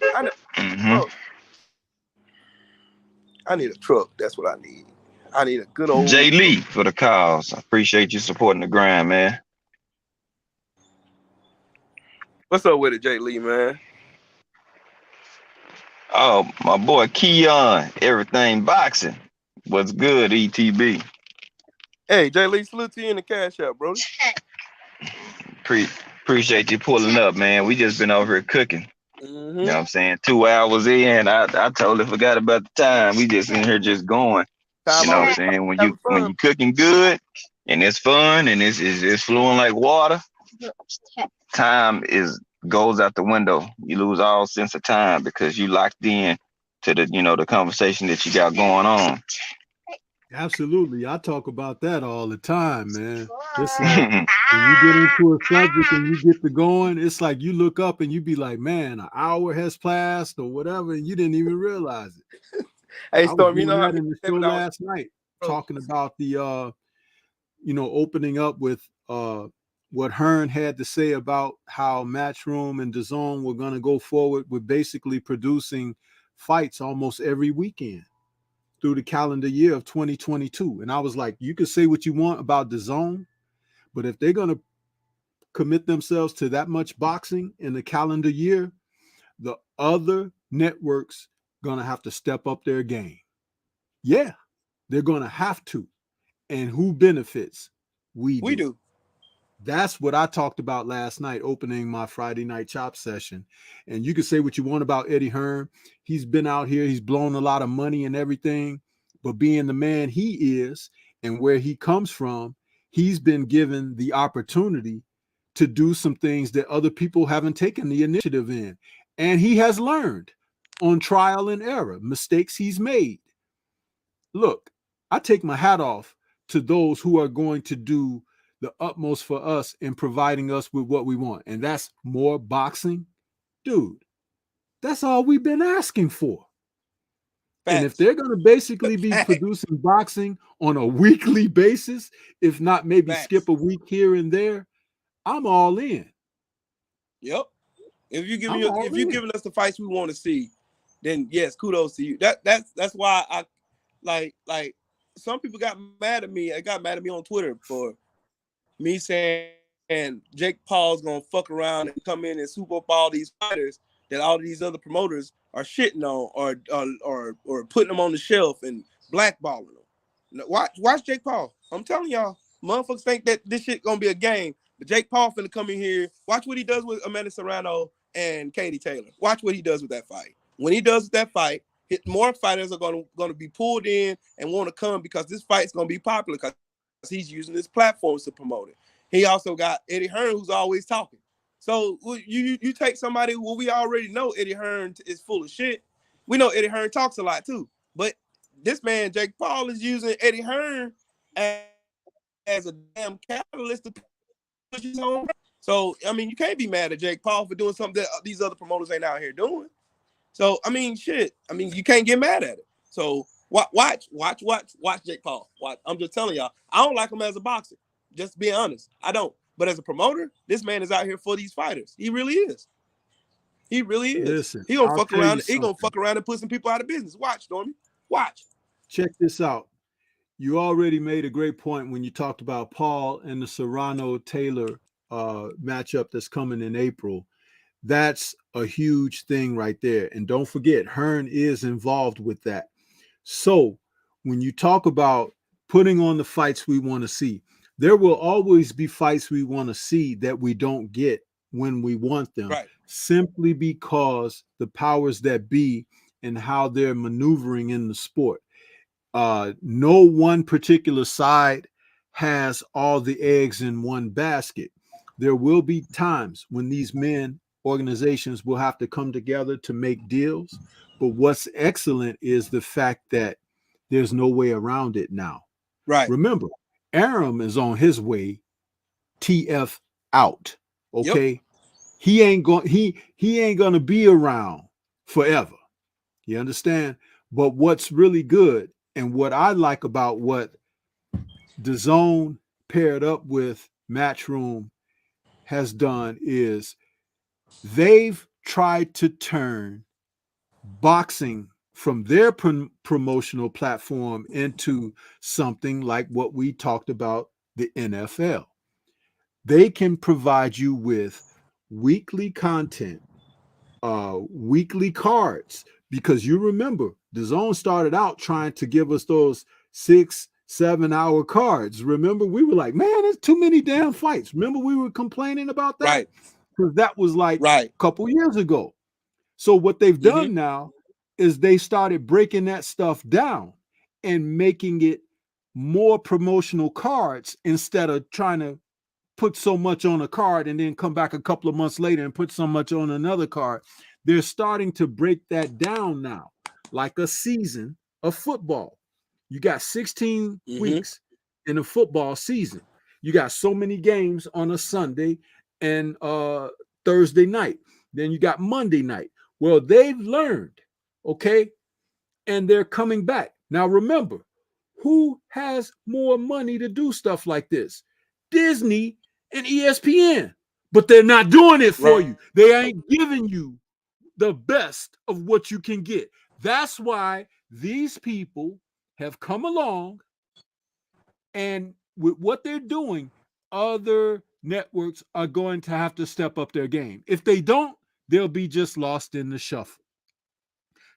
I need a truck. That's what I need. I need a good old Jay Lee for the cause. I appreciate you supporting the grind, man. What's up with it, Jay Lee, man? Oh, my boy Keon, everything boxing. What's good, ETB? Hey, Jay Lee, salute to you in the cash app, bro. Appreciate you pulling up, man. We just been over here cooking. You know what I'm saying? 2 hours in, I totally forgot about the time. We just in here just going. You know what I'm saying? When you cooking good and it's fun and it's flowing like water, time goes out the window. You lose all sense of time because you locked in to the conversation that you got going on. Absolutely. I talk about that all the time, man. It's like when you get into a subject and you get to going, it's like you look up and you be like, man, an hour has passed or whatever, and you didn't even realize it. Hey, I was Storm, you doing know how that many in the show seminars I was last night, bro, talking about the opening up with what Hearn had to say about how Matchroom and DAZN were going to go forward with basically producing fights almost every weekend through the calendar year of 2022. And I was like, you can say what you want about DAZN, but if they're going to commit themselves to that much boxing in the calendar year, the other networks going to have to step up their game. Yeah, they're going to have to. And who benefits? We we do. do. That's what I talked about last night, opening my Friday night chop session. And you can say what you want about Eddie Hearn. He's been out here, he's blown a lot of money and everything, but being the man he is and where he comes from, he's been given the opportunity to do some things that other people haven't taken the initiative in. And he has learned on trial and error, mistakes he's made. Look, I take my hat off to those who are going to do the utmost for us in providing us with what we want. And that's more boxing. Dude, that's all we've been asking for. And if Facts. they're going to basically be Facts. producing boxing on a weekly basis, if not maybe Facts. skip a week here and there, I'm all in. Yep. If you're I'm all in. giving us the fights we want to see, then yes, kudos to you. That's why I like some people got mad at me. They got mad at me on Twitter for me saying and Jake Paul's gonna fuck around and come in and swoop up all these fighters that all these other promoters are shitting on or putting them on the shelf and blackballing them. Watch Jake Paul. I'm telling y'all, motherfuckers think that this shit gonna be a game, but Jake Paul finna come in here. Watch what he does with Amanda Serrano and Katie Taylor. Watch what he does with that fight. When he does that fight, more fighters are gonna be pulled in and want to come because this fight's gonna be popular because he's using his platforms to promote it. He also got Eddie Hearn, who's always talking. So you take somebody who we already know Eddie Hearn is full of shit. We know Eddie Hearn talks a lot too, but this man Jake Paul is using Eddie Hearn as a damn catalyst to push his own. So I mean, you can't be mad at Jake Paul for doing something that these other promoters ain't out here doing. So I mean, shit. I mean, you can't get mad at it. So watch Jake Paul. Watch. I'm just telling y'all, I don't like him as a boxer. Just to be honest, I don't. But as a promoter, this man is out here for these fighters. He really is. He really is. Listen, He gonna I'll fuck tell you around. He gonna something. fuck around and put some people out of business. Watch, Stormy. Watch. Check this out. You already made a great point when you talked about Paul and the Serrano-Taylor matchup that's coming in April. That's a huge thing right there. And don't forget, Hearn is involved with that. So when you talk about putting on the fights we want to see, there will always be fights we want to see that we don't get when we want them, Right. simply because the powers that be and how they're maneuvering in the sport. No one particular side has all the eggs in one basket. There will be times when these organizations will have to come together to make deals. But what's excellent is the fact that there's no way around it now. Right. Remember, Arum is on his way TF out. Okay. Yep. He ain't going to be around forever. You understand? But what's really good and what I like about what DAZN paired up with Matchroom has done is they've tried to turn boxing from their promotional platform into something like what we talked about, the NFL. They can provide you with weekly content, weekly cards, because you remember DAZN started out trying to give us those 6-7 hour cards. Remember, we were like, man, there's too many damn fights. Remember, we were complaining about that? Right. Because that was like a couple years ago. So what they've done now is they started breaking that stuff down and making it more promotional cards instead of trying to put so much on a card and then come back a couple of months later and put so much on another card. They're starting to break that down now, like a season of football. You got 16 weeks in a football season. You got so many games on a Sunday and Thursday night. Then you got Monday night. Well, they've learned, okay, and they're coming back. Now, remember, who has more money to do stuff like this? Disney and ESPN, but they're not doing it for you. They ain't giving you the best of what you can get. That's why these people have come along, and with what they're doing, other networks are going to have to step up their game. If they don't, they'll be just lost in the shuffle.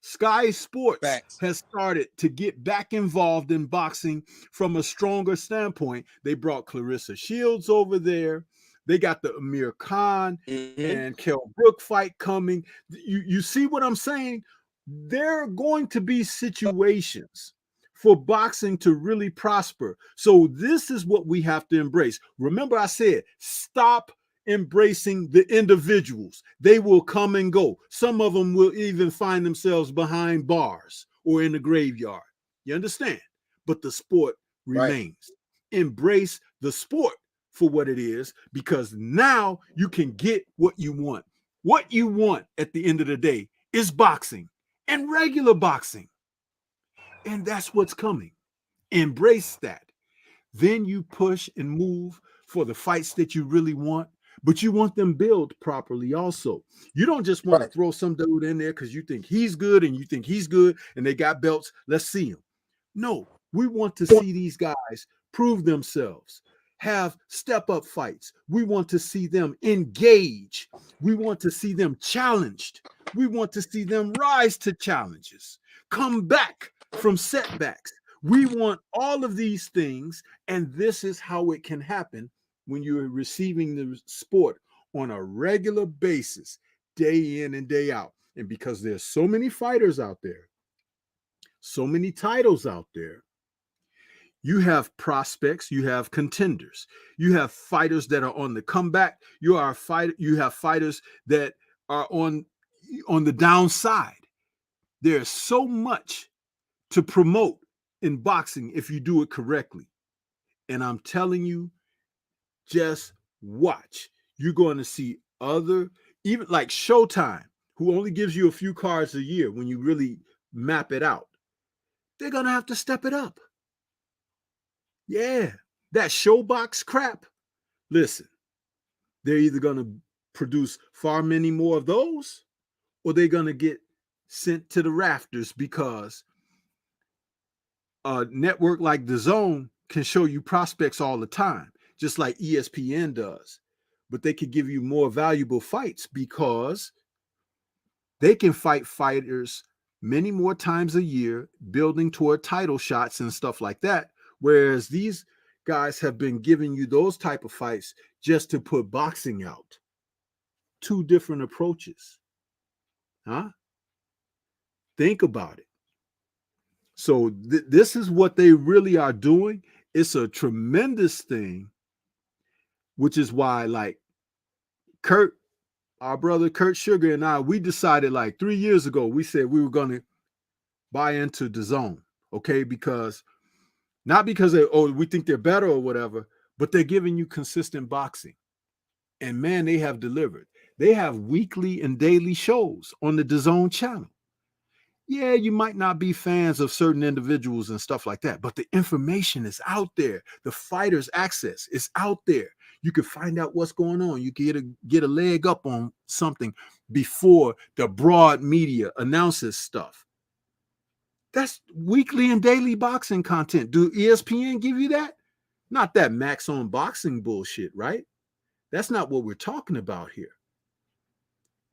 Sky Sports Facts. has started to get back involved in boxing from a stronger standpoint. They brought Clarissa Shields over there. They got the Amir Khan and Kell Brook fight coming. You see what I'm saying? There are going to be situations for boxing to really prosper. So this is what we have to embrace. Remember, I said, stop embracing the individuals. They will come and go. Some of them will even find themselves behind bars or in the graveyard. You understand? But the sport remains. Embrace the sport for what it is, because now you can get what you want. What you want at the end of the day is boxing and regular boxing. And that's what's coming. Embrace that. Then you push and move for the fights that you really want, but you want them built properly also. You don't just want to throw some dude in there because you think he's good and you think he's good and they got belts. Let's see him. No, we want to see these guys prove themselves, have step-up fights. We want to see them engage. We want to see them challenged. We want to see them rise to challenges, come back from setbacks. We want all of these things, and this is how it can happen when you're receiving the sport on a regular basis, day in and day out. And because there's so many fighters out there, so many titles out there, you have prospects, you have contenders, you have fighters that are on the comeback, you have fighters that are on the downside. There's so much to promote in boxing if you do it correctly. And I'm telling you, just watch. You're going to see other, even like Showtime, who only gives you a few cards a year when you really map it out. They're going to have to step it up. Yeah, that Showbox crap. Listen, they're either going to produce far many more of those, or they're going to get sent to the rafters, because a network like DAZN can show you prospects all the time, just like ESPN does. But they could give you more valuable fights because they can fight fighters many more times a year, building toward title shots and stuff like that. Whereas these guys have been giving you those type of fights just to put boxing out. Two different approaches. Huh? Think about it. So this is what they really are doing. It's a tremendous thing, which is why, like, Kurt, our brother Kurt Sugar and I, we decided like 3 years ago, we said we were going to buy into DAZN, okay? Because not because we think they're better or whatever, but they're giving you consistent boxing. And man, they have delivered. They have weekly and daily shows on the DAZN channel. Yeah, you might not be fans of certain individuals and stuff like that, but the information is out there. The fighters' access is out there. You can find out what's going on. You can get a leg up on something before the broad media announces stuff. That's weekly and daily boxing content. Do ESPN give you that? Not that Max on Boxing bullshit, right? That's not what we're talking about here.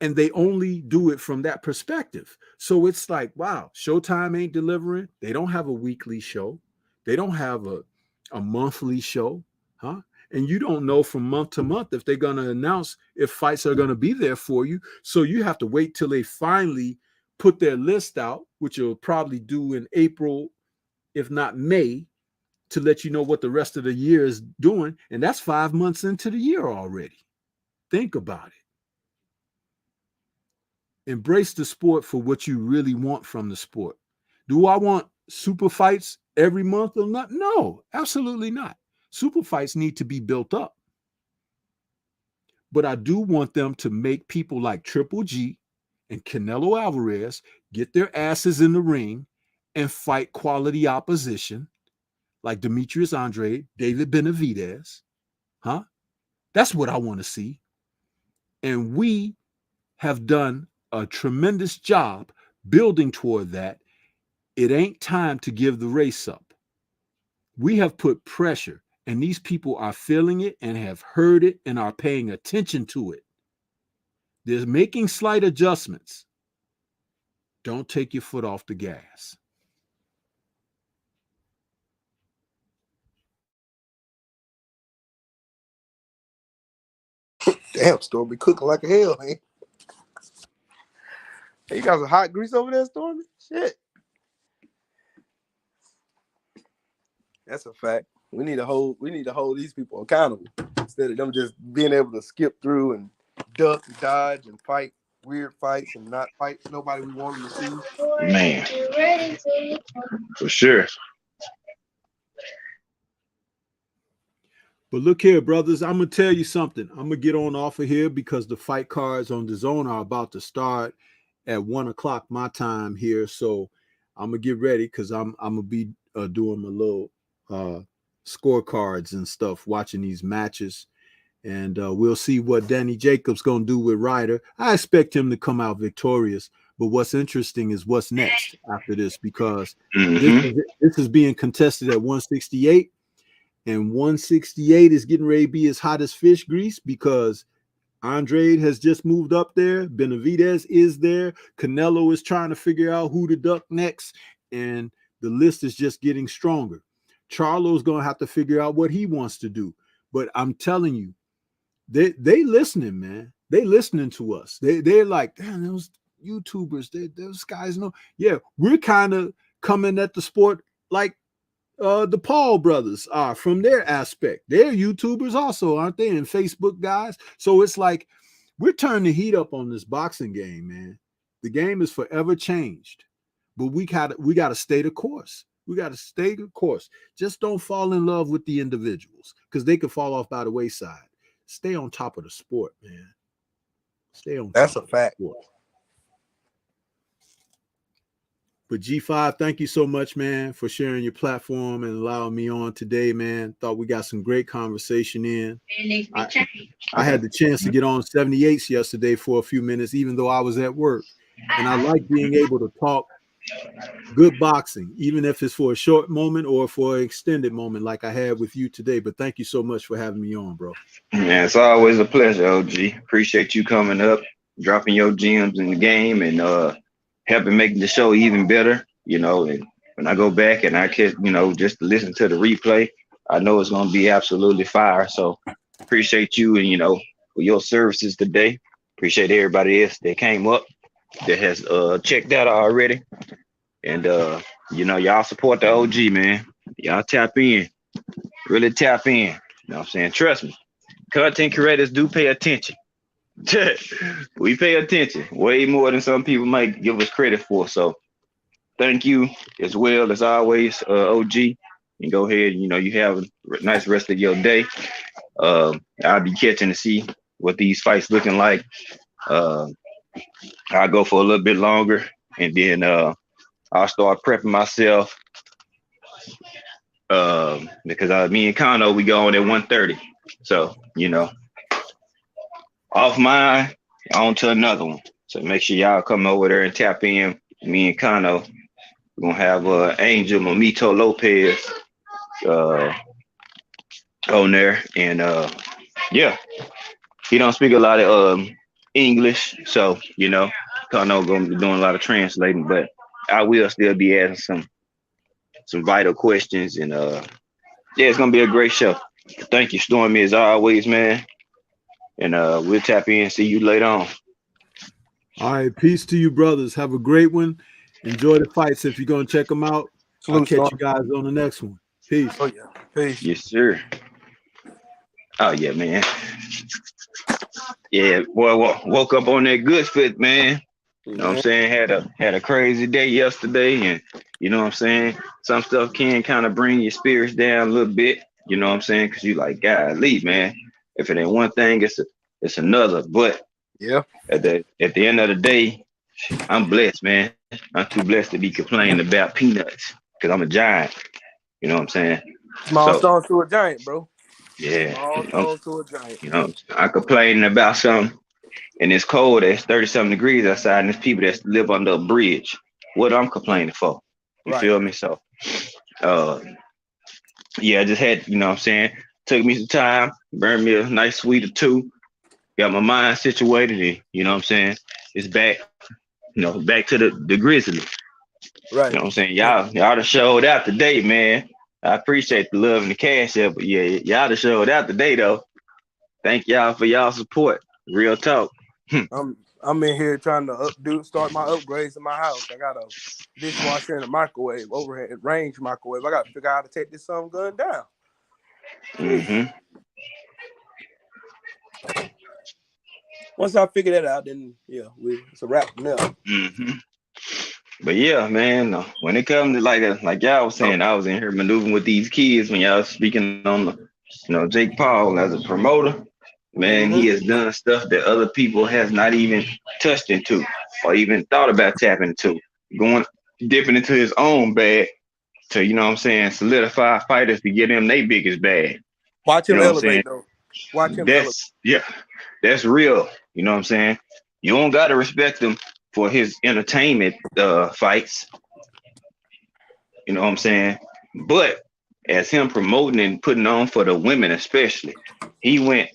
And they only do it from that perspective. So it's like, wow, Showtime ain't delivering. They don't have a weekly show. They don't have a monthly show, huh? And you don't know from month to month if they're going to announce if fights are going to be there for you. So you have to wait till they finally put their list out, which you'll probably do in April, if not May, to let you know what the rest of the year is doing. And that's 5 months into the year already. Think about it. Embrace the sport for what you really want from the sport. Do I want super fights every month or not? No, absolutely not. Super fights need to be built up. But I do want them to make people like Triple G and Canelo Alvarez get their asses in the ring and fight quality opposition like Demetrius Andrade, David Benavidez. Huh? That's what I want to see. And we have done a tremendous job building toward that. It ain't time to give the race up. We have put pressure, and these people are feeling it and have heard it and are paying attention to it. They're making slight adjustments. Don't take your foot off the gas. Damn, Stormy cooking like a hell, man. Hey, you got some hot grease over there, Stormy? Shit. That's a fact. We need to hold these people accountable instead of them just being able to skip through and duck and dodge and fight weird fights and not fight nobody we want them to see. Man, for sure. But look here, brothers, I'm going to tell you something. I'm going to get on off of here because the fight cards on DAZN are about to start at 1 o'clock my time here. So I'm going to get ready because I'm going to be doing my little scorecards and stuff, watching these matches. And we'll see what Danny Jacobs going to do with Ryder. I expect him to come out victorious. But what's interesting is what's next after this, because this is being contested at 168. And 168 is getting ready to be as hot as fish grease because Andrade has just moved up there. Benavidez is there. Canelo is trying to figure out who to duck next. And the list is just getting stronger. Charlo's going to have to figure out what he wants to do. But I'm telling you, they listening, man. They listening to us. They're like, damn, those YouTubers, those guys know. Yeah, we're kind of coming at the sport like the Paul brothers are from their aspect. They're YouTubers also, aren't they? And Facebook guys. So it's like we're turning the heat up on this boxing game, man. The game is forever changed, but we got to stay the course. We got to stay the course. Just don't fall in love with the individuals because they could fall off by the wayside. Stay on top of the sport, man. Stay on. That's a fact. But G5, thank you so much, man, for sharing your platform and allowing me on today, man. Thought we got some great conversation in. I had the chance to get on 78s yesterday for a few minutes, even though I was at work. And I like being able to talk good boxing, even if it's for a short moment or for an extended moment like I had with you today. But thank you so much for having me on, bro. Yeah, it's always a pleasure, OG. Appreciate you coming up, dropping your gems in the game, and helping make the show even better, you know. And when I go back and I can, you know, just listen to the replay, I know it's going to be absolutely fire. So appreciate you and, you know, for your services today. Appreciate everybody else that came up that has checked out already. And, you know, y'all support the OG, man. Y'all tap in, really tap in. You know what I'm saying? Trust me, content creators do pay attention. We pay attention way more than some people might give us credit for. So thank you as well as always, OG. And go ahead, you know, you have a nice rest of your day. I'll be catching to see what these fights looking like. I'll go for a little bit longer, and then I'll start prepping myself because me and Kano, we go on at 1:30. So, you know, off mine, on to another one. So make sure y'all come over there and tap in. Me and Kano, we're gonna have Angel Mamito Lopez on there, and yeah, he don't speak a lot of English, so you know, Kano gonna be doing a lot of translating, but I will still be asking some vital questions, and yeah, it's gonna be a great show. Thank you, Stormy, as always, man. And we'll tap in. See you later on. All right. Peace to you, brothers. Have a great one. Enjoy the fights. If you're going to check them out, I'll catch you guys on the next one. Peace. Oh, yeah. Peace. Yes, sir. Oh, yeah, man. Yeah, boy, woke up on that good foot, man. You know what I'm saying? Had a crazy day yesterday, and you know what I'm saying? Some stuff can kind of bring your spirits down a little bit. You know what I'm saying? Because you like, golly, man. If it ain't one thing, it's another. But yeah, at the end of the day, I'm blessed, man. I'm too blessed to be complaining about peanuts because I'm a giant. You know what I'm saying? Small So stones to a giant, bro. yeah, Small stones to a giant. you know, I'm complaining about something and it's cold, it's 30-something degrees outside, and there's people that live under a bridge. What I'm complaining for. You Right. feel me? So yeah, I just had, you know what I'm saying, took me some time, burned me a nice sweet or two, got my mind situated, and you know what I'm saying, it's back, you know, back to the Grizzly. Right. You know what I'm saying? Y'all done showed out today, man. I appreciate the love and the cash up, but yeah, y'all done showed out today though. Thank y'all for y'all support. Real talk. I'm in here trying to start my upgrades in my house. I got a dishwasher and a microwave, overhead range microwave. I got to figure out how to take this gun down. Mm-hmm. Once I figure that out, then yeah, it's a wrap from there. Mm-hmm. But yeah, man, when it comes to like y'all was saying, I was in here maneuvering with these kids when y'all was speaking on the, you know, Jake Paul as a promoter. Man, he has done stuff that other people has not even touched into or even thought about tapping into, dipping into his own bag to, you know what I'm saying, solidify fighters to get him their biggest bag. Watch him You know what I'm elevate, saying? though. Watch him elevate. Yeah, that's real. You know what I'm saying? You don't got to respect him for his entertainment fights. You know what I'm saying? But as him promoting and putting on for the women, especially, he went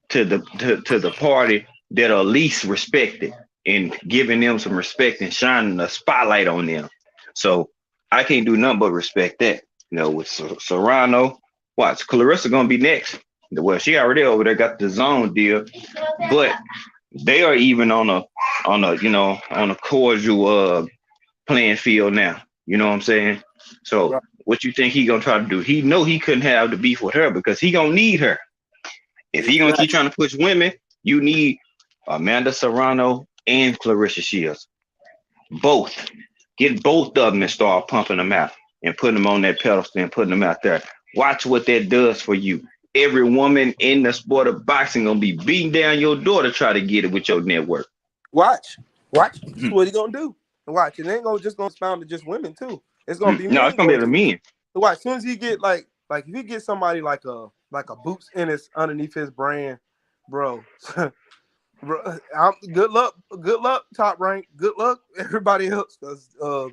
to the party that are least respected and giving them some respect and shining a spotlight on them. So I can't do nothing but respect that. You know, with Serrano, watch Clarissa gonna be next. Well, she already over there got the zone deal, but they are even on a you know, on a cordial playing field now. You know what I'm saying? So what you think he gonna try to do? He know he couldn't have the beef with her because he gonna need her. If he gonna keep trying to push women, you need Amanda Serrano and Clarissa Shields. Both. Get both of them and start pumping them out and putting them on that pedestal and putting them out there. Watch what that does for you. Every woman in the sport of boxing gonna be beating down your door to try to get it with your network. Watch. That's what he gonna do. Watch. It ain't just gonna spawn to just women too. It's gonna be no, it's gonna be the men. Watch. As soon as he get like if he get somebody like a Boots Ennis underneath his brand, bro. Bro, good luck, Top Rank. Good luck, everybody else, because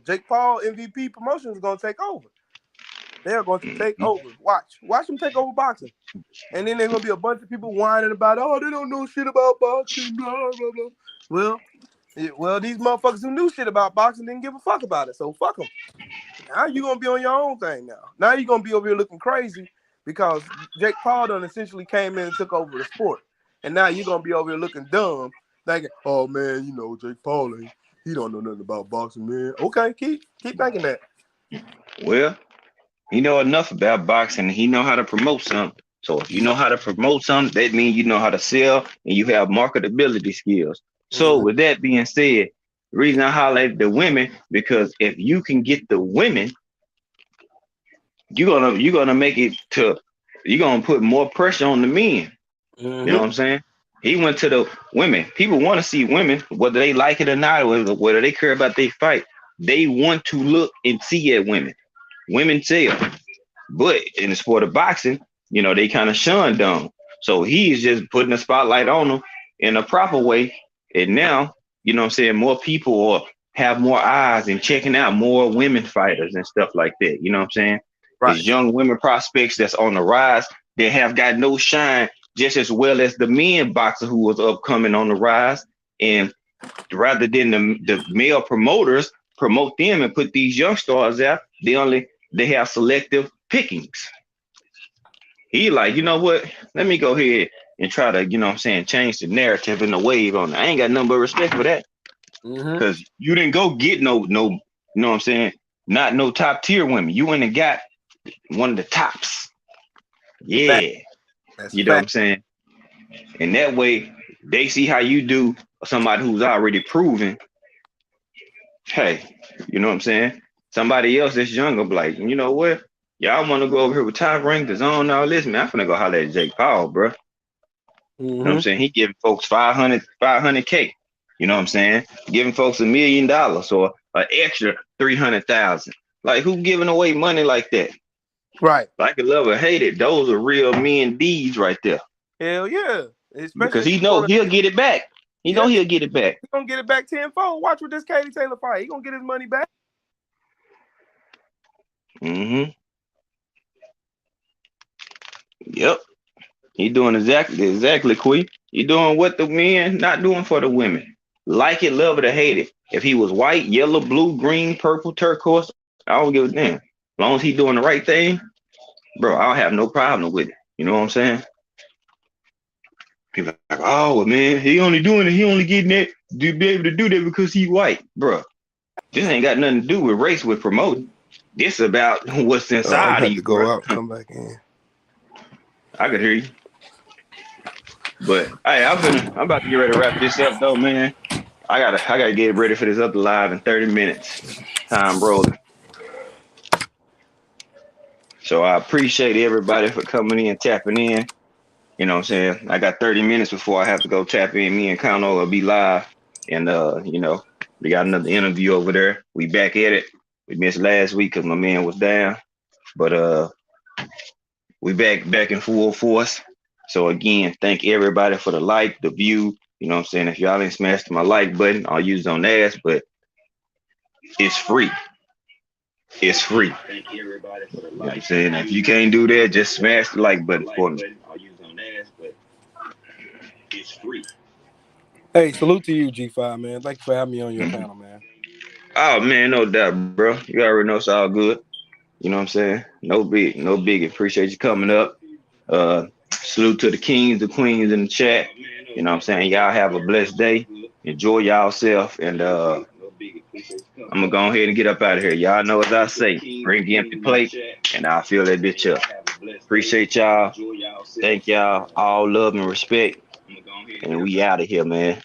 Jake Paul MVP Promotions is gonna take over. They are going to take over. Watch them take over boxing, and then there's gonna be a bunch of people whining about, oh, they don't know shit about boxing, blah blah blah. Well, these motherfuckers who knew shit about boxing didn't give a fuck about it, so fuck them. Now you gonna be on your own thing now. Now you're gonna be over here looking crazy because Jake Paul done essentially came in and took over the sport. And now you're gonna be over here looking dumb, thinking, oh man, you know, Jake Paul he don't know nothing about boxing, man. Okay, keep thinking that. Well, he know enough about boxing. He know how to promote something. So if you know how to promote something, that means you know how to sell and you have marketability skills. So with that being said, the reason I highlighted the women, because if you can get the women, you're gonna make it to, you're gonna put more pressure on the men. You know what I'm saying? He went to the women. People want to see women, whether they like it or not, whether they care about their fight. They want to look and see at women. Women sell. But in the sport of boxing, you know, they kind of shunned them. So he's just putting a spotlight on them in a proper way. And now, you know what I'm saying, more people or have more eyes and checking out more women fighters and stuff like that. You know what I'm saying? There's young women prospects that's on the rise. They have got no shine just as well as the men boxer who was upcoming on the rise. And rather than the male promoters promote them and put these young stars out, they have selective pickings. He like, you know what? Let me go ahead and try to, you know what I'm saying, change the narrative and the wave on it. I ain't got nothing but respect for that. Because you didn't go get no, you know what I'm saying? Not no top tier women. You went and got one of the tops. Yeah. You know what I'm saying? And that way they see how you do somebody who's already proven. Hey, you know what I'm saying? Somebody else that's younger be like, you know what? Y'all want to go over here with Top Rank, the zone, all this, man. I'm finna go holler at Jake Paul, bro. You know what I'm saying? He giving folks 500K. You know what I'm saying? Giving folks $1 million or an extra 300,000. Like, who giving away money like that? Right. Like it, love or hate it, those are real men deeds right there. Hell yeah. Because Especially he if you know wanna, he'll get it back. He know he'll get it back. he gonna get it back tenfold. Watch with this Katie Taylor fight. He gonna get his money back. Mm-hmm. Yep. He doing exactly, Quee. He doing what the men not doing for the women. Like it, love it, or hate it. If he was white, yellow, blue, green, purple, turquoise, I don't give a damn. As long as he doing the right thing, bro, I don't have no problem with it. You know what I'm saying? People are like, oh, well, man, he only doing it. He only getting that to be able to do that because he white, bro. This ain't got nothing to do with race with promoting. This about what's I'm inside about of you, to go bro. out and come back in. I could hear you. But hey, I'm about to get ready to wrap this up though, man. I gotta get ready for this other live in 30 minutes. Time rolling. So I appreciate everybody for coming in, tapping in. You know what I'm saying? I got 30 minutes before I have to go tap in. Me and Kano will be live. And you know, we got another interview over there. We back at it. We missed last week because my man was down. But we back in full force. So again, thank everybody for the like, the view. You know what I'm saying? If y'all ain't smashed my like button, I'll use it on ass, but it's free. It's free. Thank everybody for the like. You know what I'm saying? If you can't do that, just smash the like button for me. I'll use it on ass, but it's free. Hey, salute to you, G5, man. Thank you for having me on your panel, man. Oh man, no doubt, bro. You already know it's all good. You know what I'm saying? No big. Appreciate you coming up. Salute to the kings, the queens in the chat. You know what I'm saying? Y'all have a blessed day. Enjoy yourself. And I'm gonna go ahead and get up out of here. Y'all know as I say, bring the empty plate and I'll fill that bitch up. Appreciate y'all. Thank y'all. All love and respect. And we out of here, man.